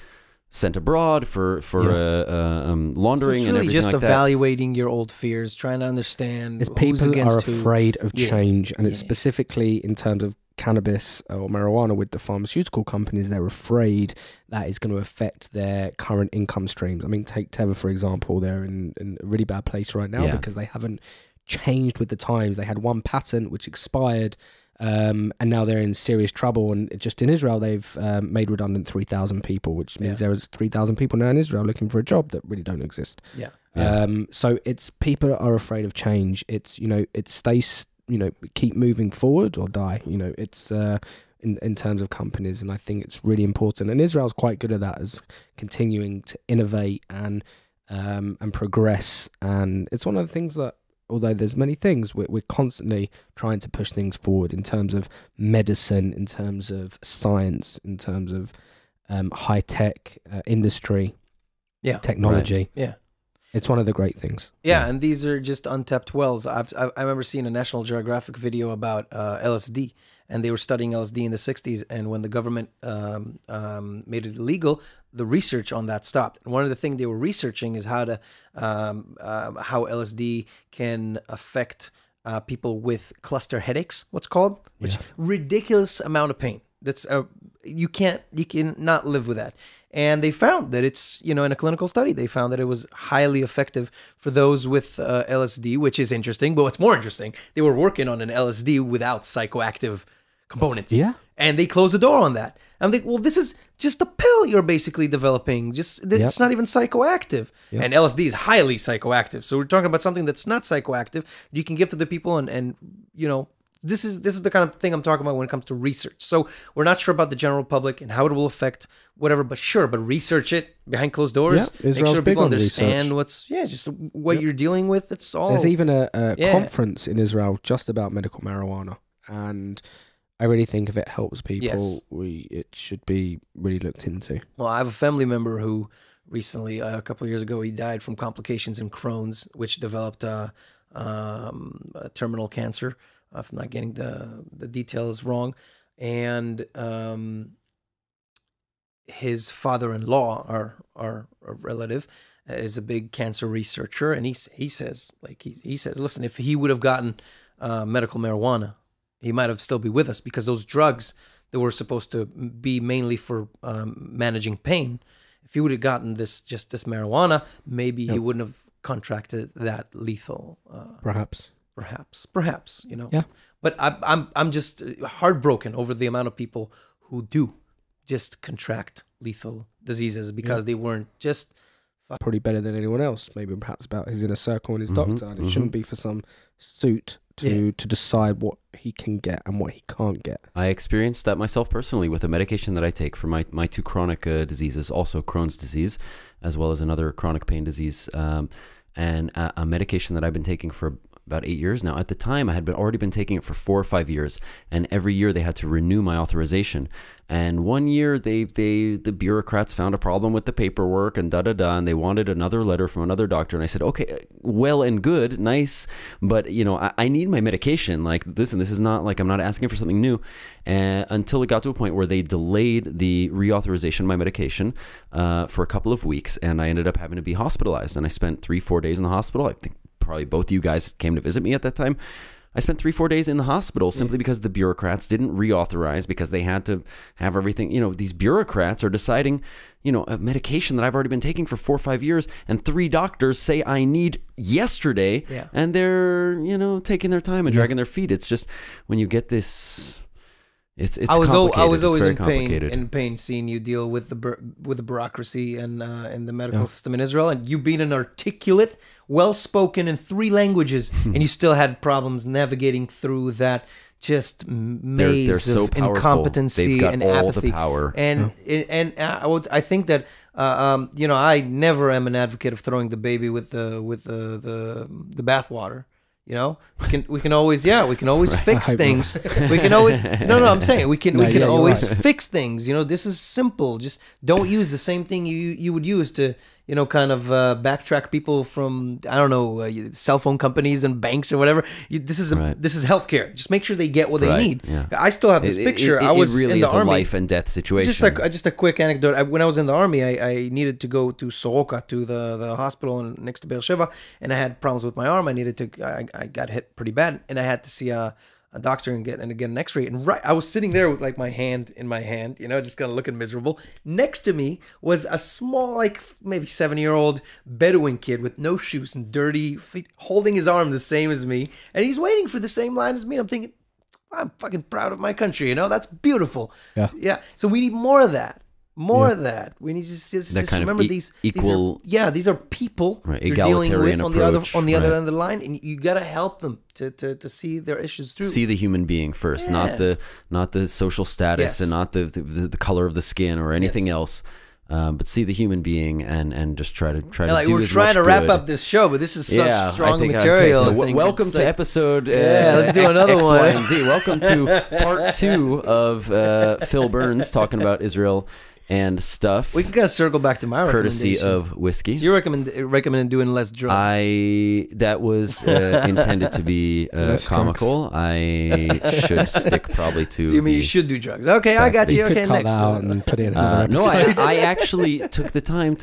sent abroad for laundering. So it's really and everything just like evaluating your old fears, trying to understand. Is people are afraid of change, and it's Yeah. specifically in terms of cannabis or marijuana with the pharmaceutical companies. They're afraid that is going to affect their current income streams. I mean, take Teva, for example. They're in a really bad place right now because they haven't changed with the times. They had one patent which expired, and now they're in serious trouble. And just in Israel, they've made redundant 3,000 people, which means there is 3,000 people now in Israel looking for a job that really don't exist. So it's people are afraid of change. It's, you know, it stays, you know, keep moving forward or die. You know, it's in terms of companies, and I think it's really important. And Israel's quite good at that, as continuing to innovate and progress. And it's one of the things that, although there's many things, we're constantly trying to push things forward in terms of medicine, in terms of science, in terms of high-tech industry, technology. Right. Yeah. It's one of the great things. Yeah, and these are just untapped wells. I remember seeing a National Geographic video about LSD, and they were studying LSD in the 60s, and when the government made it illegal, the research on that stopped. And one of the things they were researching is how LSD can affect people with cluster headaches, what's called, which ridiculous amount of pain. That's you cannot live with that. And they found that it's, you know, in a clinical study, they found that it was highly effective for those with LSD, which is interesting. But what's more interesting, they were working on an LSD without psychoactive components. Yeah. And they closed the door on that. I'm like, well, this is just a pill you're basically developing. It's not even psychoactive. Yep. And LSD is highly psychoactive. So we're talking about something that's not psychoactive you can give to the people, and you know, this is the kind of thing I'm talking about when it comes to research. So we're not sure about the general public and how it will affect whatever, but research it behind closed doors. Yeah, make sure people understand what you're dealing with. It's all. There's even a conference in Israel just about medical marijuana, and I really think if it helps people, it should be really looked into. Well, I have a family member who recently, a couple of years ago, he died from complications in Crohn's, which developed terminal cancer. If I'm not getting the details wrong. And his father-in-law, our relative, is a big cancer researcher, and he says, listen, if he would have gotten medical marijuana, he might have still be with us, because those drugs that were supposed to be mainly for managing pain, if he would have gotten this marijuana, maybe he wouldn't have contracted that lethal. Perhaps, you know. Yeah. But I'm just heartbroken over the amount of people who do just contract lethal diseases because they weren't just probably better than anyone else. Maybe perhaps about his inner circle and his doctor, and it shouldn't be for some suit to decide what he can get and what he can't get. I experienced that myself personally with a medication that I take for my two chronic diseases, also Crohn's disease, as well as another chronic pain disease, and a medication that I've been taking for about 8 years now. At the time, I had already been taking it for 4 or 5 years, and every year they had to renew my authorization. And one year, the bureaucrats found a problem with the paperwork and and they wanted another letter from another doctor. And I said, okay, well and good, nice, but you know, I need my medication. Like, listen, this is not like I'm not asking for something new. Until it got to a point where they delayed the reauthorization of my medication for a couple of weeks, and I ended up having to be hospitalized. And I spent 3-4 days in the hospital. I think probably both of you guys came to visit me at that time. I spent 3-4 days in the hospital simply because the bureaucrats didn't reauthorize, because they had to have everything. You know, these bureaucrats are deciding, you know, a medication that I've already been taking for 4 or 5 years, and 3 doctors say I need yesterday, and they're, you know, taking their time and dragging their feet. It's just, when you get this, it's complicated. I was always in pain seeing you deal with the bureaucracy and the medical system in Israel, and you being an articulate, well-spoken in 3 languages, and you still had problems navigating through that just maze they're so of powerful. incompetency They've got and all apathy. the power. And I think that you know, I never am an advocate of throwing the baby with the bathwater. You know, we can always fix things. We can always I'm saying we can always fix things. You know, this is simple. Just don't use the same thing you would use to, you know, kind of backtrack people from, I don't know, cell phone companies and banks or whatever. This is healthcare. Just make sure they get what they need. Yeah. I still have this picture. I was really in the is army. A life and death situation. Just a quick anecdote. When I was in the army, I needed to go to Soroka, to the hospital next to Beersheba, and I had problems with my arm. I got hit pretty bad, and I had to see a doctor and get an x-ray. And I was sitting there with like my hand in my hand, you know, just kind of looking miserable. Next to me was a small, like maybe 7-year-old Bedouin kid with no shoes and dirty feet, holding his arm the same as me, and he's waiting for the same line as me. And I'm thinking, I'm fucking proud of my country, you know, that's beautiful. Yeah. So we need more of that. More of that. We need to just remember these equal. These are people you're dealing with on the other end of the line, and you gotta help them to see their issues through. See the human being first, not the social status and not the color of the skin or anything else. But see the human being and just try to like do we're as trying much to wrap good. up this show, but this is such strong material. So welcome to episode. Let's do another X, one. Y, and Z. Welcome to part 2 of Phil Burns talking about Israel and stuff. We can kind of circle back to my courtesy of whiskey. So you recommend doing less drugs. That was intended to be comical. I should stick probably to. So you mean you should do drugs? Okay, I got you. Okay, next. Out and put it in another no, I actually took the time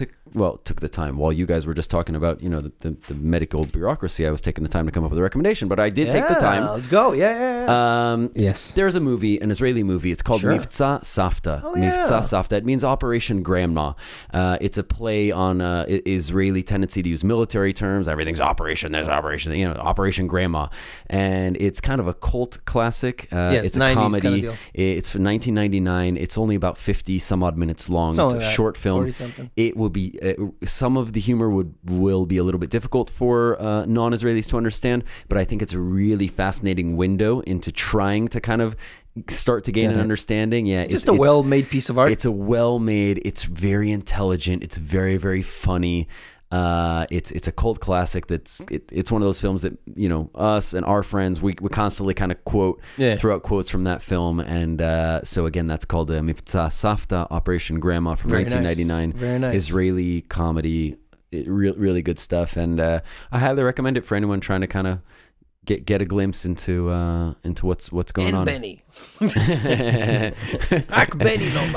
while you guys were just talking about, you know, the medical bureaucracy. I was taking the time to come up with a recommendation, but I did take the time. Let's go. Yeah. Yes. There's a movie, an Israeli movie. It's called Mivtza Safta. Mivtza Safta. It means Operation Grandma. It's a play on Israeli tendency to use military terms. Everything's operation. There's operation. You know, Operation Grandma, and it's kind of a cult classic. It's a comedy. Kind of deal. It's from 1999. It's only about 50 some odd minutes long. It's a short film. It will be. Some of the humor will be a little bit difficult for non-Israelis to understand, but I think it's a really fascinating window into trying to kind of start to gain an understanding. Yeah, just a well-made piece of art. It's a well-made. It's very intelligent. It's very, very funny. It's a cult classic. It's one of those films that, you know, us and our friends we constantly kind of quote throughout quotes from that film. And so again, that's called Mivtza Safta, Operation Grandma from 1999. Very nice. Israeli comedy, really good stuff. And I highly recommend it for anyone trying to kind of get a glimpse into what's going on. Benny.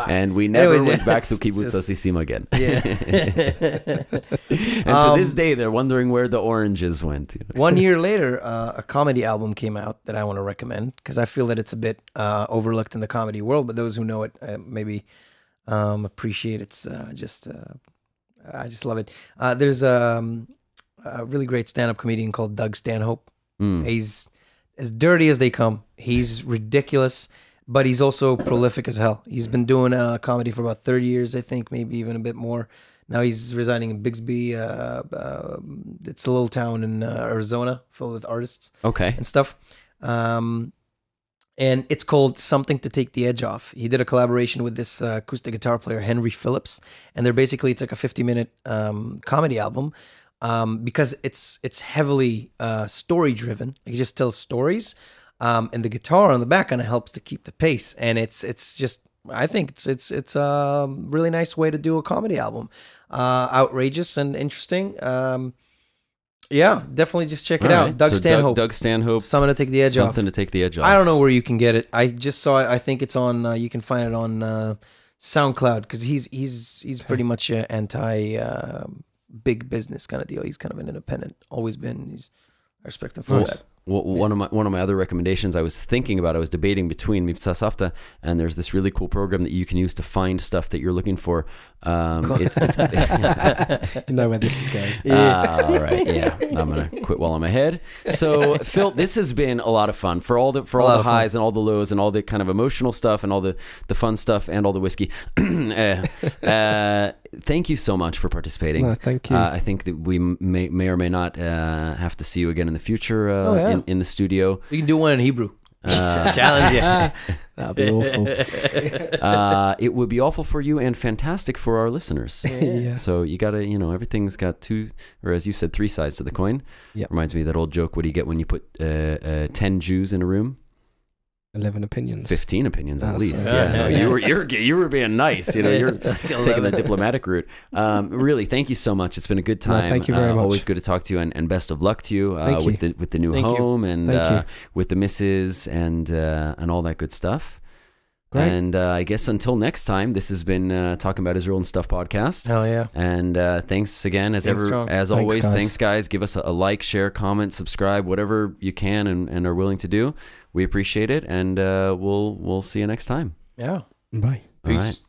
And we never went back to Kibbutz Asisim again. And to this day, they're wondering where the oranges went. 1 year later, a comedy album came out that I want to recommend because I feel that it's a bit overlooked in the comedy world, but those who know it maybe appreciate it. I just love it. There's a really great stand-up comedian called Doug Stanhope. He's as dirty as they come. He's ridiculous, but he's also prolific as hell. He's been doing comedy for about 30 years, I think, maybe even a bit more. Now he's residing in Bixby. It's a little town in Arizona filled with artists and stuff. And it's called Something to Take the Edge Off. He did a collaboration with this acoustic guitar player, Henry Phillips. And it's like a 50-minute comedy album because it's heavily story driven. It just tells stories, and the guitar on the back kind of helps to keep the pace. And it's just, I think it's a really nice way to do a comedy album. Outrageous and interesting. Yeah, definitely just check it out. Doug Stanhope. Doug Stanhope. Something to take the edge off. Something to take the edge off. I don't know where you can get it. I just saw it. I think it's on. You can find it on SoundCloud, because he's pretty much anti big business kind of deal. He's kind of an independent. Always been. I respect him for that. Well, one of my other recommendations, I was thinking about, I was debating between Mivtza Safta, and there's this really cool program that you can use to find stuff that you're looking for. It's You know where this is going. All right, yeah, I'm gonna quit while I'm ahead. So, Phil, this has been a lot of fun for all the highs and all the lows and all the kind of emotional stuff and all the fun stuff and all the whiskey. Thank you so much for participating. No, thank you. I think that we may or may not have to see you again in the future in the studio. We can do one in Hebrew. Challenge you. That'd be awful. It would be awful for you and fantastic for our listeners. Yeah. So you gotta, everything's got two, or as you said, three sides to the coin. Yep. Reminds me of that old joke. What do you get when you put 10 Jews in a room? 11 opinions. 15 opinions at least. Yeah. You were being nice. You're taking the diplomatic route. Really, thank you so much. It's been a good time. No, thank you very much. Always good to talk to you, and best of luck to you with the new home and with the missus and all that good stuff. Great. And I guess until next time, this has been Talking About Israel and Stuff podcast. Hell yeah. And thanks again, as always. Guys. Thanks, guys. Give us a like, share, comment, subscribe, whatever you can and are willing to do. We appreciate it, and we'll see you next time. Yeah. Bye. All right.